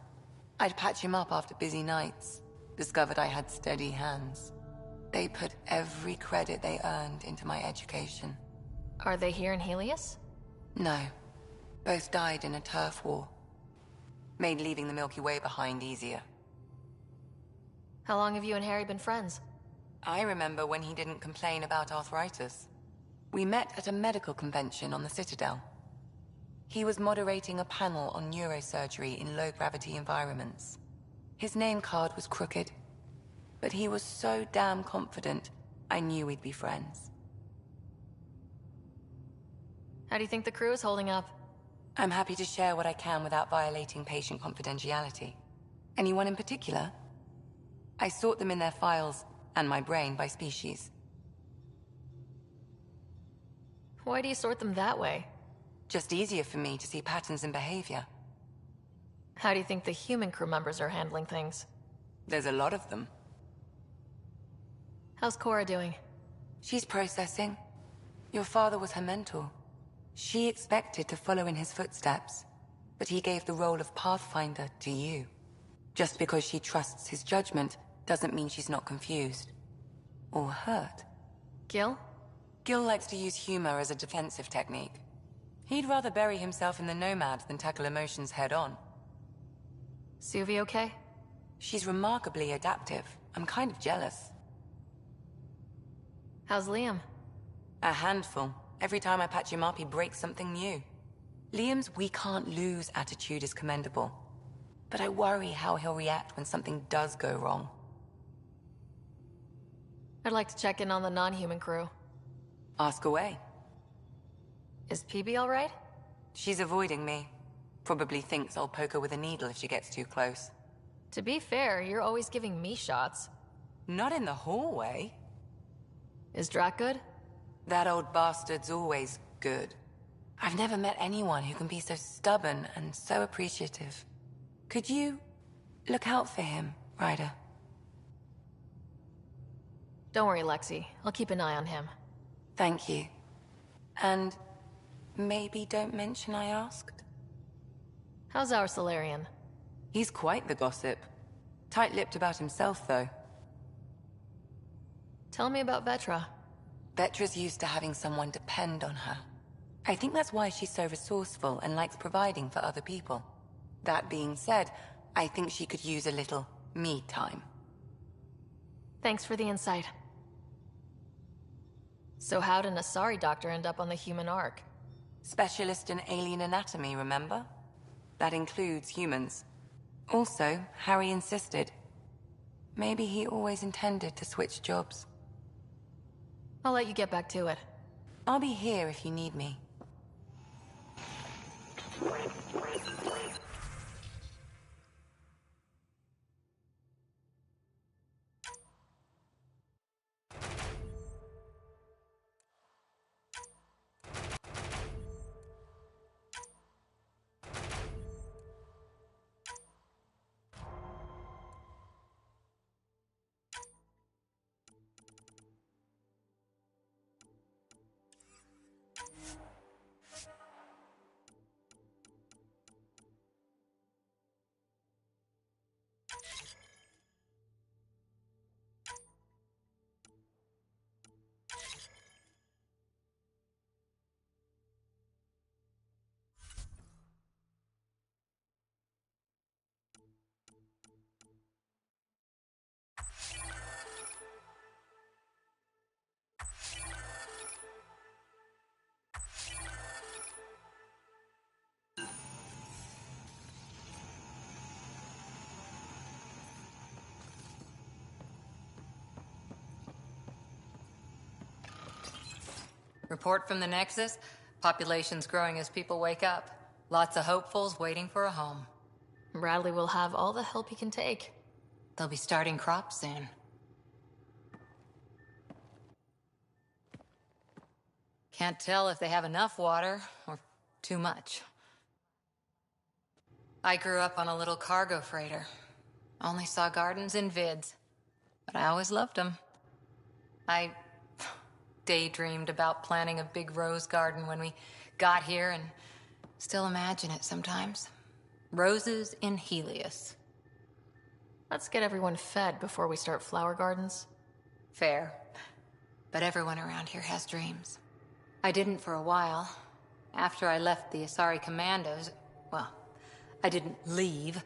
I'd patch him up after busy nights. Discovered I had steady hands. They put every credit they earned into my education. Are they here in Helios? No. Both died in a turf war. Made leaving the Milky Way behind easier. How long have you and Harry been friends? I remember when he didn't complain about arthritis. We met at a medical convention on the Citadel. He was moderating a panel on neurosurgery in low-gravity environments. His name card was crooked, but he was so damn confident, I knew we'd be friends. How do you think the crew is holding up? I'm happy to share what I can without violating patient confidentiality. Anyone in particular? I sort them in their files, and my brain by species. Why do you sort them that way? Just easier for me to see patterns in behavior. How do you think the human crew members are handling things? There's a lot of them. How's Cora doing? She's processing. Your father was her mentor. She expected to follow in his footsteps, but he gave the role of Pathfinder to you. Just because she trusts his judgment doesn't mean she's not confused. Or hurt. Gil? Gil likes to use humor as a defensive technique. He'd rather bury himself in the Nomad than tackle emotions head-on. Suvi okay? She's remarkably adaptive. I'm kind of jealous. How's Liam? A handful. Every time I patch him up, he breaks something new. Liam's "we can't lose" attitude is commendable. But I worry how he'll react when something does go wrong. I'd like to check in on the non-human crew. Ask away. Is PB all right? She's avoiding me. Probably thinks I'll poke her with a needle if she gets too close. To be fair, you're always giving me shots. Not in the hallway. Is Drac good? That old bastard's always good. I've never met anyone who can be so stubborn and so appreciative. Could you look out for him, Ryder? Don't worry, Lexi. I'll keep an eye on him. Thank you. And maybe don't mention I asked? How's our Solarian? He's quite the gossip. Tight-lipped about himself, though. Tell me about Vetra. Vetra's used to having someone depend on her. I think that's why she's so resourceful and likes providing for other people. That being said, I think she could use a little me time. Thanks for the insight. So how'd an Asari doctor end up on the human Ark? Specialist in alien anatomy, remember? That includes humans. Also, Harry insisted. Maybe he always intended to switch jobs. I'll let you get back to it. I'll be here if you need me. Report from the Nexus. Population's growing as people wake up. Lots of hopefuls waiting for a home. Bradley will have all the help he can take. They'll be starting crops soon. Can't tell if they have enough water or too much. I grew up on a little cargo freighter. Only saw gardens in vids, but I always loved them. I daydreamed about planting a big rose garden when we got here and still imagine it sometimes. Roses in Helios. Let's get everyone fed before we start flower gardens. Fair. But everyone around here has dreams. I didn't for a while. After I left the Asari Commandos, well, I didn't leave.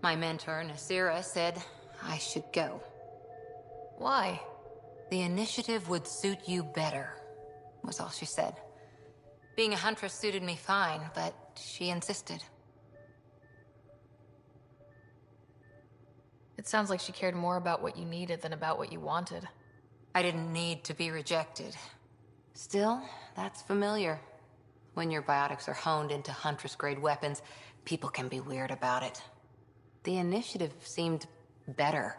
My mentor, Nasira, said I should go. Why? The initiative would suit you better, was all she said. Being a huntress suited me fine, but she insisted. It sounds like she cared more about what you needed than about what you wanted. I didn't need to be rejected. Still, that's familiar. When your biotics are honed into Huntress-grade weapons, people can be weird about it. The initiative seemed better.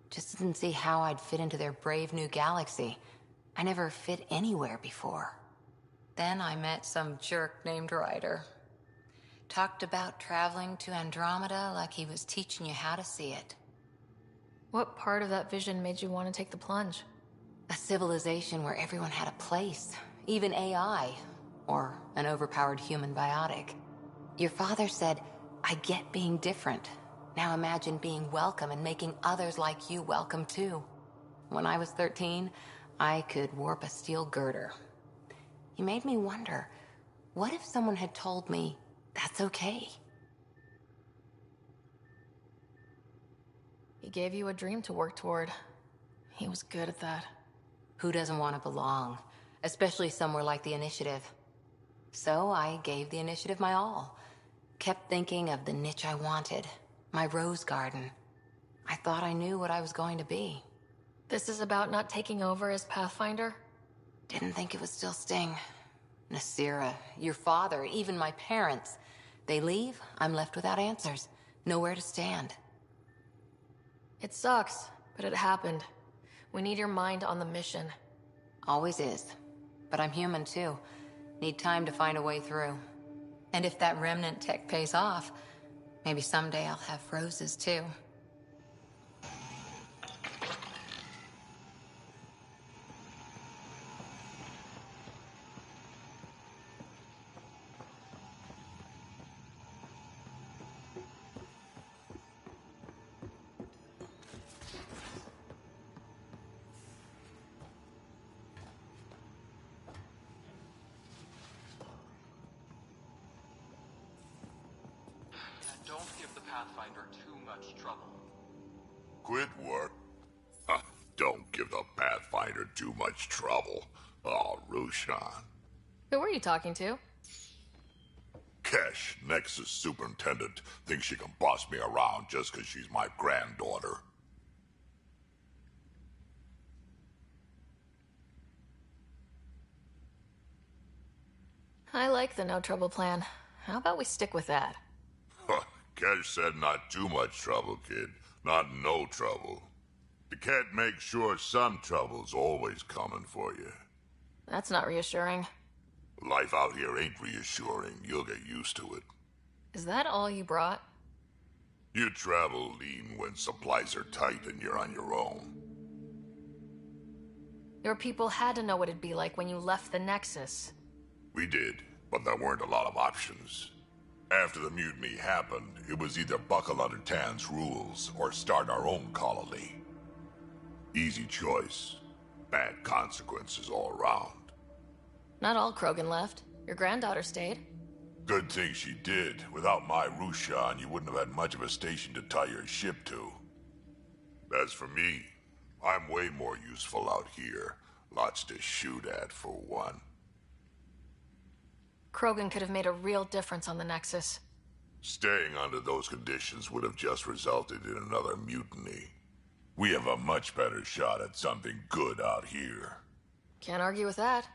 Just didn't see how I'd fit into their brave new galaxy. I never fit anywhere before. Then I met some jerk named Ryder. Talked about traveling to Andromeda like he was teaching you how to see it. What part of that vision made you want to take the plunge? A civilization where everyone had a place, even AI, or an overpowered human biotic. Your father said, I get being different. Now imagine being welcome and making others like you welcome too. When I was 13, I could warp a steel girder. He made me wonder, what if someone had told me, that's okay? He gave you a dream to work toward. He was good at that. Who doesn't want to belong? Especially somewhere like the Initiative. So I gave the Initiative my all. Kept thinking of the niche I wanted. My rose garden. I thought I knew what I was going to be. This is about not taking over as Pathfinder? Didn't think it would still sting. Nasira, your father, even my parents. They leave, I'm left without answers. Nowhere to stand. It sucks, but it happened. We need your mind on the mission. Always is. But I'm human too. Need time to find a way through. And if that remnant tech pays off, maybe someday I'll have roses too. Don't give the Pathfinder too much trouble. Quit work? Huh, don't give the Pathfinder too much trouble. Oh, Rushan. Who were you talking to? Kesh, Nexus Superintendent, thinks she can boss me around just because she's my granddaughter. I like the no trouble plan. How about we stick with that? Kesh said not too much trouble, kid. Not no trouble. The cat makes sure some trouble's always coming for you. That's not reassuring. Life out here ain't reassuring. You'll get used to it. Is that all you brought? You travel lean when supplies are tight and you're on your own. Your people had to know what it'd be like when you left the Nexus. We did, but there weren't a lot of options. After the mutiny happened, it was either buckle under Tan's rules or start our own colony. Easy choice. Bad consequences all around. Not all Krogan left. Your granddaughter stayed. Good thing she did. Without my Rushan, you wouldn't have had much of a station to tie your ship to. As for me, I'm way more useful out here. Lots to shoot at, for one. Krogan could have made a real difference on the Nexus. Staying under those conditions would have just resulted in another mutiny. We have a much better shot at something good out here. Can't argue with that.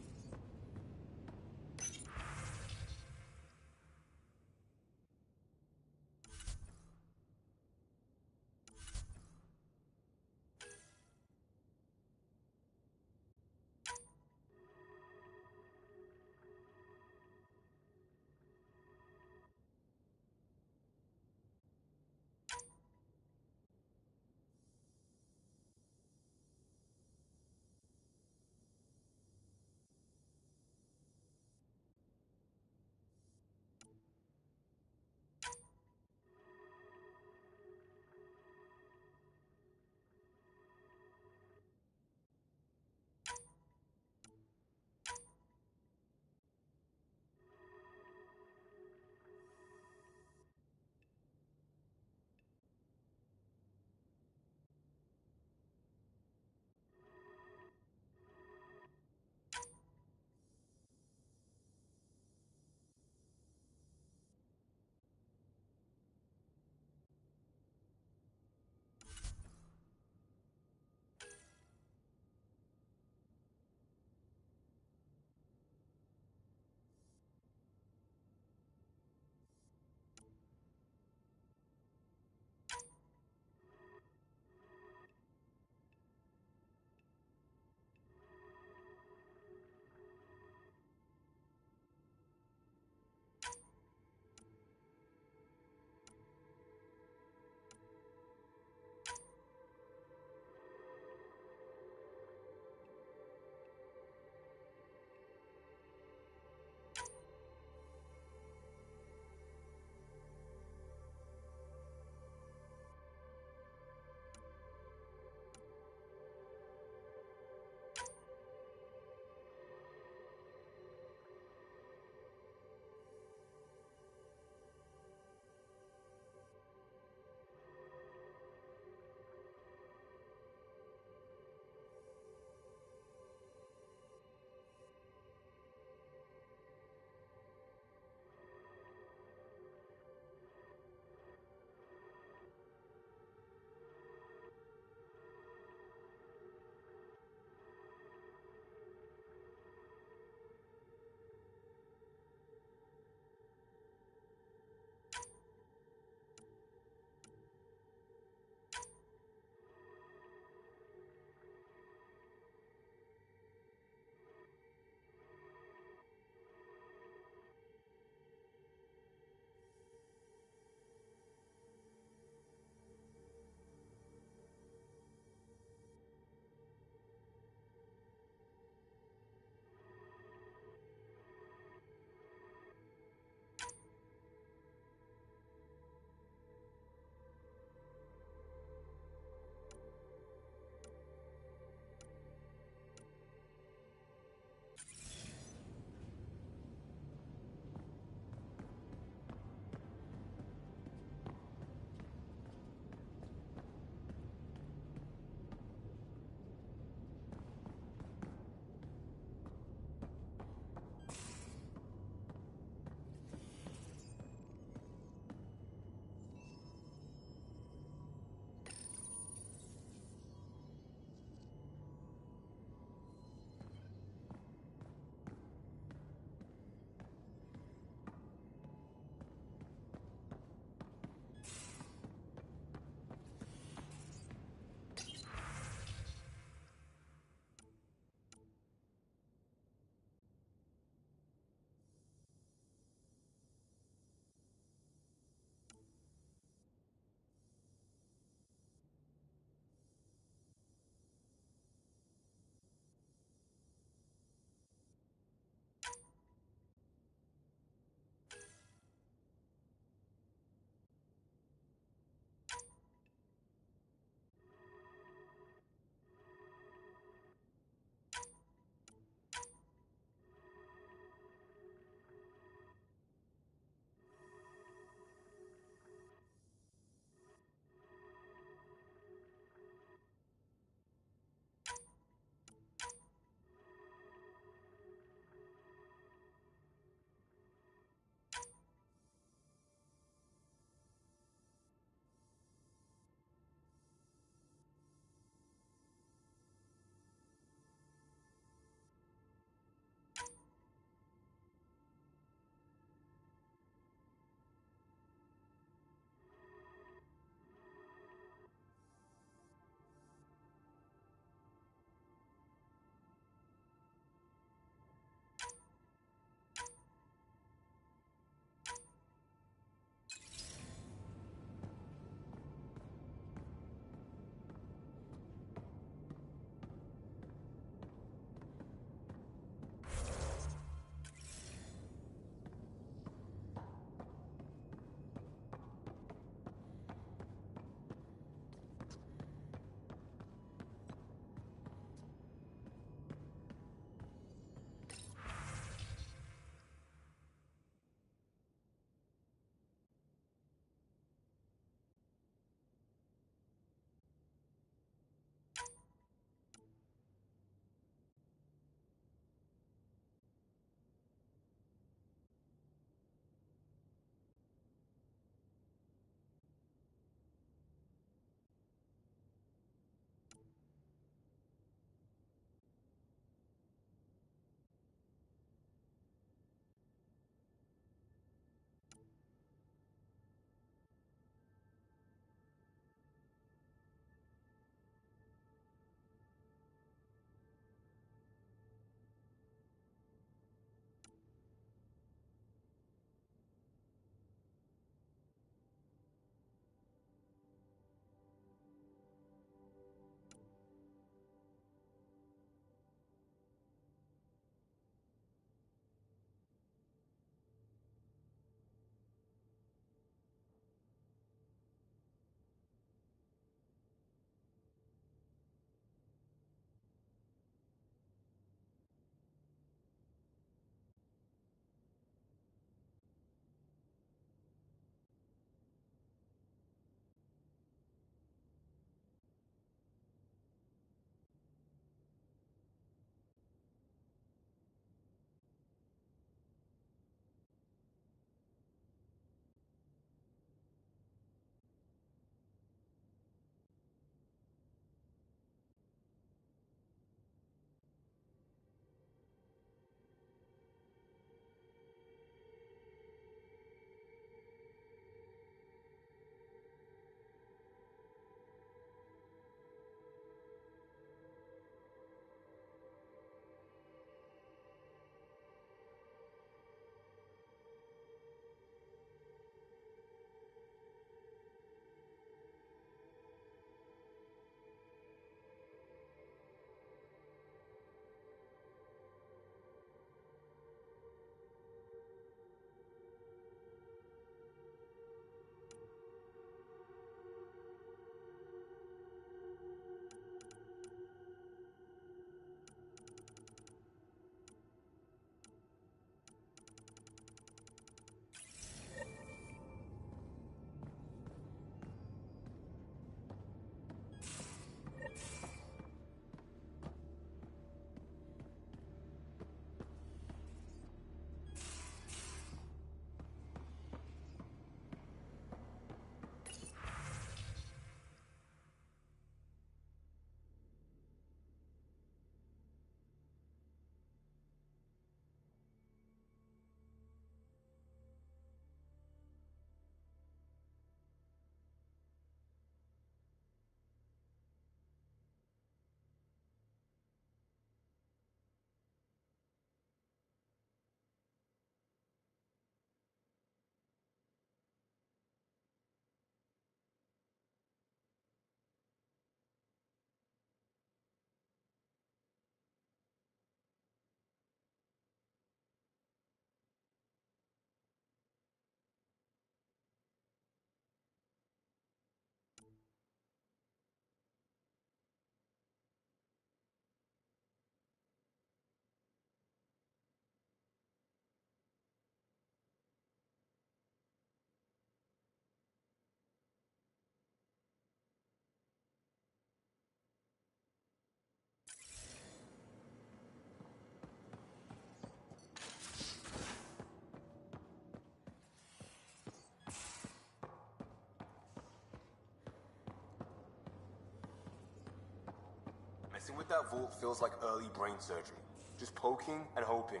Messing with that vault feels like early brain surgery. Just poking and hoping.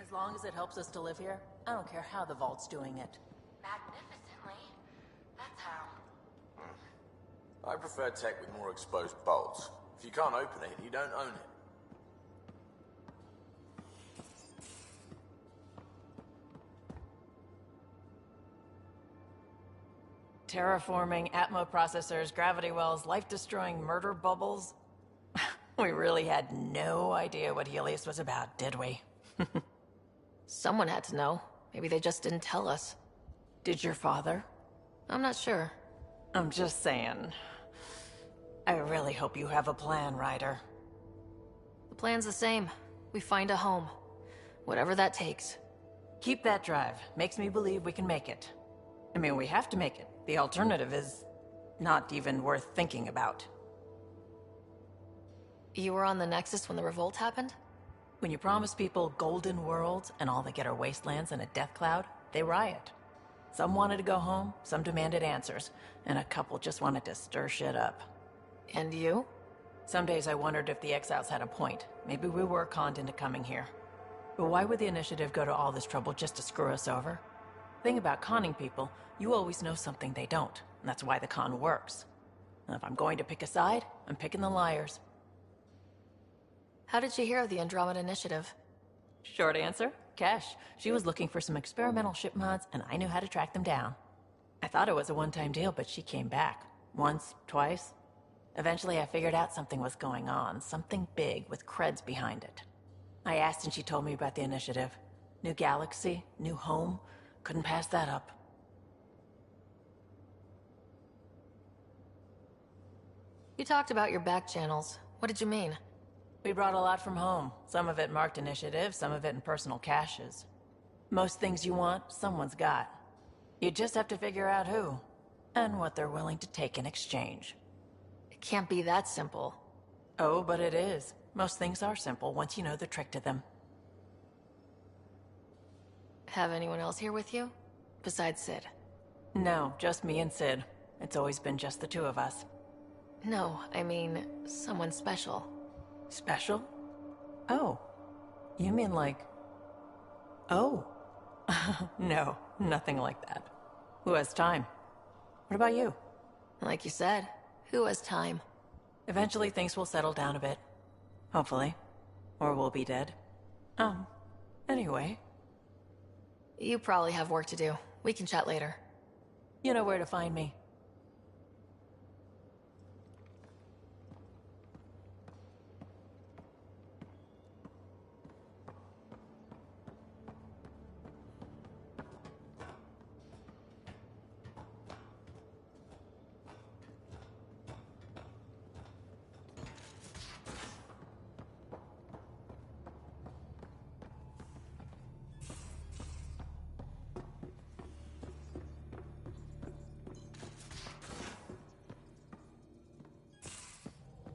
As long as it helps us to live here, I don't care how the vault's doing it. Magnificently. That's how. I prefer tech with more exposed bolts. If you can't open it, you don't own it. Terraforming, Atmo processors, gravity wells, life-destroying murder bubbles. We really had no idea what Helios was about, did we? Someone had to know. Maybe they just didn't tell us. Did your father? I'm not sure. I'm just saying. I really hope you have a plan, Ryder. The plan's the same. We find a home. Whatever that takes. Keep that drive. Makes me believe we can make it. I mean, we have to make it. The alternative is not even worth thinking about. You were on the Nexus when the revolt happened? When you promise people golden worlds and all they get are wastelands and a death cloud, they riot. Some wanted to go home, some demanded answers, and a couple just wanted to stir shit up. And you? Some days I wondered if the exiles had a point. Maybe we were conned into coming here. But why would the Initiative go to all this trouble just to screw us over? The thing about conning people, you always know something they don't, and that's why the con works. And if I'm going to pick a side, I'm picking the liars. How did you hear of the Andromeda Initiative? Short answer, Kesh. She was looking for some experimental ship mods, and I knew how to track them down. I thought it was a one-time deal, but she came back. Once, twice. Eventually I figured out something was going on, something big with creds behind it. I asked and she told me about the Initiative. New galaxy, new home. Couldn't pass that up. You talked about your back channels. What did you mean? We brought a lot from home. Some of it marked Initiative, some of it in personal caches. Most things you want, someone's got. You just have to figure out who, and what they're willing to take in exchange. It can't be that simple. Oh, but it is. Most things are simple once you know the trick to them. Have anyone else here with you? Besides Sid? No, just me and Sid. It's always been just the two of us. No, I mean, someone special. Special? Oh. You mean like... Oh. No, nothing like that. Who has time? What about you? Like you said, who has time? Eventually things will settle down a bit. Hopefully. Or we'll be dead. Anyway. You probably have work to do. We can chat later. You know where to find me.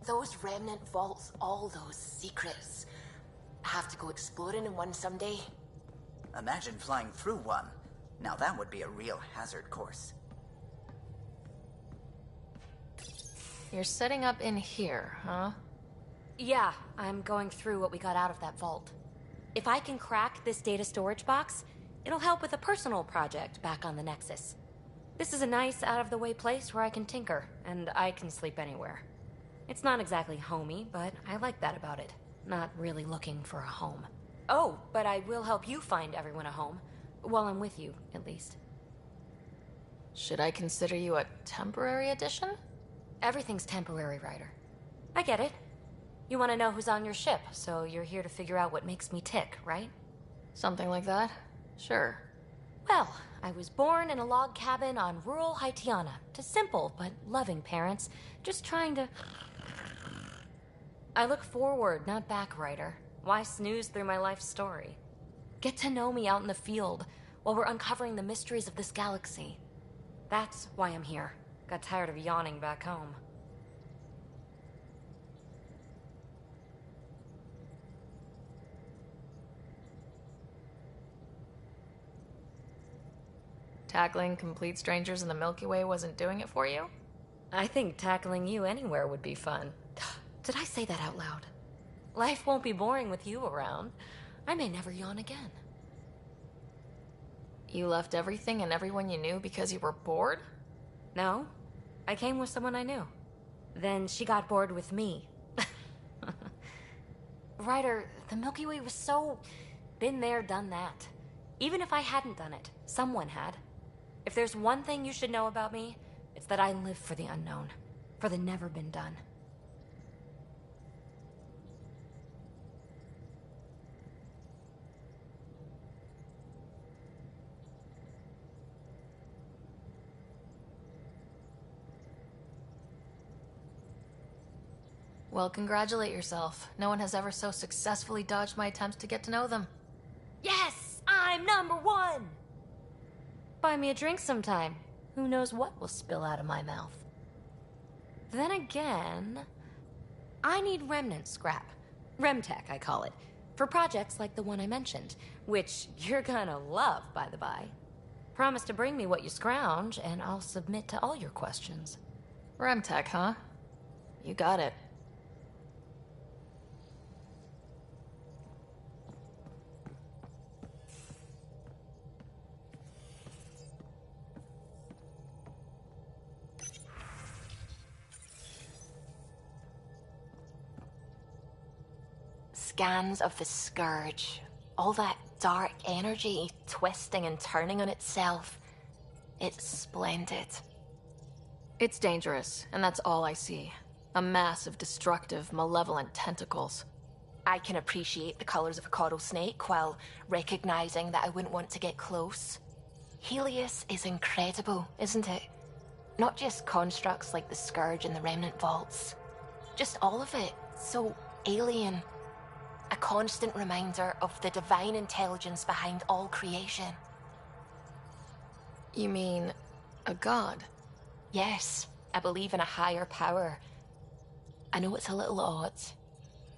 Those remnant vaults, all those secrets. Have to go exploring in one someday. Imagine flying through one. Now that would be a real hazard course. You're setting up in here, huh? Yeah, I'm going through what we got out of that vault. If I can crack this data storage box, it'll help with a personal project back on the Nexus. This is a nice, out-of-the-way place where I can tinker, and I can sleep anywhere. It's not exactly homey, but I like that about it. Not really looking for a home. Oh, but I will help you find everyone a home. While I'm with you, at least. Should I consider you a temporary addition? Everything's temporary, Ryder. I get it. You want to know who's on your ship, so you're here to figure out what makes me tick, right? Something like that? Sure. Well, I was born in a log cabin on rural Haitiana to simple but loving parents, just trying to... I look forward, not back, Ryder. Why snooze through my life story? Get to know me out in the field while we're uncovering the mysteries of this galaxy. That's why I'm here. Got tired of yawning back home. Tackling complete strangers in the Milky Way wasn't doing it for you? I think tackling you anywhere would be fun. Did I say that out loud? Life won't be boring with you around. I may never yawn again. You left everything and everyone you knew because you were bored? No. I came with someone I knew. Then she got bored with me. Ryder, the Milky Way was so... been there, done that. Even if I hadn't done it, someone had. If there's one thing you should know about me, it's that I live for the unknown. For the never been done. Well, congratulate yourself. No one has ever so successfully dodged my attempts to get to know them. Yes! I'm #1! Buy me a drink sometime. Who knows what will spill out of my mouth. Then again... I need remnant scrap. Remtech, I call it. For projects like the one I mentioned. Which you're gonna love, by the by. Promise to bring me what you scrounge, and I'll submit to all your questions. Remtech, huh? You got it. Scans of the Scourge. All that dark energy twisting and turning on itself. It's splendid. It's dangerous, and that's all I see. A mass of destructive, malevolent tentacles. I can appreciate the colors of a coral snake while recognizing that I wouldn't want to get close. Helios is incredible, isn't it? Not just constructs like the Scourge and the Remnant Vaults. Just all of it. So alien. A constant reminder of the divine intelligence behind all creation. You mean a god? Yes, I believe in a higher power. I know it's a little odd,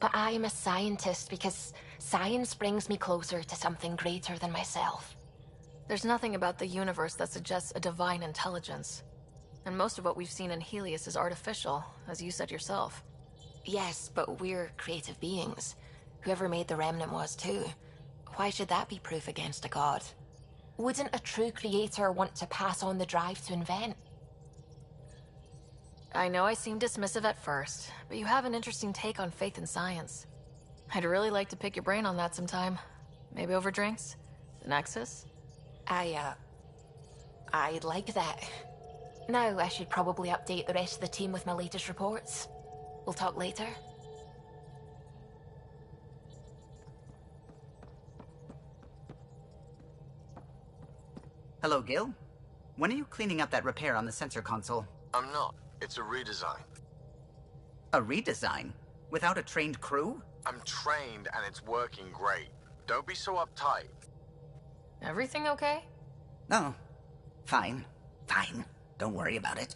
but I am a scientist because science brings me closer to something greater than myself. There's nothing about the universe that suggests a divine intelligence. And most of what we've seen in Helios is artificial, as you said yourself. Yes, but we're creative beings. Whoever made the Remnant was too. Why should that be proof against a god? Wouldn't a true creator want to pass on the drive to invent? I know I seem dismissive at first, but you have an interesting take on faith and science. I'd really like to pick your brain on that sometime. Maybe over drinks? The Nexus? I'd like that. Now I should probably update the rest of the team with my latest reports. We'll talk later. Hello, Gil. When are you cleaning up that repair on the sensor console? I'm not. It's a redesign. A redesign? Without a trained crew? I'm trained and it's working great. Don't be so uptight. Everything okay? Oh, fine. Fine. Don't worry about it.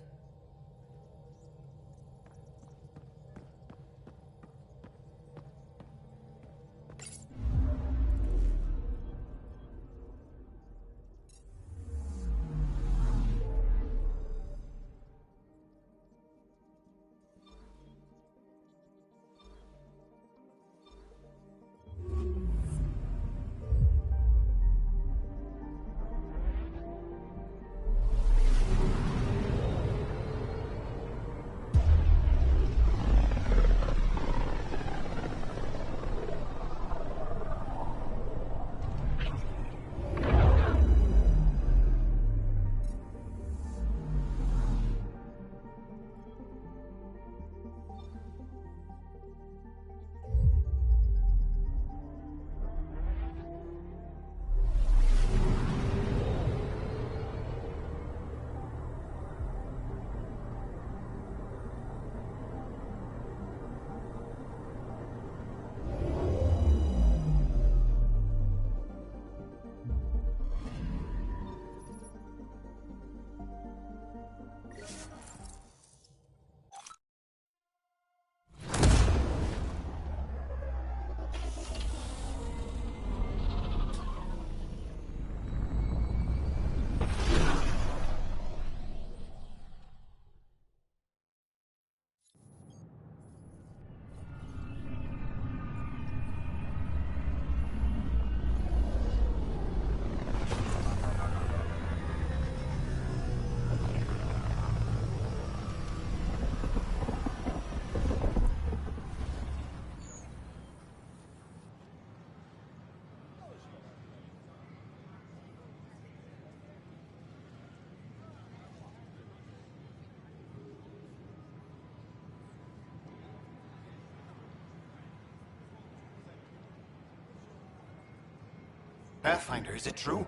Pathfinder, is it true?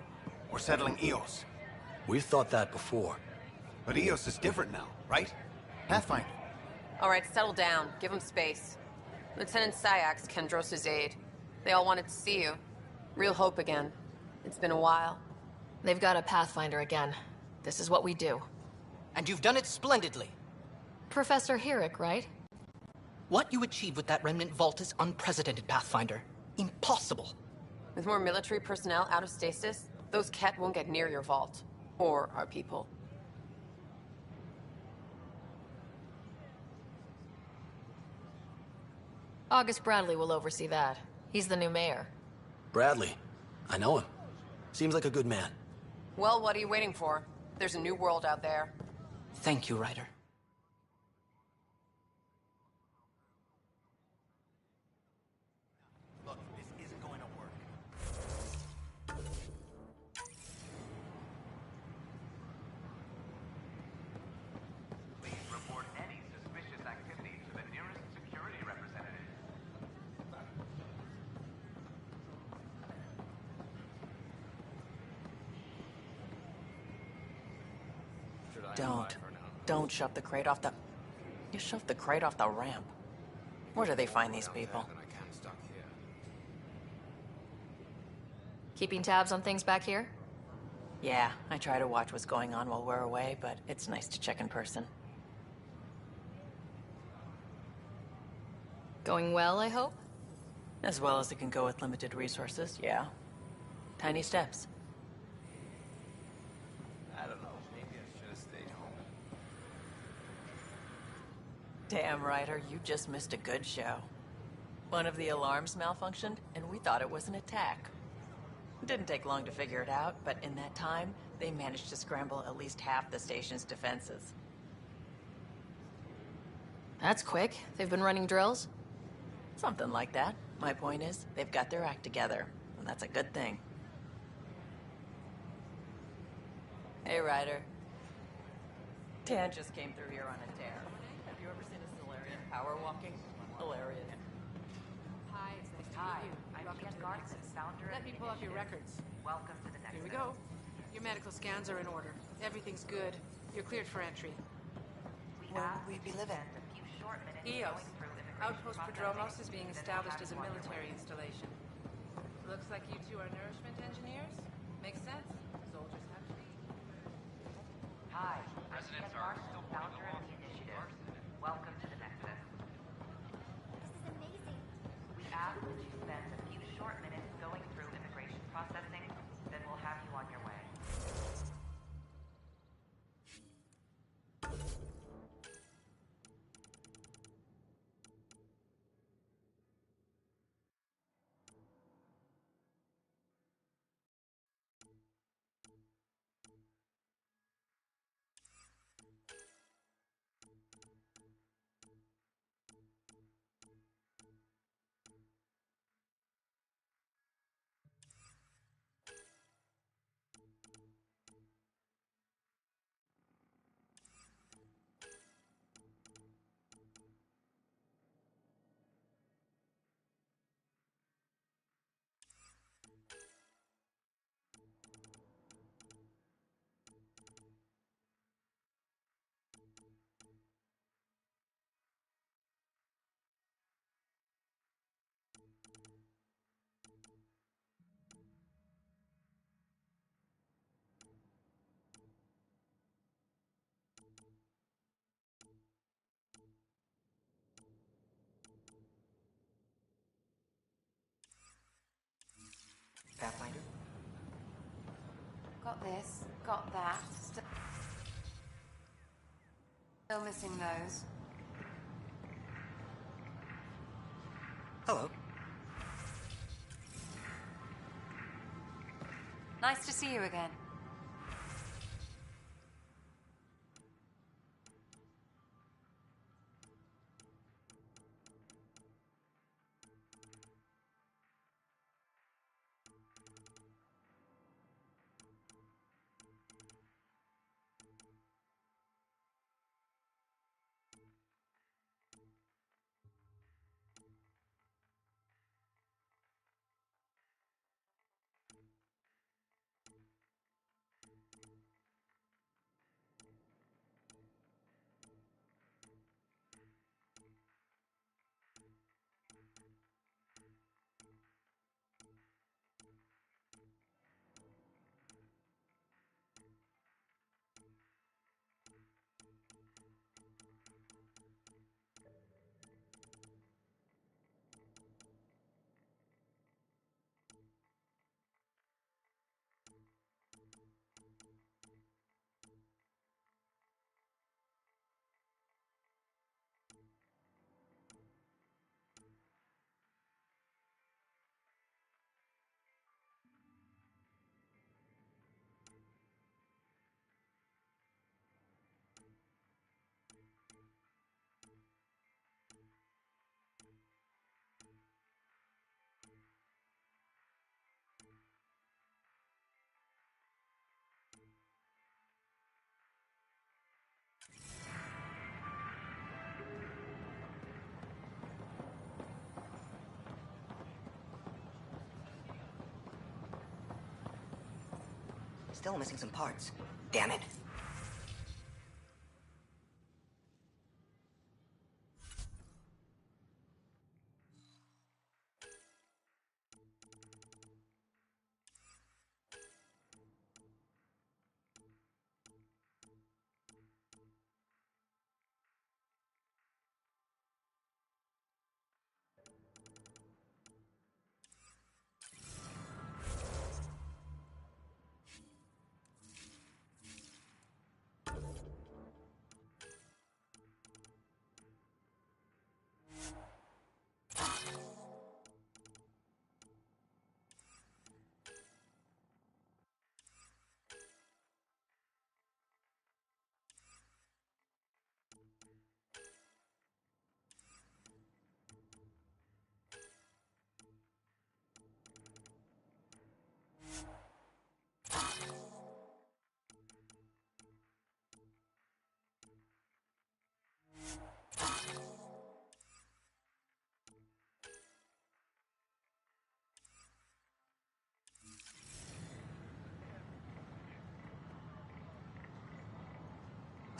We're settling Eos. We've thought that before. But Eos is different now, right? Pathfinder. All right, settle down. Give him space. Lieutenant Syax, Kendros' aide. They all wanted to see you. Real hope again. It's been a while. They've got a Pathfinder again. This is what we do. And you've done it splendidly. Professor Herrick, right? What you achieved with that remnant vault is unprecedented, Pathfinder. Impossible. With more military personnel out of stasis, those Ket won't get near your vault. Or our people. August Bradley will oversee that. He's the new mayor. Bradley. I know him. Seems like a good man. Well, what are you waiting for? There's a new world out there. Thank you, Ryder. Look, this isn't going to work. Please report any suspicious activity to the nearest security representative. Don't shove the crate off the... You shoved the crate off the ramp. Where do they find these people? Keeping tabs on things back here? Yeah, I try to watch what's going on while we're away, but it's nice to check in person. Going well, I hope? As well as it can go with limited resources, yeah. Tiny steps. I don't know. Maybe I should have stayed home. Damn, Ryder, you just missed a good show. One of the alarms malfunctioned, and we thought it was an attack. It didn't take long to figure it out, but in that time, they managed to scramble at least half the station's defenses. That's quick. They've been running drills? Something like that. My point is, they've got their act together, and that's a good thing. Hey, Ryder. Dan just came through here on a tear. Have you ever seen a Solarian power walking? Hilarious. Hi, it's nice to meet you. Welcome to the Nexus. Let me pull up your records. Welcome to the Nexus. Here we go. Your medical scans are in order. Everything's good. You're cleared for entry. Where would we be living? EOS. Outpost Prodromos is being established as a military installation. Looks like you two are nourishment engineers? Makes sense. Soldiers have to eat. Hi, residents are still founder of the initiative. Welcome to the Nexus. This is amazing. We ask that you spend a few short minutes going through immigration processing, then we'll have you on your way. Pathfinder? Got this, got that. Still missing those. Hello. Nice to see you again. Still missing some parts. Damn it.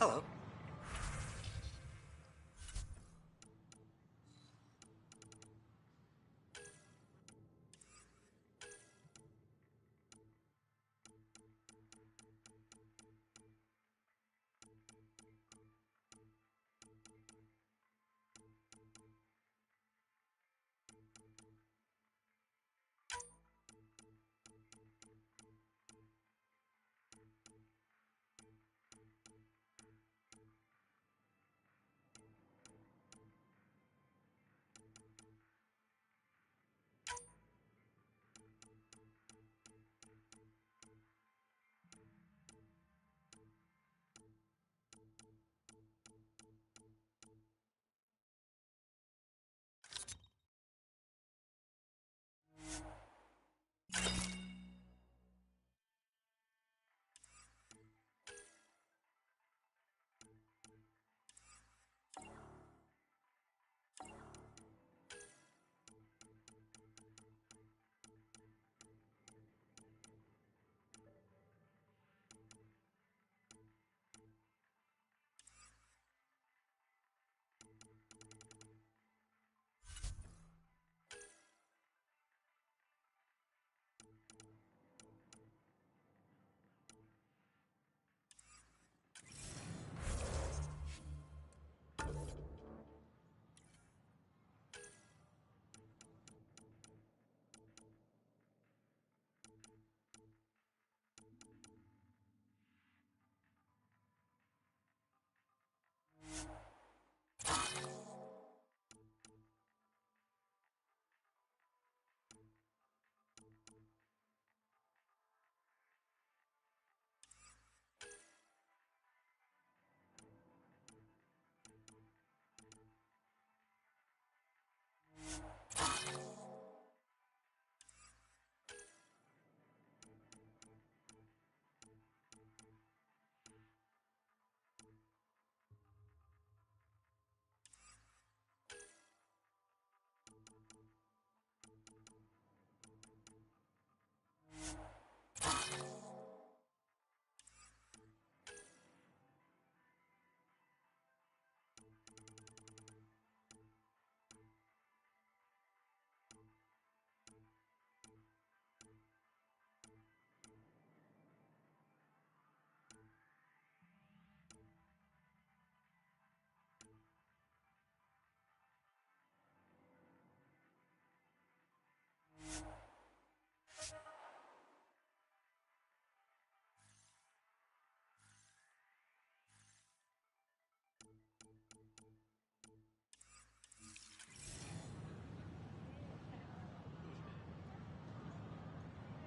Hello.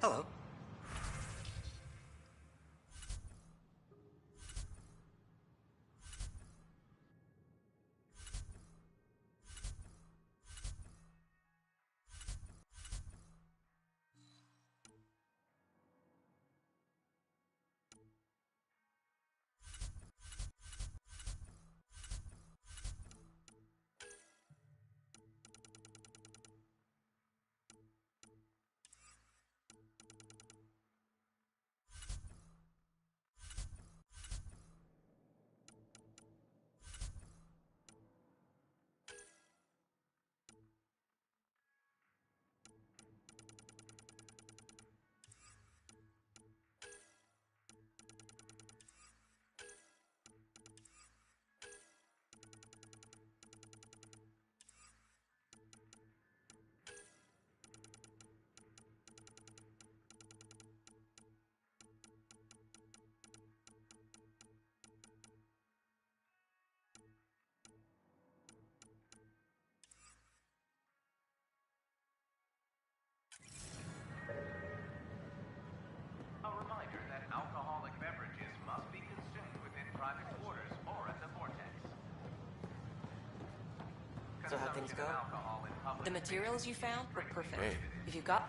Hello. things go. The materials you found were perfect. Hey. If you got...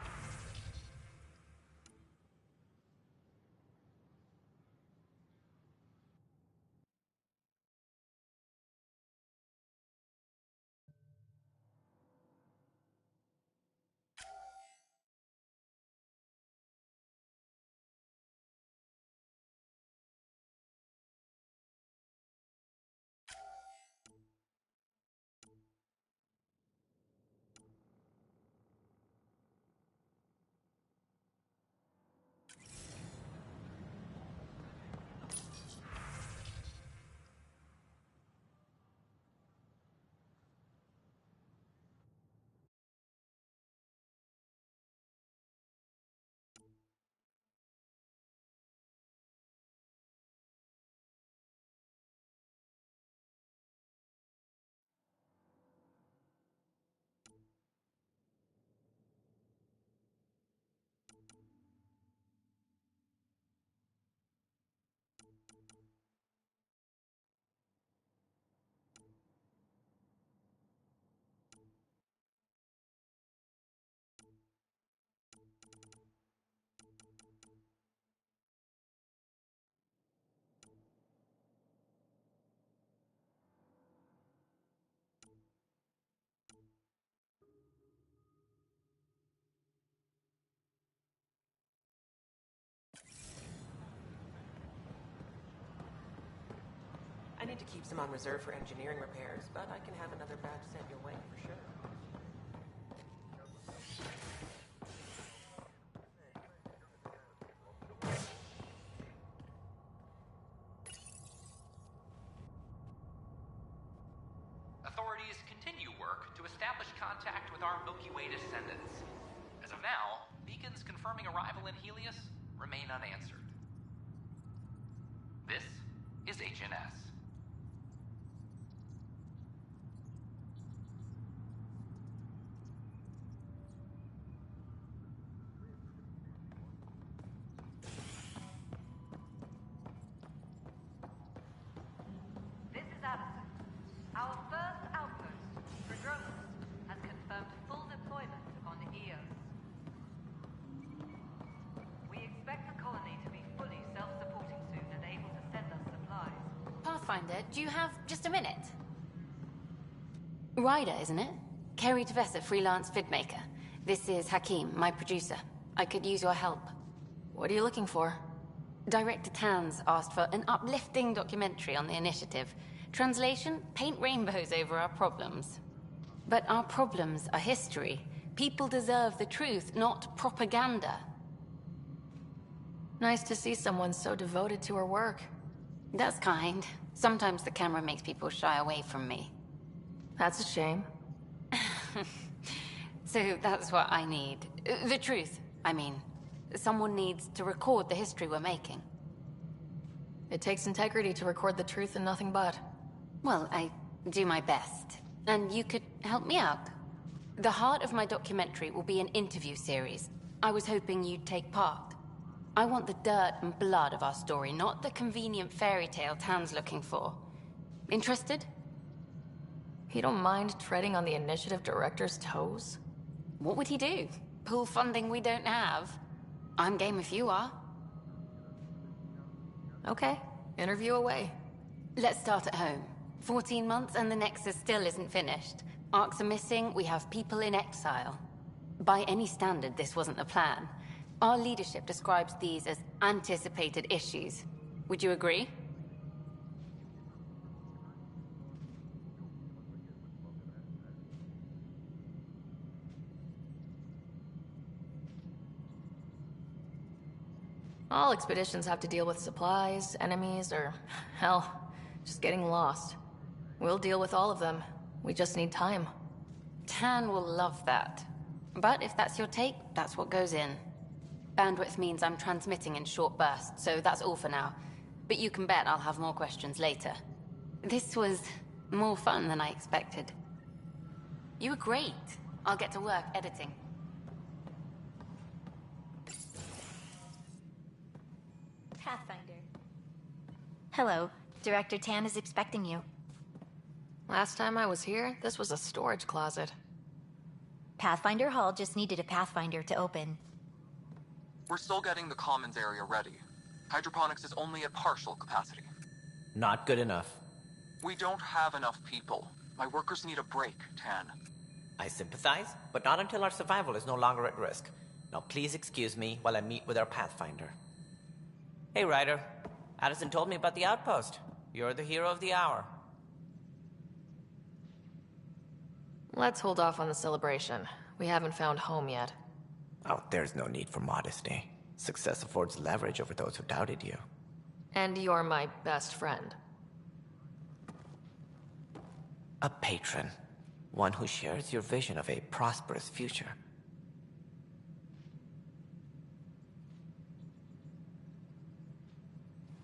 I need to keep some on reserve for engineering repairs, but I can have another batch sent your way for sure. Authorities continue work to establish contact with our Milky Way descendants. As of now, beacons confirming arrival in Helios remain unanswered. This is HNS. This is Addison. Our first outpost, Prodromos, has confirmed full deployment on Eos. We expect the colony to be fully self-supporting soon and able to send us supplies. Pathfinder, do you have just a minute? Ryder, isn't it? Kerry Tevessa, freelance vidmaker. This is Hakeem, my producer. I could use your help. What are you looking for? Director Tans asked for an uplifting documentary on the initiative. Translation, paint rainbows over our problems. But our problems are history. People deserve the truth, not propaganda. Nice to see someone so devoted to her work. That's kind. Sometimes the camera makes people shy away from me. That's a shame. So that's what I need. The truth, I mean. Someone needs to record the history we're making. It takes integrity to record the truth and nothing but. Well, I do my best. And you could help me out. The heart of my documentary will be an interview series. I was hoping you'd take part. I want the dirt and blood of our story, not the convenient fairy tale Tan's looking for. Interested? You don't mind treading on the initiative director's toes? What would he do? Pull funding we don't have? I'm game if you are. Okay, interview away. Let's start at home. 14 months and the Nexus still isn't finished. Arcs are missing, we have people in exile. By any standard, this wasn't the plan. Our leadership describes these as anticipated issues. Would you agree? All expeditions have to deal with supplies, enemies, or, hell, just getting lost. We'll deal with all of them. We just need time. Tan will love that. But if that's your take, that's what goes in. Bandwidth means I'm transmitting in short bursts, so that's all for now. But you can bet I'll have more questions later. This was more fun than I expected. You were great. I'll get to work editing. Pathfinder. Hello. Director Tan is expecting you. Last time I was here, this was a storage closet. Pathfinder Hall just needed a Pathfinder to open. We're still getting the commons area ready. Hydroponics is only at partial capacity. Not good enough. We don't have enough people. My workers need a break, Tan. I sympathize, but not until our survival is no longer at risk. Now please excuse me while I meet with our Pathfinder. Hey, Ryder. Addison told me about the outpost. You're the hero of the hour. Let's hold off on the celebration. We haven't found home yet. Oh, there's no need for modesty. Success affords leverage over those who doubted you. And you're my best friend. A patron. One who shares your vision of a prosperous future.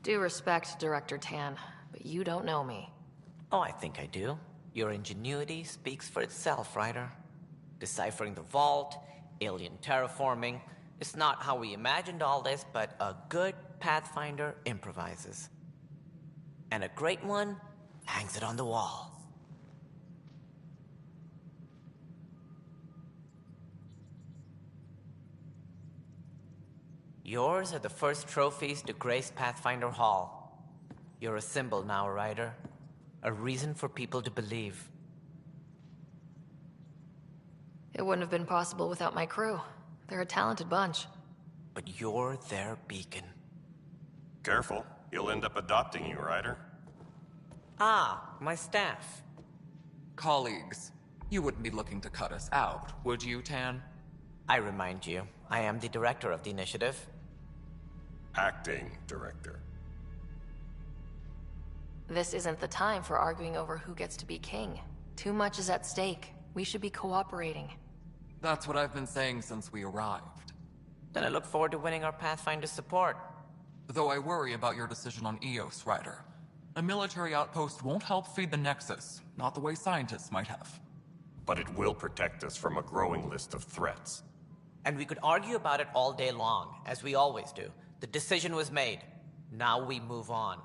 Due respect, Director Tan, but you don't know me. Oh, I think I do. Your ingenuity speaks for itself, Ryder. Deciphering the vault, alien terraforming. It's not how we imagined all this, but a good Pathfinder improvises. And a great one hangs it on the wall. Yours are the first trophies to grace Pathfinder Hall. You're a symbol now, Ryder. A reason for people to believe. It wouldn't have been possible without my crew. They're a talented bunch. But you're their beacon. Careful. You'll end up adopting you, Ryder. Ah, my staff. Colleagues, you wouldn't be looking to cut us out, would you, Tan? I remind you, I am the director of the initiative. Acting director. This isn't the time for arguing over who gets to be king. Too much is at stake. We should be cooperating. That's what I've been saying since we arrived. Then I look forward to winning our Pathfinder's support. Though I worry about your decision on Eos, Ryder. A military outpost won't help feed the Nexus, not the way scientists might have. But it will protect us from a growing list of threats. And we could argue about it all day long, as we always do. The decision was made. Now we move on.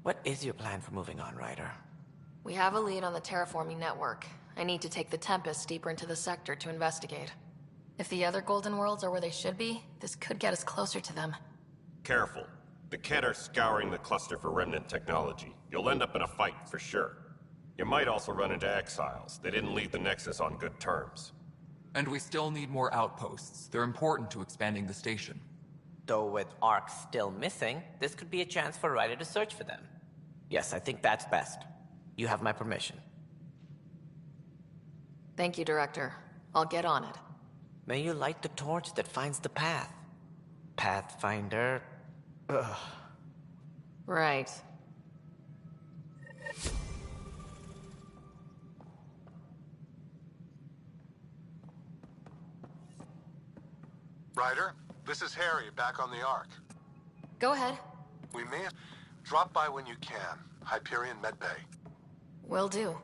What is your plan for moving on, Ryder? We have a lead on the terraforming network. I need to take the Tempest deeper into the sector to investigate. If the other Golden Worlds are where they should be, this could get us closer to them. Careful. The Kett are scouring the cluster for remnant technology. You'll end up in a fight, for sure. You might also run into exiles. They didn't leave the Nexus on good terms. And we still need more outposts. They're important to expanding the station. Though with Ark still missing, this could be a chance for Ryder to search for them. Yes, I think that's best. You have my permission. Thank you, Director. I'll get on it. May you light the torch that finds the path. Pathfinder... Ugh. Right. Ryder, this is Harry, back on the Ark. Go ahead. We may have... Drop by when you can. Hyperion Medbay. Will do.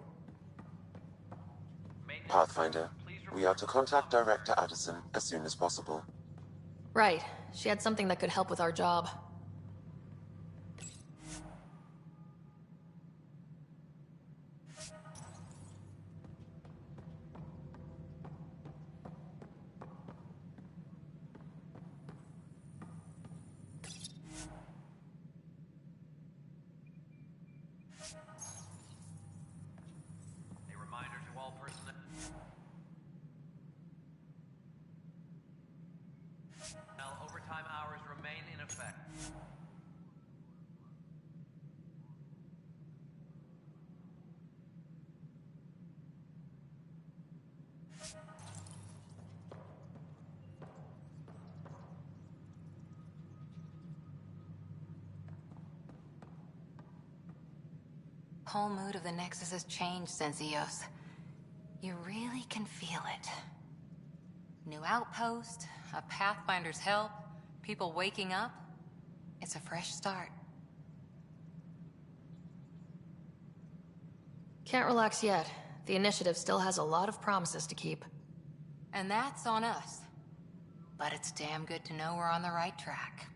Pathfinder, we are to contact Director Addison as soon as possible. Right. She had something that could help with our job. Overtime hours remain in effect. Whole mood of the Nexus has changed since Eos. You really can feel it. New outpost, a Pathfinder's help, people waking up. It's a fresh start. Can't relax yet. The initiative still has a lot of promises to keep. And that's on us. But it's damn good to know we're on the right track.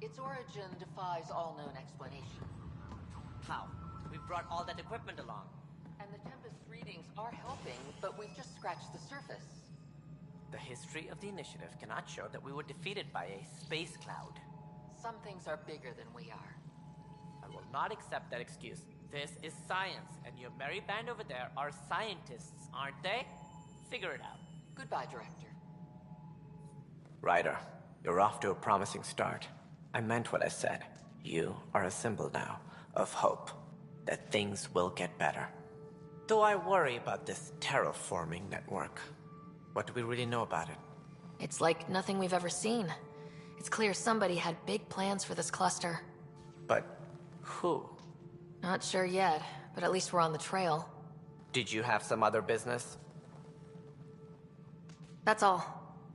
Its origin defies all known explanation. How? We brought all that equipment along. And the Tempest readings are helping, but we've just scratched the surface. The history of the initiative cannot show that we were defeated by a space cloud. Some things are bigger than we are. I will not accept that excuse. This is science, and your merry band over there are scientists, aren't they? Figure it out. Goodbye, Director. Ryder, you're off to a promising start. I meant what I said. You are a symbol now of hope that things will get better. Though I worry about this terraforming network. What do we really know about it? It's like nothing we've ever seen. It's clear somebody had big plans for this cluster. But who? Not sure yet, but at least we're on the trail. Did you have some other business? That's all.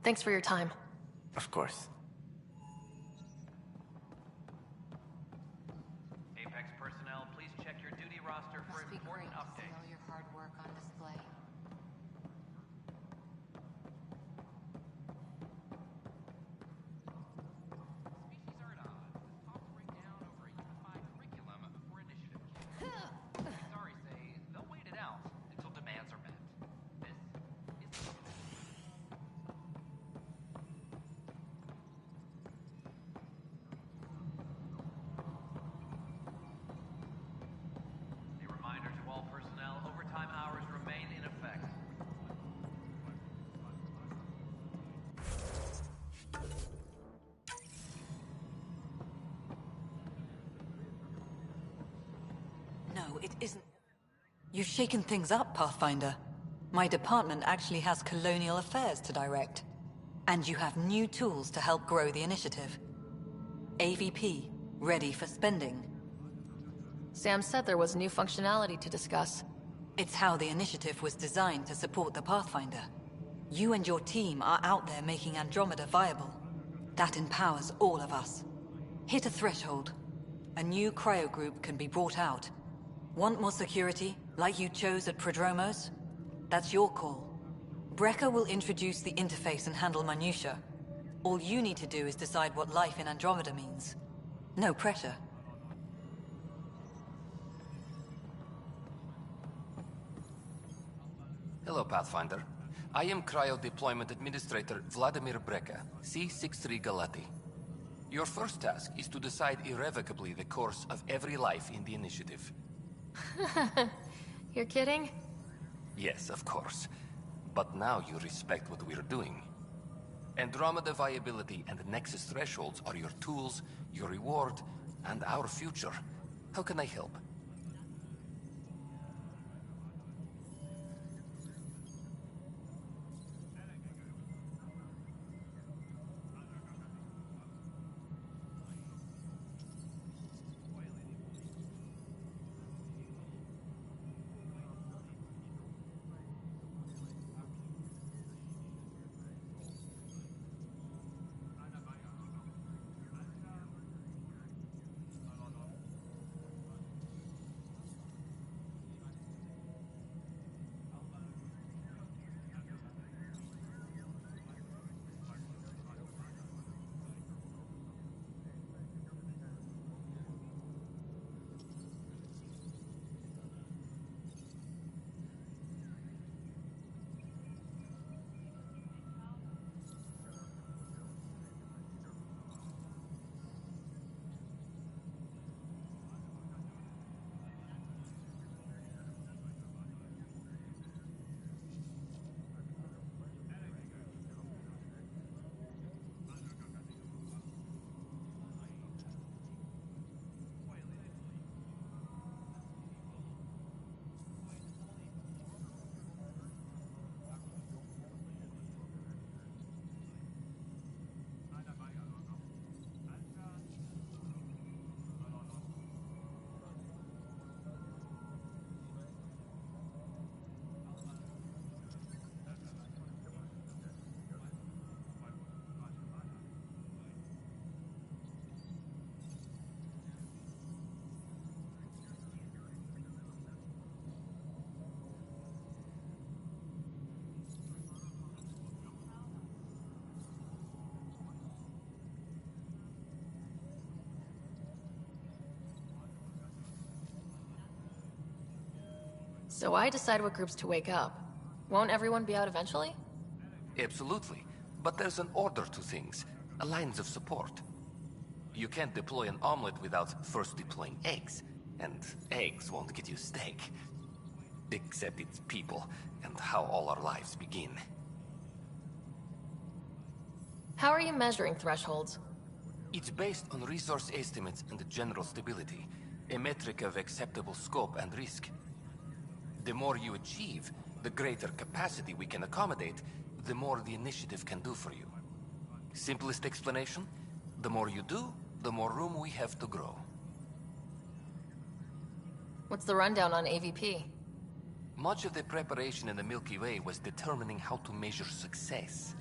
Thanks for your time. Of course. Apex personnel, please check your duty roster for Must be important great to updates. see all your hard work on display. Species are at odds. Talks break down over a unified curriculum for initiative. Sorry, say, they'll wait it out until demands are met. This is... A reminder to all personnel, overtime hours remain in effect. No, it isn't. You've shaken things up, Pathfinder. My department actually has colonial affairs to direct. And you have new tools to help grow the initiative. AVP, ready for spending. Sam said there was new functionality to discuss. It's how the initiative was designed to support the Pathfinder. You and your team are out there making Andromeda viable. That empowers all of us. Hit a threshold. A new cryo group can be brought out. Want more security, like you chose at Prodromos? That's your call. Brecker will introduce the interface and handle minutiae. All you need to do is decide what life in Andromeda means. No pressure. Hello, Pathfinder. I am Cryo Deployment Administrator Vladimir Brecker, C-63 Galati. Your first task is to decide irrevocably the course of every life in the initiative. You're kidding? Yes, of course. But now you respect what we're doing. Andromeda viability and Nexus thresholds are your tools, your reward, and our future. How can I help? So I decide what groups to wake up. Won't everyone be out eventually? Absolutely. But there's an order to things. Lines of support. You can't deploy an omelet without first deploying eggs. And eggs won't get you steak. Except it's people, and how all our lives begin. How are you measuring thresholds? It's based on resource estimates and general stability. A metric of acceptable scope and risk. The more you achieve, the greater capacity we can accommodate, the more the initiative can do for you. Simplest explanation? The more you do, the more room we have to grow. What's the rundown on AVP? Much of the preparation in the Milky Way was determining how to measure success.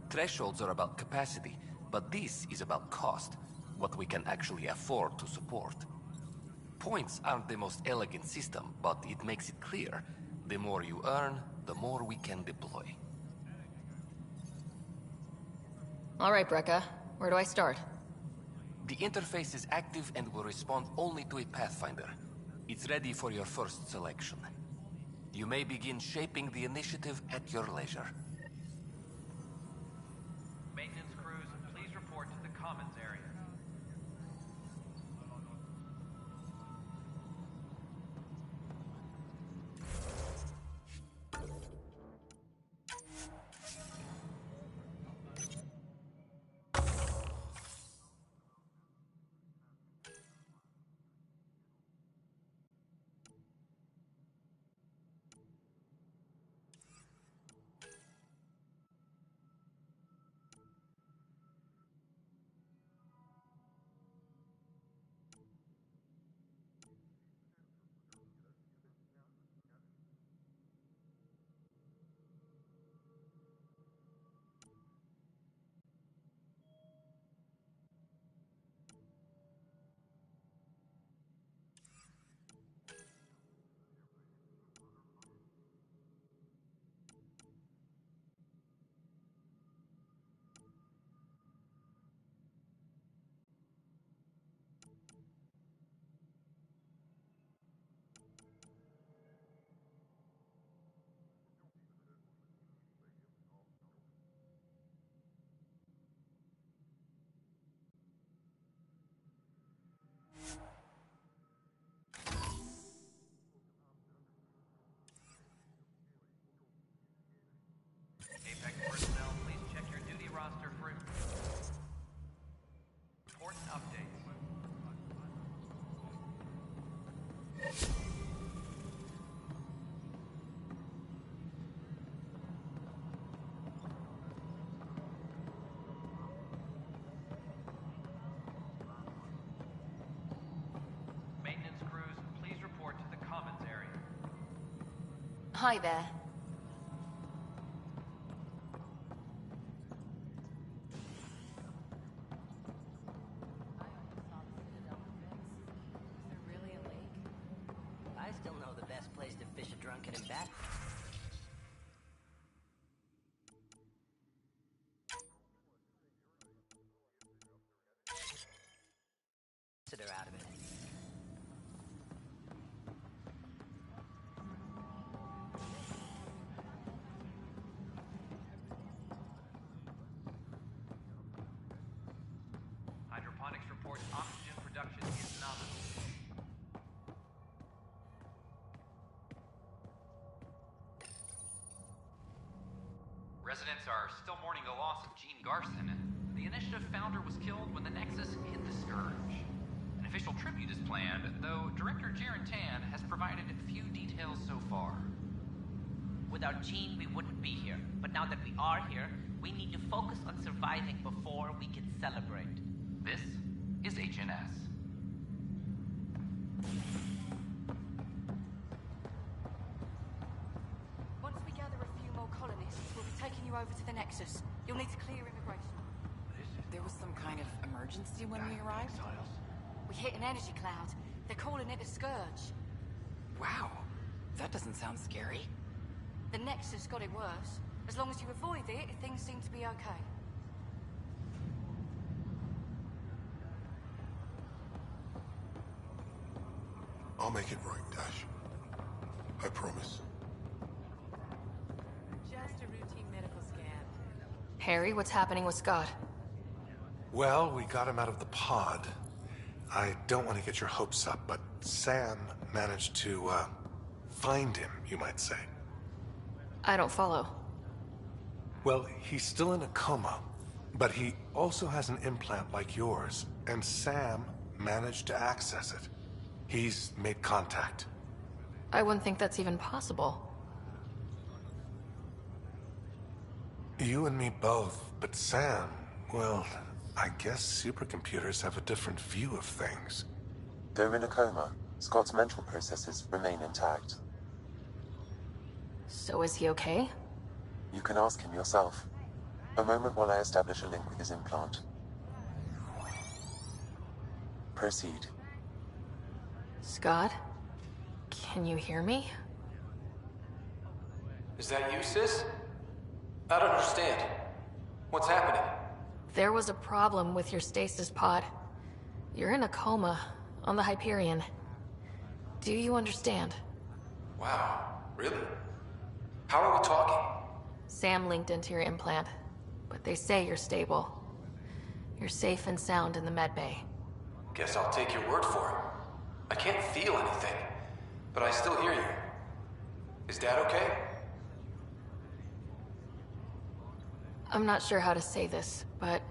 Thresholds are about capacity, but this is about cost, what we can actually afford to support. Points aren't the most elegant system, but it makes it clear. The more you earn, the more we can deploy. All right, Brekka. Where do I start? The interface is active and will respond only to a Pathfinder. It's ready for your first selection. You may begin shaping the initiative at your leisure. Maintenance crews, please report to the commons area. Apex personnel, please check your duty roster for reports and updates. Maintenance crews, please report to the commons area. Hi there. I still know the best place to fish a drunken and bat. So they're out of it. Hydroponics reports oxygen production is nominal. Residents are still mourning the loss of Gene Garson. The initiative founder was killed when the Nexus hit the Scourge. An official tribute is planned, though Director Jaren Tan has provided few details so far. Without Gene, we wouldn't be here. But now that we are here, we need to focus on surviving before we can celebrate. This is HNS. Once we gather a few more colonists, we'll be taking you over to the Nexus. You'll need to clear immigration. There was some kind of emergency when we arrived? We hit an energy cloud. They're calling it the Scourge. Wow. That doesn't sound scary. The Nexus got it worse. As long as you avoid it, things seem to be okay. I'll make it right, Dash. I promise. Just a routine medical scan. Harry, what's happening with Scott? Well, we got him out of the pod. I don't want to get your hopes up, but Sam managed to, find him, you might say. I don't follow. Well, he's still in a coma, but he also has an implant like yours, and Sam managed to access it. He's made contact. I wouldn't think that's even possible. You and me both, but Sam, well, I guess supercomputers have a different view of things. Though in a coma, Scott's mental processes remain intact. So is he okay? You can ask him yourself. A moment while I establish a link with his implant. Proceed. Scott? Can you hear me? Is that you, sis? I don't understand. What's happening? There was a problem with your stasis pod. You're in a coma on the Hyperion. Do you understand? Wow, really? How are we talking? Sam linked into your implant, but they say you're stable. You're safe and sound in the medbay. Guess I'll take your word for it. I can't feel anything, but I still hear you. Is Dad okay? I'm not sure how to say this, but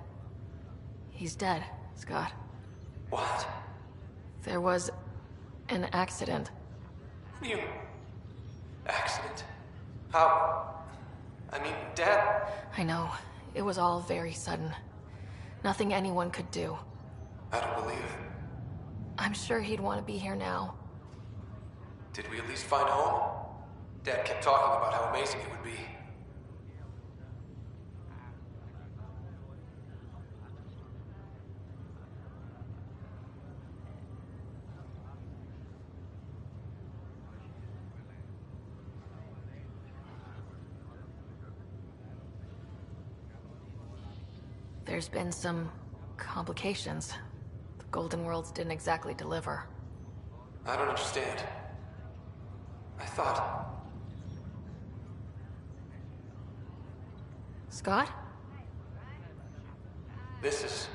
he's dead, Scott. What? There was an accident. You... accident? How... I mean, Dad... I know. It was all very sudden. Nothing anyone could do. I don't believe it. I'm sure he'd want to be here now. Did we at least find home? Dad kept talking about how amazing it would be. There's been some complications. The Golden Worlds didn't exactly deliver. I don't understand. I thought... Scott? This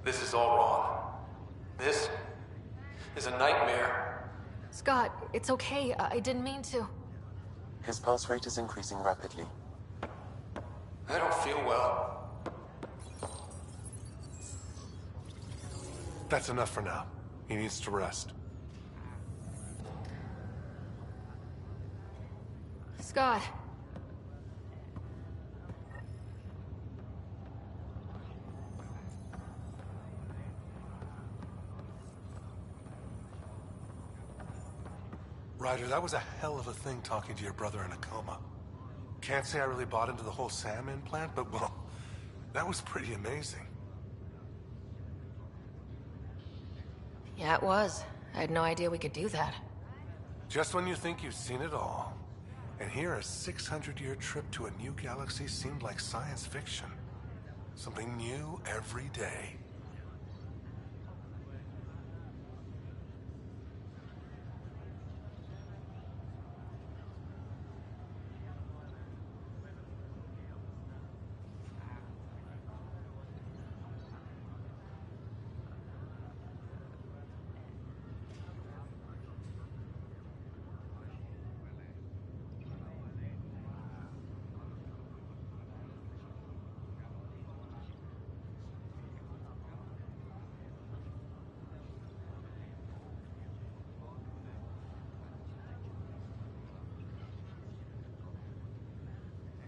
is all wrong. This is a nightmare. Scott, it's okay. I didn't mean to. His pulse rate is increasing rapidly. I don't feel well. That's enough for now. He needs to rest. Scott. Ryder, that was a hell of a thing talking to your brother in a coma. Can't say I really bought into the whole Sam implant, but well, that was pretty amazing. Yeah, it was. I had no idea we could do that. Just when you think you've seen it all. And here a 600-year trip to a new galaxy seemed like science fiction. Something new every day.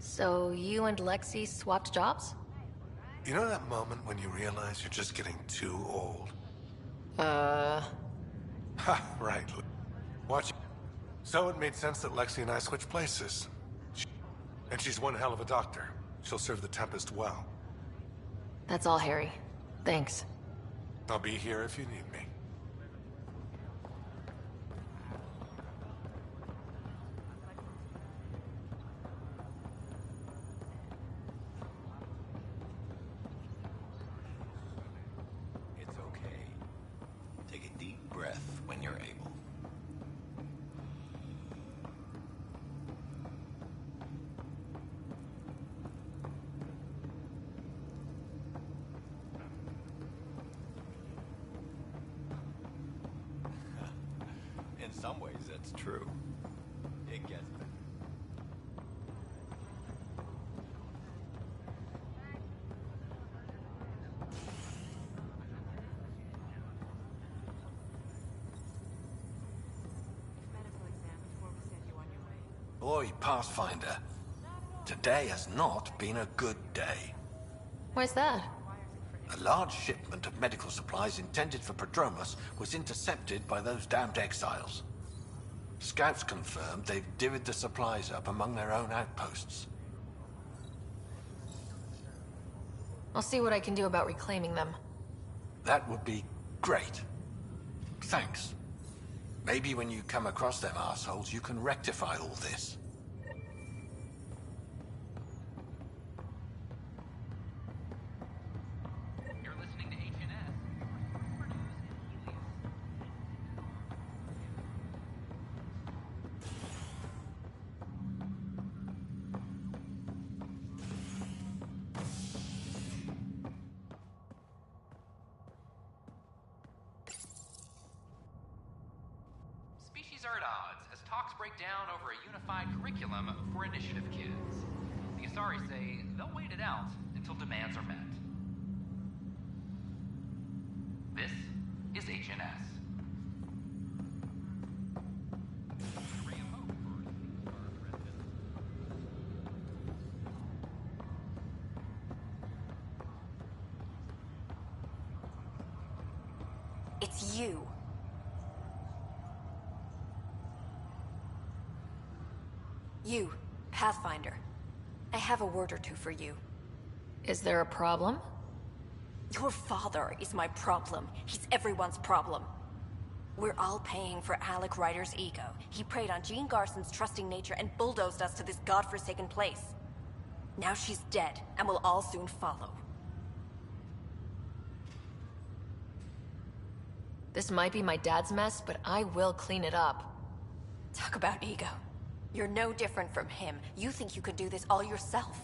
So you and Lexi swapped jobs? You know that moment when you realize you're just getting too old? Ha, right. Watch. So it made sense that Lexi and I switched places. And she's one hell of a doctor. She'll serve the Tempest well. That's all, Harry. Thanks. I'll be here if you need me. It's okay. Take a deep breath when you're able. some ways, that's true. It gets better. Boy, Pathfinder. Today has not been a good day. Why's that? A large shipment of medical supplies intended for Prodromus was intercepted by those damned exiles. Scouts confirmed they've divvied the supplies up among their own outposts. I'll see what I can do about reclaiming them. That would be great. Thanks. Maybe when you come across them assholes, you can rectify all this. You're listening to HNS. For news in Helios. Species are at odds as talks break down over a unified curriculum for initiative kids. The Asari say they'll wait it out until demands are met. This is HNS. It's you. You, Pathfinder. I have a word or two for you. Is there a problem? Your father is my problem. He's everyone's problem. We're all paying for Alec Ryder's ego. He preyed on Jean Garson's trusting nature and bulldozed us to this godforsaken place. Now she's dead, and we'll all soon follow. This might be my dad's mess, but I will clean it up. Talk about ego. You're no different from him. You think you could do this all yourself.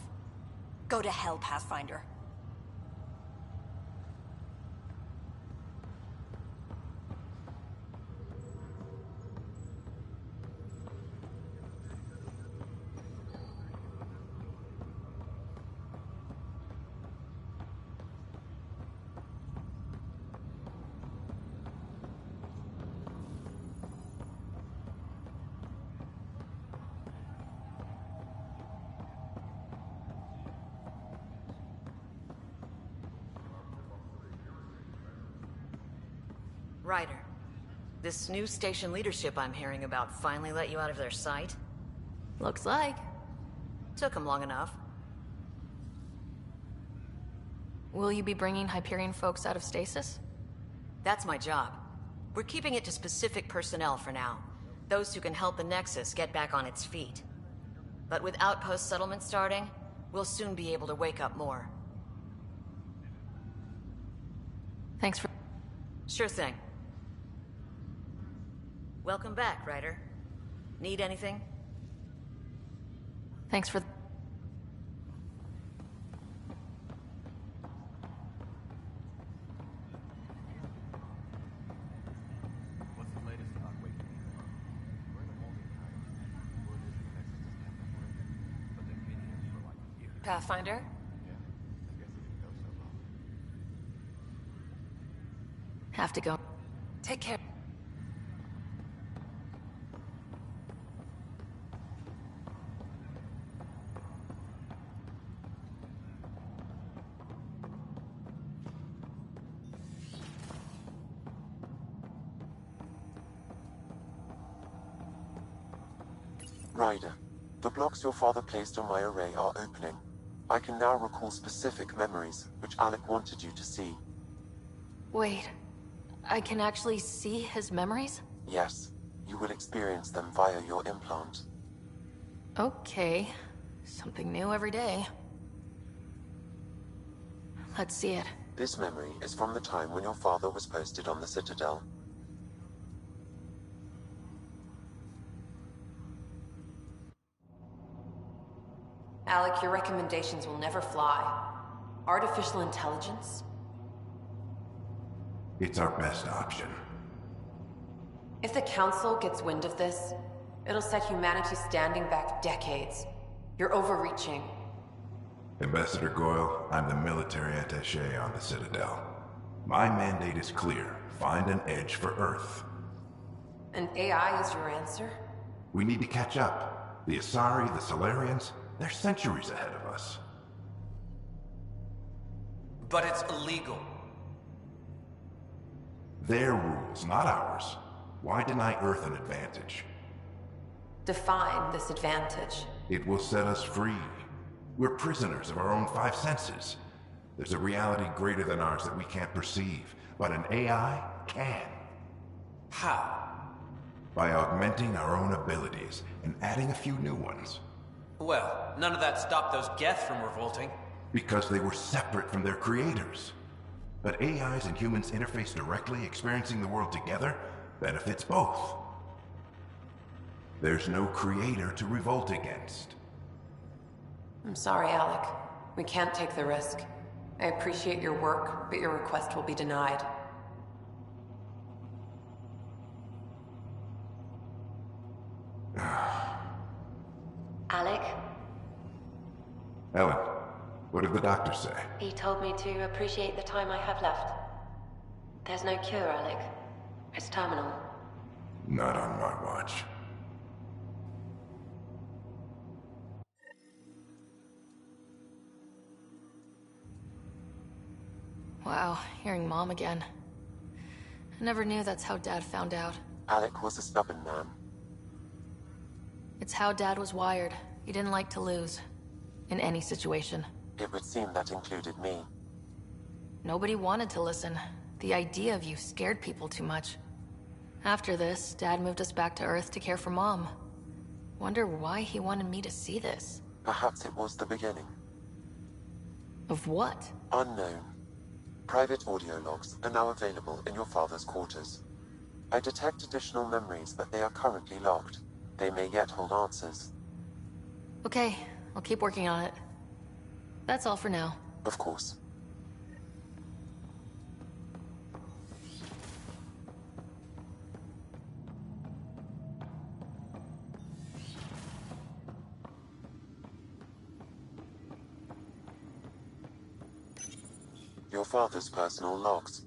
Go to hell, Pathfinder. Ryder, this new station leadership I'm hearing about finally let you out of their sight? Looks like. Took them long enough. Will you be bringing Hyperion folks out of stasis? That's my job. We're keeping it to specific personnel for now. Those who can help the Nexus get back on its feet. But with outpost settlement starting, we'll soon be able to wake up more. Thanks for... Sure thing. Welcome back, Ryder. Need anything? Thanks for... What's the latest about waking people up? We're in a holding pattern. Word is the Nexus is kept away, but they've been here for like a year. Pathfinder? Yeah, I guess it didn't go so well. Have to go. Take care. Ryder, the blocks your father placed on my array are opening. I can now recall specific memories, which Alec wanted you to see. Wait. I can actually see his memories? Yes, you will experience them via your implant. Okay. Something new every day. Let's see it. This memory is from the time when your father was posted on the Citadel. Alec, your recommendations will never fly. Artificial intelligence? It's our best option. If the Council gets wind of this, it'll set humanity standing back decades. You're overreaching. Ambassador Goyle, I'm the military attaché on the Citadel. My mandate is clear. Find an edge for Earth. And AI is your answer? We need to catch up. The Asari, the Solarians, they're centuries ahead of us. But it's illegal. Their rules, not ours. Why deny Earth an advantage? Define this advantage. It will set us free. We're prisoners of our own five senses. There's a reality greater than ours that we can't perceive, but an AI can. How? By augmenting our own abilities and adding a few new ones. Well, none of that stopped those Geth from revolting. Because they were separate from their creators. But AIs and humans interface directly, experiencing the world together, benefits both. There's no creator to revolt against. I'm sorry, Alec. We can't take the risk. I appreciate your work, but your request will be denied. Alec? Ellen, what did the doctor say? He told me to appreciate the time I have left. There's no cure, Alec. It's terminal. Not on my watch. Wow, hearing Mom again. I never knew that's how Dad found out. Alec was a stubborn man. It's how Dad was wired. He didn't like to lose. In any situation. It would seem that included me. Nobody wanted to listen. The idea of you scared people too much. After this, Dad moved us back to Earth to care for Mom. Wonder why he wanted me to see this. Perhaps it was the beginning. Of what? Unknown. Private audio logs are now available in your father's quarters. I detect additional memories, but they are currently locked. They may yet hold answers. Okay, I'll keep working on it. That's all for now. Of course. Your father's personal logs.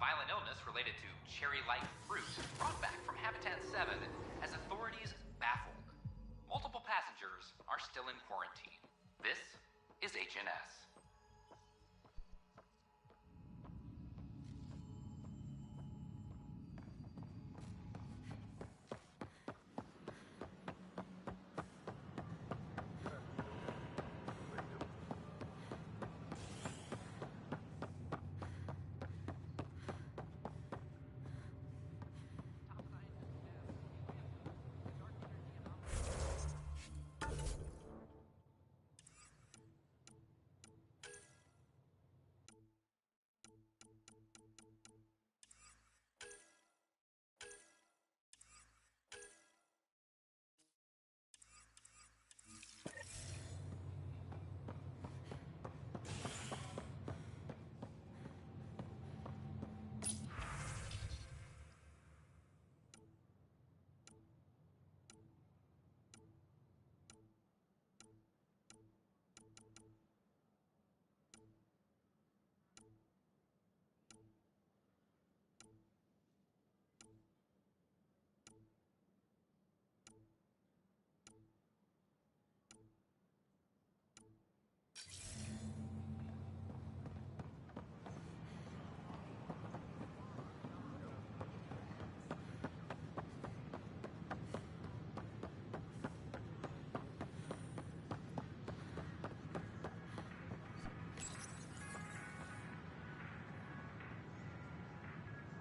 Violent illness related to cherry-like fruit brought back from Habitat 7 as authorities baffled. Multiple passengers are still in quarantine. This is HNS.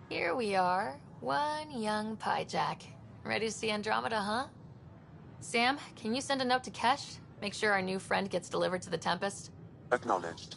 Here we are, one young piejack. Ready to see Andromeda, huh? Sam, can you send a note to Kesh? Make sure our new friend gets delivered to the Tempest? Acknowledged.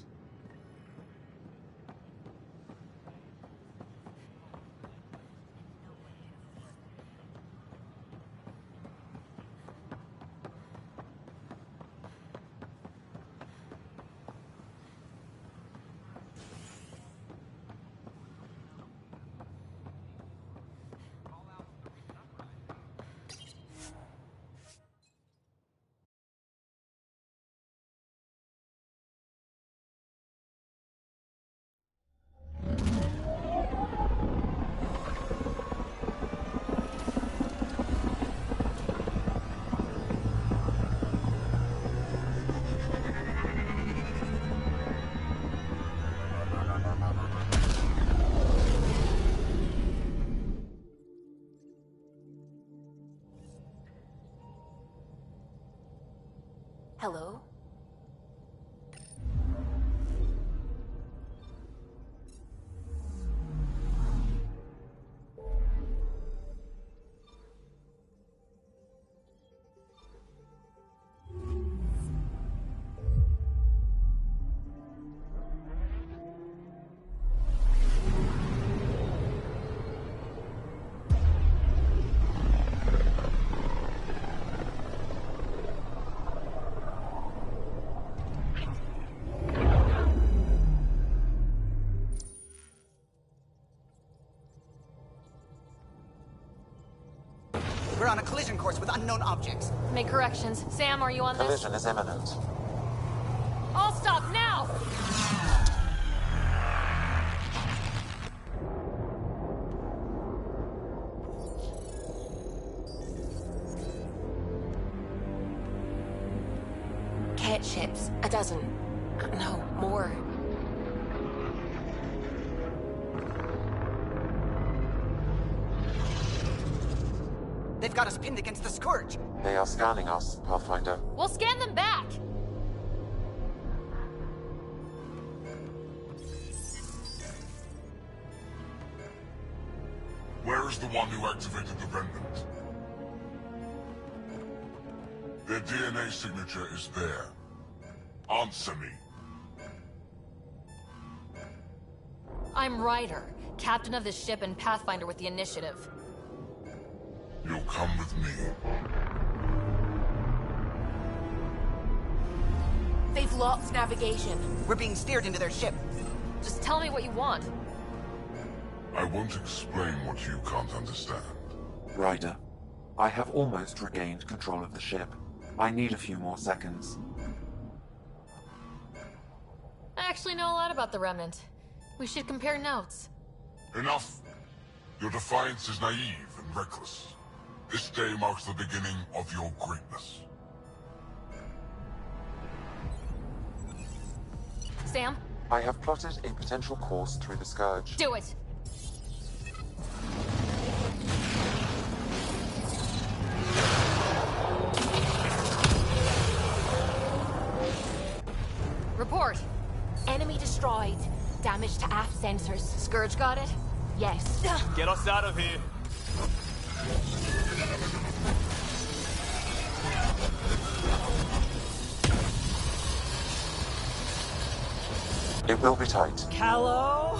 Hello? We're on a collision course with unknown objects. Make corrections. Sam, are you on this? Collision is imminent. All stop now! Cat ships. A dozen. No, more. They've got us pinned against the Scourge. They are scanning us, Pathfinder. We'll scan them back! Where is the one who activated the remnant? Their DNA signature is there. Answer me. I'm Ryder, captain of this ship and Pathfinder with the Initiative. You'll come with me. They've lost navigation. We're being steered into their ship. Just tell me what you want. I won't explain what you can't understand. Ryder, I have almost regained control of the ship. I need a few more seconds. I actually know a lot about the Remnant. We should compare notes. Enough! Your defiance is naive and reckless. This day marks the beginning of your greatness. Sam? I have plotted a potential course through the Scourge. Do it! Report. Enemy destroyed. Damage to aft sensors. Scourge got it? Yes. Get us out of here. It will be tight. Hello?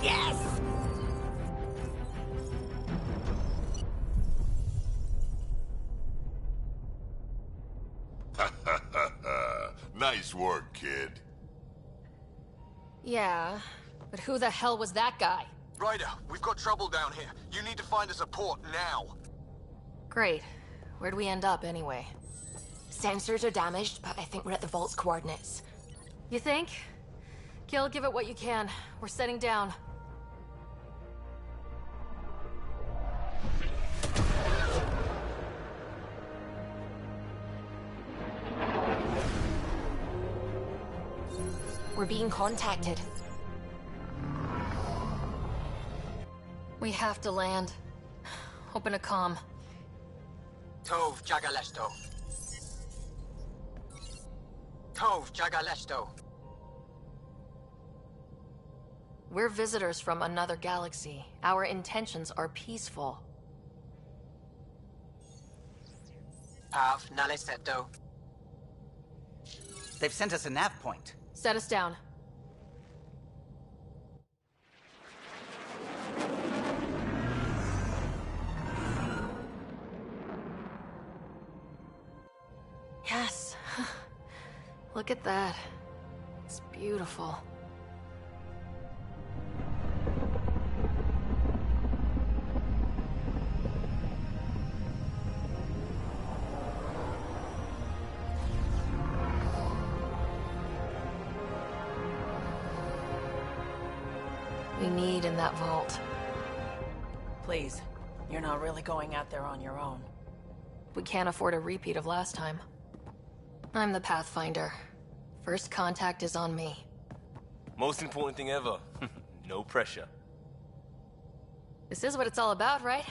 Yes! Nice work, kid. Yeah, but who the hell was that guy? Ryder, we've got trouble down here. You need to find us a port now. Great. Where'd we end up anyway? Sensors are damaged, but I think we're at the vault's coordinates. You think? Gil, give it what you can. We're setting down. We're being contacted. We have to land. Open a comm. Tov Jagaleshto. Tov Jagaleshto. We're visitors from another galaxy. Our intentions are peaceful. They've sent us a nav point. Set us down. Yes. Look at that. It's beautiful. We need in that vault. Please, you're not really going out there on your own. We can't afford a repeat of last time. I'm the Pathfinder. First contact is on me. Most important thing ever. No pressure. This is what it's all about, right?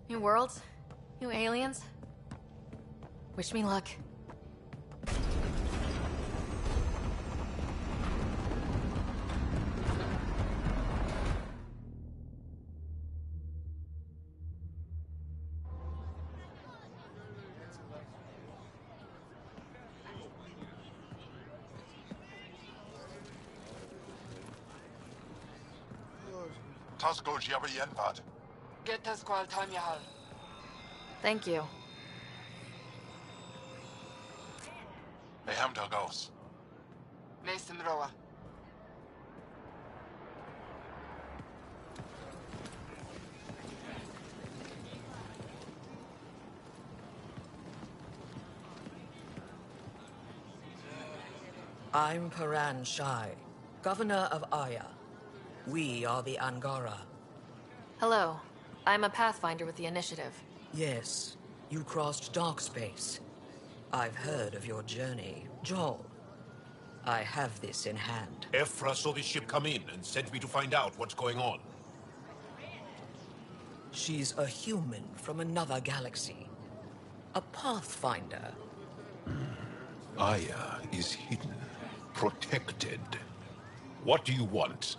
New worlds, new aliens. Wish me luck. Thank you. I'm Paran Shai, Governor of Aya. We are the Angara. Hello. I'm a Pathfinder with the Initiative. Yes, you crossed dark space. I've heard of your journey, Joel. I have this in hand. Ephra saw this ship come in and sent me to find out what's going on. She's a human from another galaxy. A Pathfinder. Aya is hidden, protected. What do you want?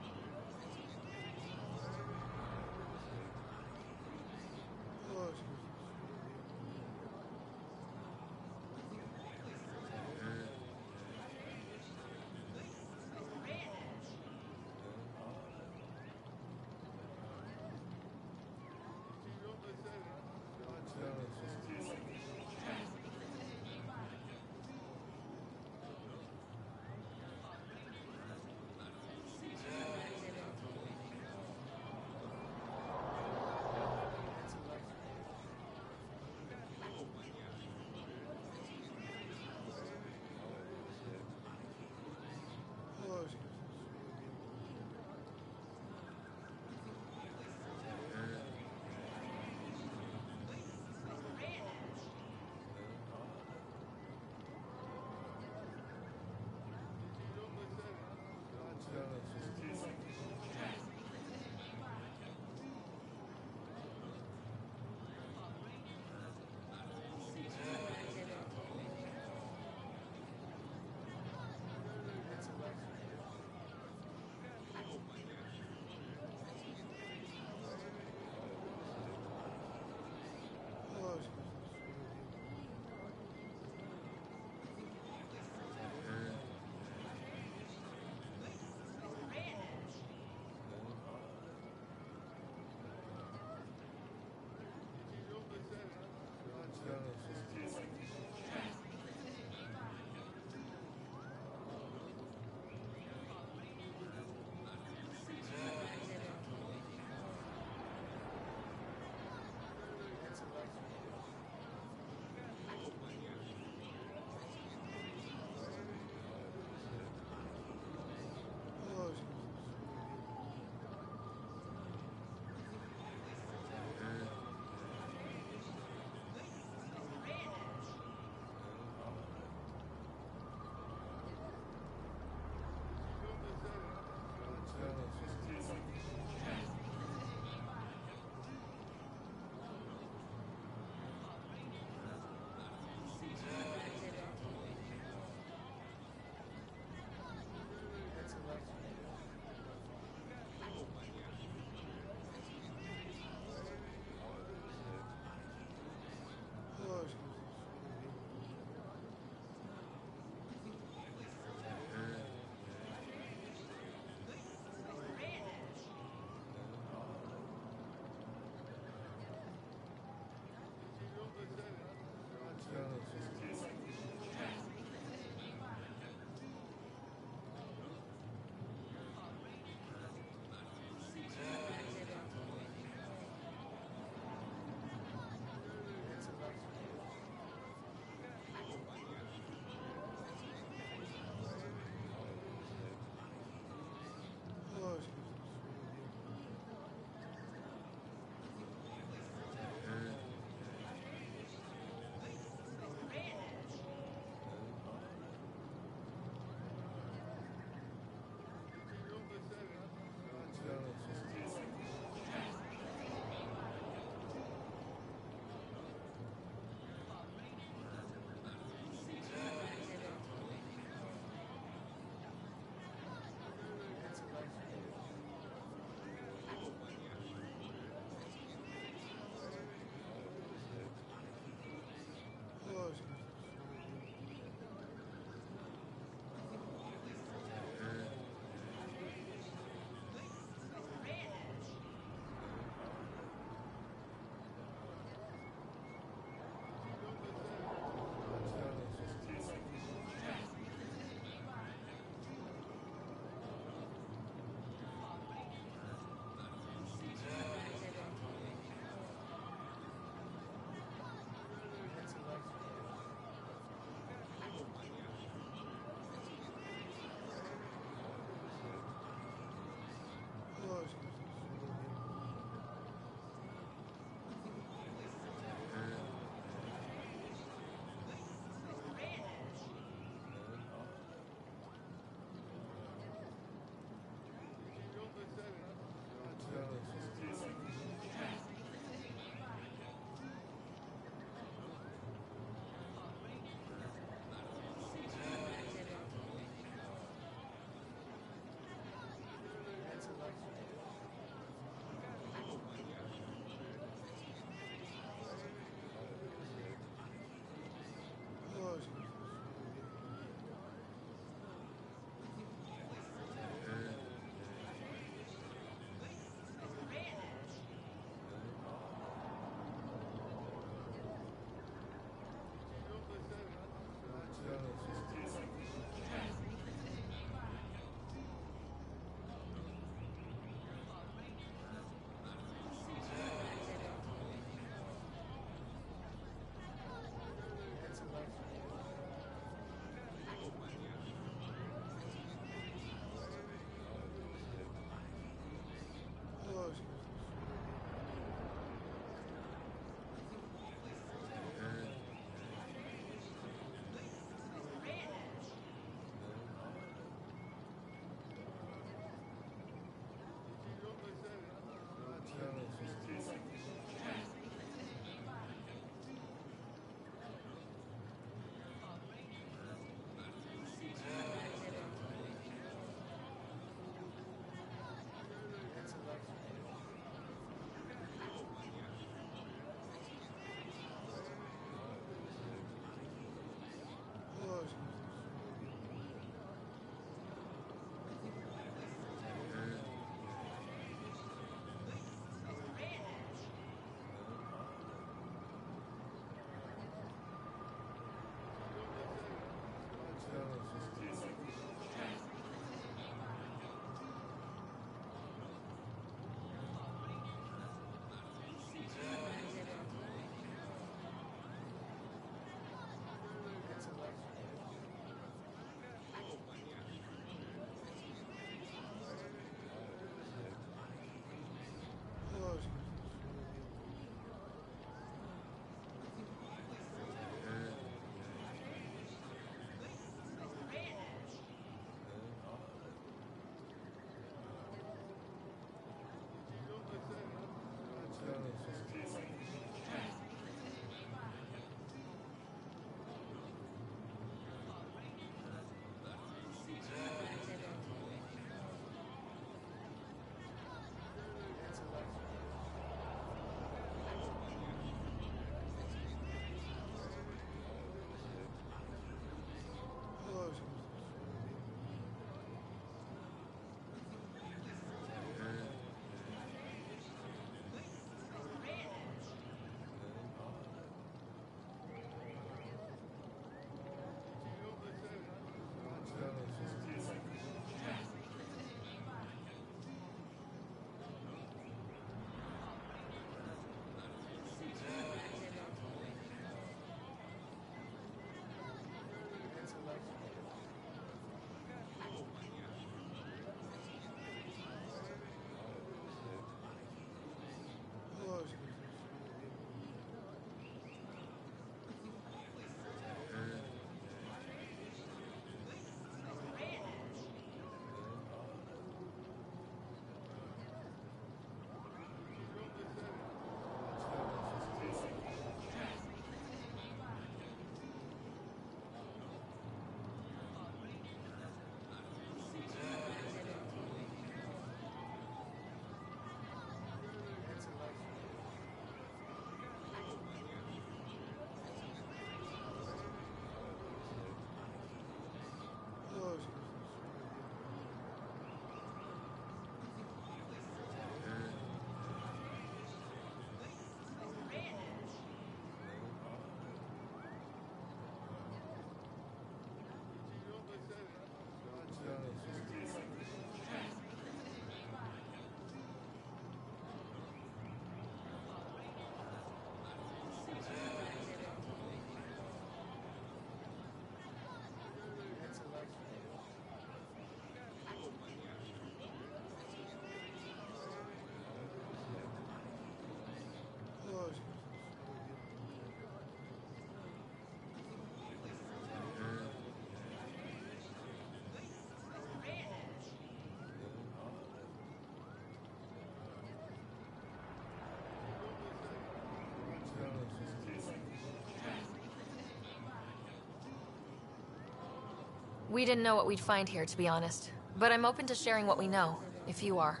We didn't know what we'd find here, to be honest. But I'm open to sharing what we know, if you are.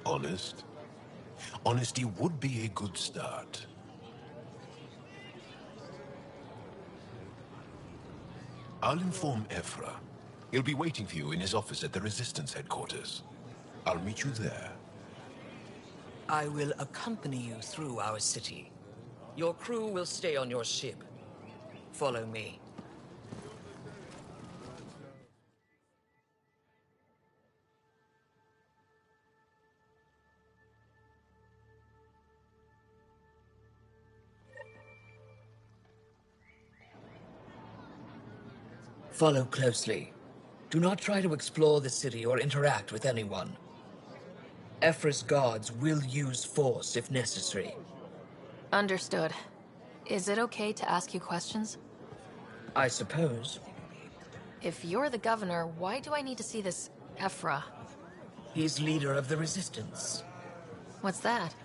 Honest? Honesty would be a good start. I'll inform Ephra. He'll be waiting for you in his office at the Resistance headquarters. I'll meet you there. I will accompany you through our city. Your crew will stay on your ship. Follow me. Follow closely. Do not try to explore the city or interact with anyone. Ephra's guards will use force if necessary. Understood. Is it okay to ask you questions? I suppose. If you're the governor, why do I need to see this Ephra? He's leader of the Resistance. What's that?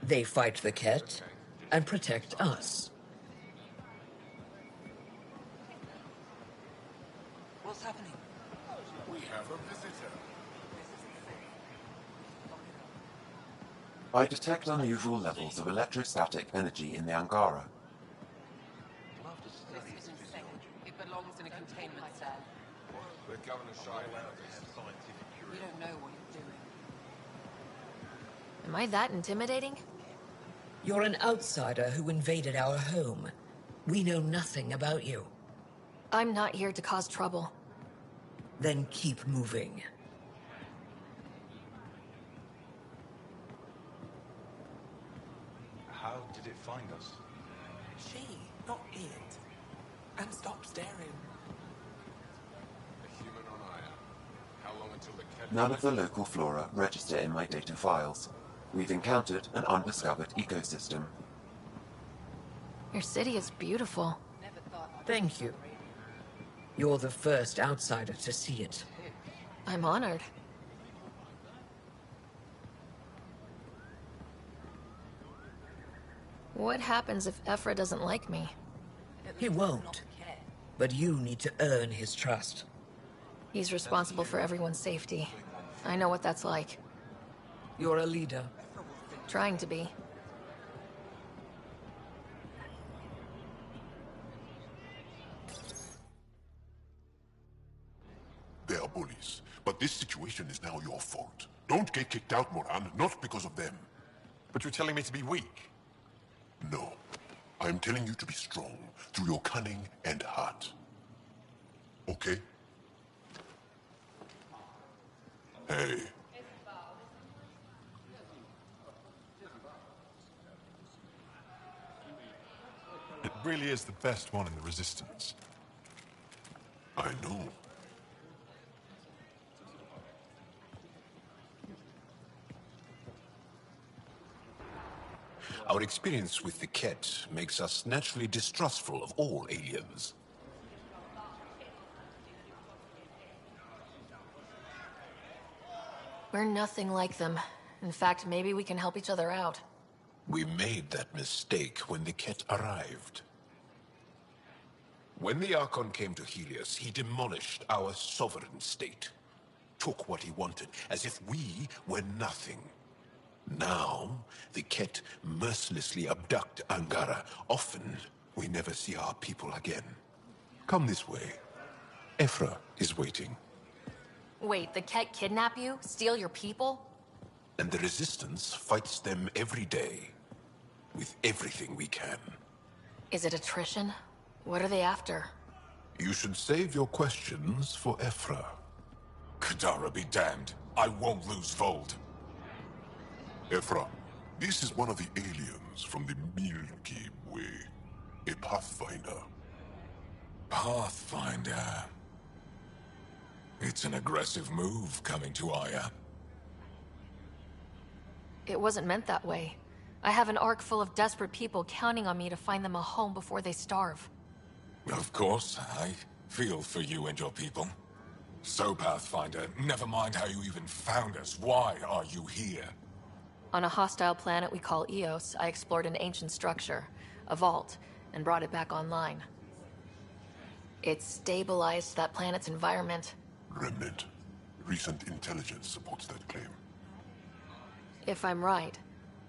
They fight the Ket and protect us. What's happening? We have a visitor. I detect unusual levels of electrostatic energy in the Angara. This isn't safe. It belongs in a containment cell. The governor's shy allowed to have scientific You don't know what you're doing. Am I that intimidating? You're an outsider who invaded our home. We know nothing about you. I'm not here to cause trouble. Then keep moving. How did it find us? She, not it. And stop staring. A human on Aya. How long until the Ket... None of the local flora register in my data files. We've encountered an undiscovered ecosystem. Your city is beautiful. Thank you. You're the first outsider to see it. I'm honored. What happens if Ephra doesn't like me? He won't. But you need to earn his trust. He's responsible for everyone's safety. I know what that's like. You're a leader. Trying to be. They are bullies, but this situation is now your fault. Don't get kicked out, Moran, not because of them. But you're telling me to be weak? No. I'm telling you to be strong through your cunning and heart. Okay? Hey. It really is the best one in the Resistance. I know. Our experience with the Ket makes us naturally distrustful of all aliens. We're nothing like them. In fact, maybe we can help each other out. We made that mistake when the Ket arrived. When the Archon came to Helios, he demolished our sovereign state. Took what he wanted, as if we were nothing. Now, the Ket mercilessly abduct Angara. Often, we never see our people again. Come this way. Ephra is waiting. Wait, the Ket kidnap you? Steal your people? And the Resistance fights them every day. With everything we can. Is it attrition? What are they after? You should save your questions for Ephra. Kadara be damned. I won't lose Vold. Ephra, this is one of the aliens from the Milky Way. A Pathfinder. Pathfinder. It's an aggressive move coming to Aya. It wasn't meant that way. I have an ark full of desperate people counting on me to find them a home before they starve. Of course, I feel for you and your people. So, Pathfinder, never mind how you even found us. Why are you here? On a hostile planet we call Eos, I explored an ancient structure, a vault, and brought it back online. It stabilized that planet's environment. Remnant. Recent intelligence supports that claim. If I'm right,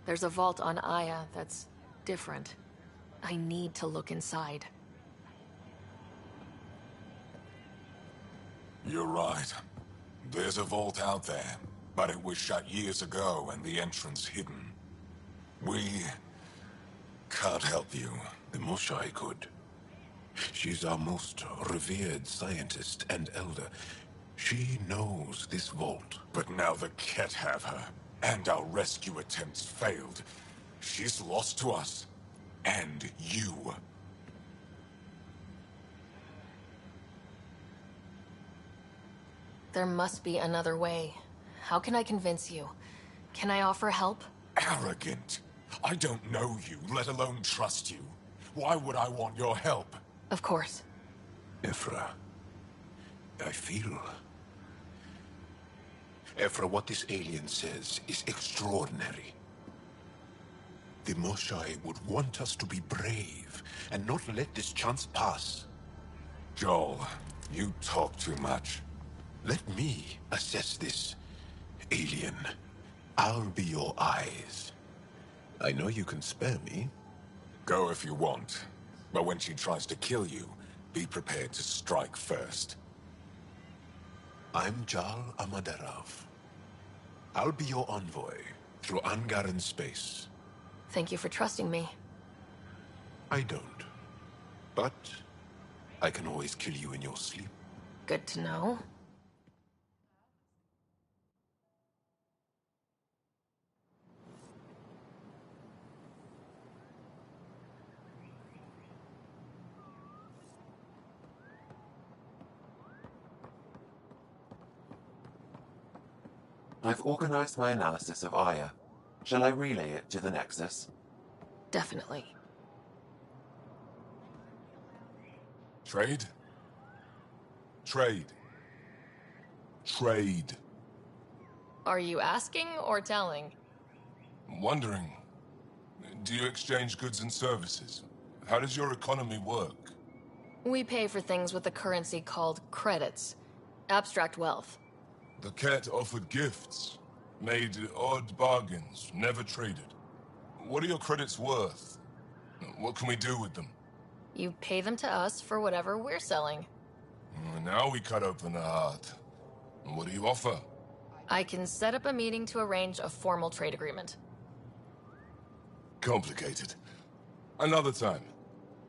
there's a vault on Aya that's different. I need to look inside. You're right. There's a vault out there, but it was shut years ago and the entrance hidden. We can't help you. The Moshai could. She's our most revered scientist and elder. She knows this vault. But now the Ket have her, and our rescue attempts failed. She's lost to us. And you. There must be another way. How can I convince you? Can I offer help? Arrogant. I don't know you, let alone trust you. Why would I want your help? Of course. Ephra, I feel... Ephra, what this alien says is extraordinary. The Moshai would want us to be brave and not let this chance pass. Joel, you talk too much. Let me assess this, alien. I'll be your eyes. I know you can spare me. Go if you want. But when she tries to kill you, be prepared to strike first. I'm Jal Amaderov. I'll be your envoy through Angaran space. Thank you for trusting me. I don't. But I can always kill you in your sleep. Good to know. I've organized my analysis of Aya. Shall I relay it to the Nexus? Definitely. Trade? Trade. Trade. Are you asking or telling? Wondering. Do you exchange goods and services? How does your economy work? We pay for things with a currency called credits. Abstract wealth. The Ket offered gifts, made odd bargains, never traded. What are your credits worth? What can we do with them? You pay them to us for whatever we're selling. Now we cut open the heart. What do you offer? I can set up a meeting to arrange a formal trade agreement. Complicated. Another time.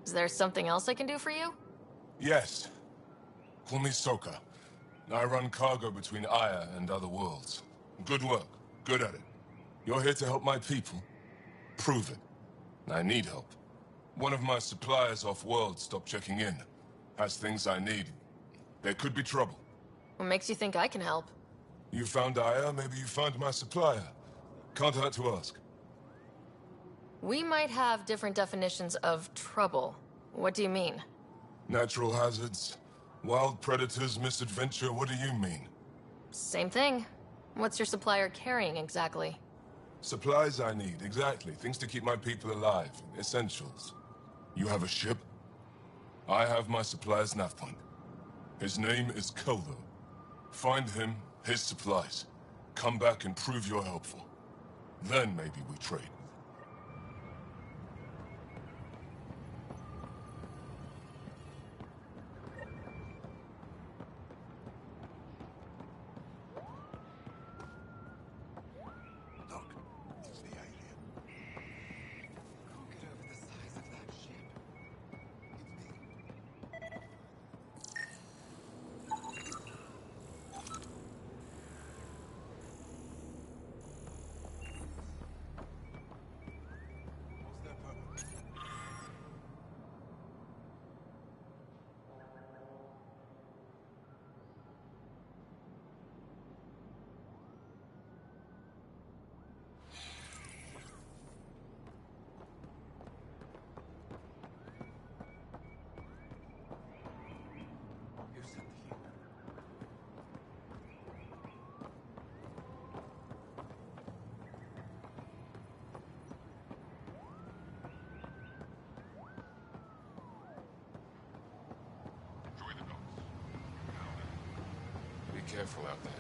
Is there something else I can do for you? Yes. Call me Soka. I run cargo between Aya and other worlds. Good work. Good at it. You're here to help my people? Prove it. I need help. One of my suppliers off-world stopped checking in. Has things I need. There could be trouble. What makes you think I can help? You found Aya, maybe you found my supplier. Can't hurt to ask. We might have different definitions of trouble. What do you mean? Natural hazards, wild predators, misadventure, what do you mean? Same thing. What's your supplier carrying exactly? Supplies I need, exactly. Things to keep my people alive. Essentials. You have a ship? I have my supplier's nav point. His name is Kolo. Find him, his supplies. Come back and prove you're helpful. Then maybe we trade. Be careful out there.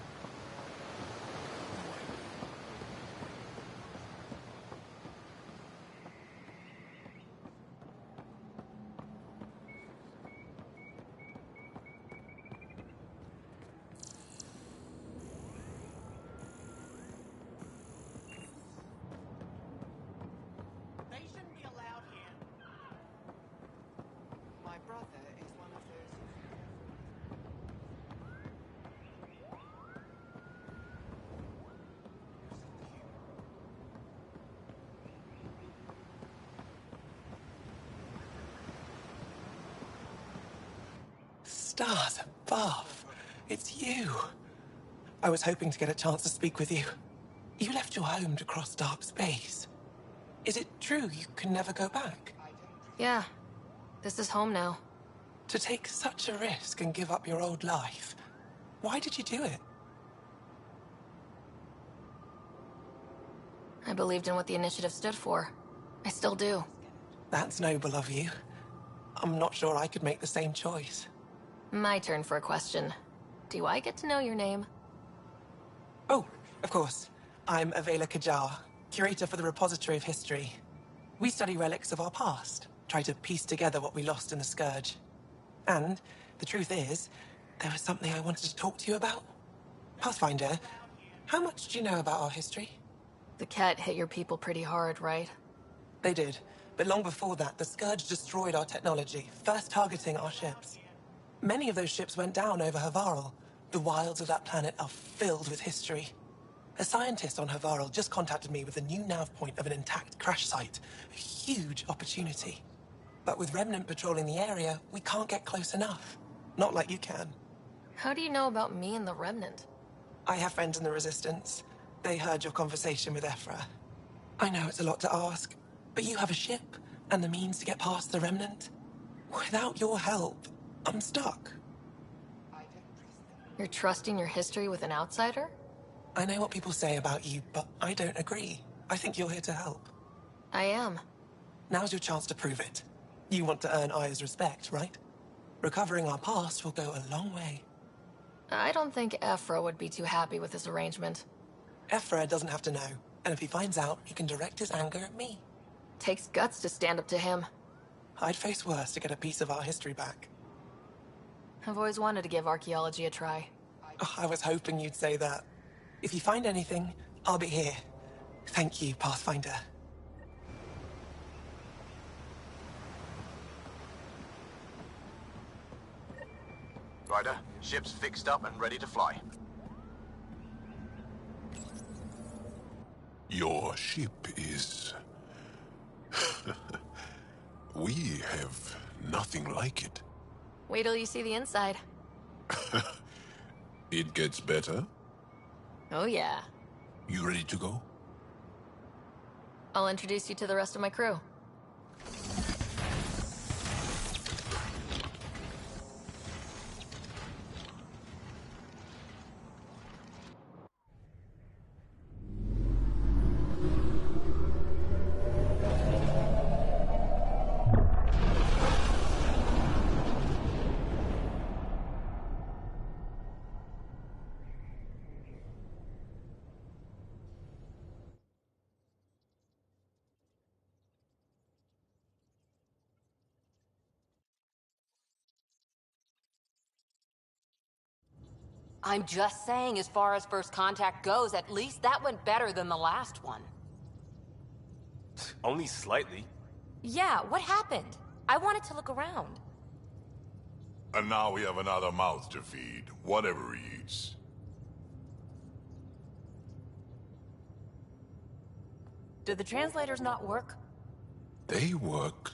They shouldn't be allowed here. My brother is one of those Stars above. It's you. I was hoping to get a chance to speak with you. You left your home to cross dark space. Is it true you can never go back? Yeah. This is home now. To take such a risk and give up your old life, why did you do it? I believed in what the initiative stood for. I still do. That's noble of you. I'm not sure I could make the same choice. My turn for a question. Do I get to know your name? Oh, of course. I'm Avela Kajar, curator for the Repository of History. We study relics of our past, try to piece together what we lost in the Scourge. And, the truth is, there was something I wanted to talk to you about. Pathfinder, how much do you know about our history? The cat hit your people pretty hard, right? They did, but long before that, the Scourge destroyed our technology, first targeting our ships. Many of those ships went down over Havarl. The wilds of that planet are filled with history. A scientist on Havarl just contacted me with a new nav point of an intact crash site. A huge opportunity. But with Remnant patrolling the area, we can't get close enough. Not like you can. How do you know about me and the Remnant? I have friends in the Resistance. They heard your conversation with Ephra. I know it's a lot to ask, but you have a ship and the means to get past the Remnant. Without your help, I'm stuck. You're trusting your history with an outsider? I know what people say about you, but I don't agree. I think you're here to help. I am. Now's your chance to prove it. You want to earn Aya's respect, right? Recovering our past will go a long way. I don't think Ephra would be too happy with this arrangement. Ephra doesn't have to know, and if he finds out, he can direct his anger at me. Takes guts to stand up to him. I'd face worse to get a piece of our history back. I've always wanted to give archaeology a try. Oh, I was hoping you'd say that. If you find anything, I'll be here. Thank you, Pathfinder. Ryder, ship's fixed up and ready to fly. Your ship is... We have nothing like it. Wait till you see the inside. It gets better. Oh yeah. You ready to go? I'll introduce you to the rest of my crew. I'm just saying, as far as first contact goes, at least that went better than the last one. Only slightly. Yeah, what happened? I wanted to look around. And now we have another mouth to feed, whatever he eats. Did the translators not work? They work.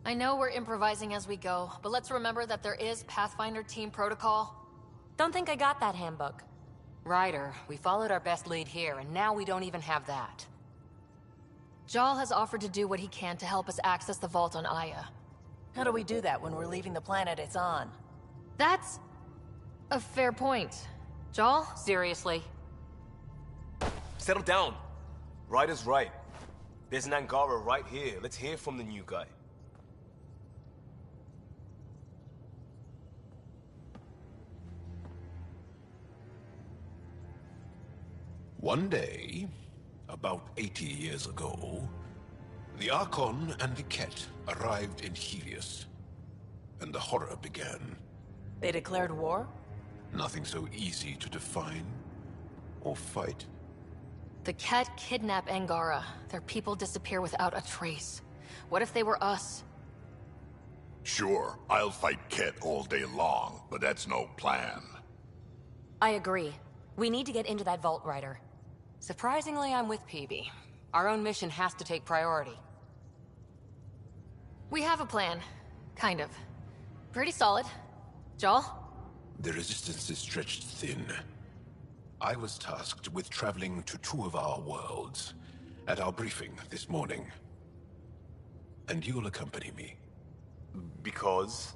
I know we're improvising as we go, but let's remember that there is Pathfinder team protocol. Don't think I got that handbook. Ryder, we followed our best lead here, and now we don't even have that. Jal has offered to do what he can to help us access the vault on Aya. How do we do that when we're leaving the planet it's on? That's a fair point. Jal? Seriously? Settle down. Ryder's right. There's an Angara right here. Let's hear from the new guy. One day, about 80 years ago, the Archon and the Ket arrived in Helios, and the horror began. They declared war? Nothing so easy to define or fight. The Ket kidnap Angara. Their people disappear without a trace. What if they were us? Sure, I'll fight Ket all day long, but that's no plan. I agree. We need to get into that vault, Ryder. Surprisingly, I'm with PB. Our own mission has to take priority. We have a plan. Kind of. Pretty solid. Jal? The resistance is stretched thin. I was tasked with traveling to two of our worlds at our briefing this morning. And you'll accompany me. Because?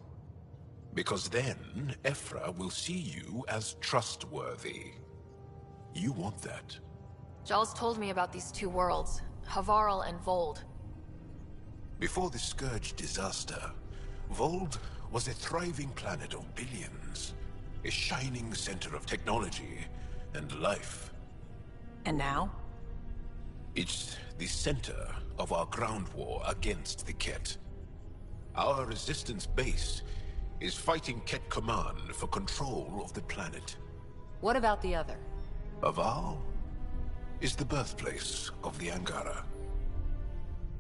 Because then, Ephra will see you as trustworthy. You want that. Jal's told me about these two worlds, Havarl and Vold. Before the Scourge disaster, Vold was a thriving planet of billions. A shining center of technology and life. And now? It's the center of our ground war against the Ket. Our resistance base is fighting Ket Command for control of the planet. What about the other? Havarl is the birthplace of the Angara.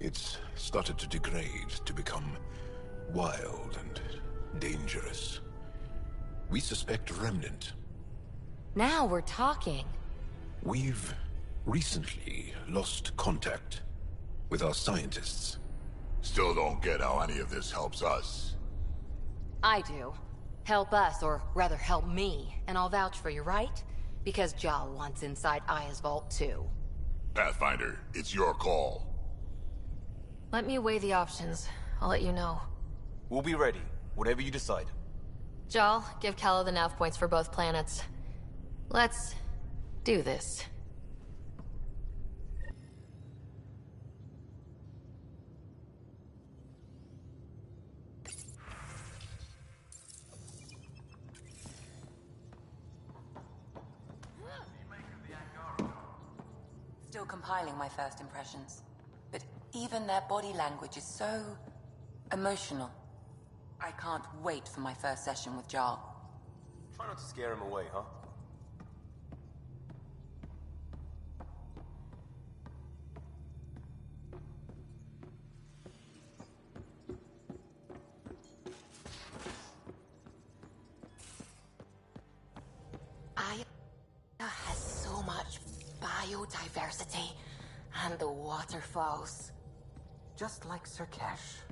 It's started to degrade, to become wild and dangerous. We suspect Remnant. Now we're talking. We've recently lost contact with our scientists. Still don't get how any of this helps us. I do. Help us, or rather help me, and I'll vouch for you, right? Because Jal wants inside Aya's vault too. Pathfinder, it's your call. Let me weigh the options. I'll let you know. We'll be ready, whatever you decide. Jal, give Calla the nav points for both planets. Let's do this. Still compiling my first impressions. But even their body language is so emotional. I can't wait for my first session with Jarl. Try not to scare him away, huh? Aya has so much biodiversity, and the waterfalls. Just like Sir Kesh.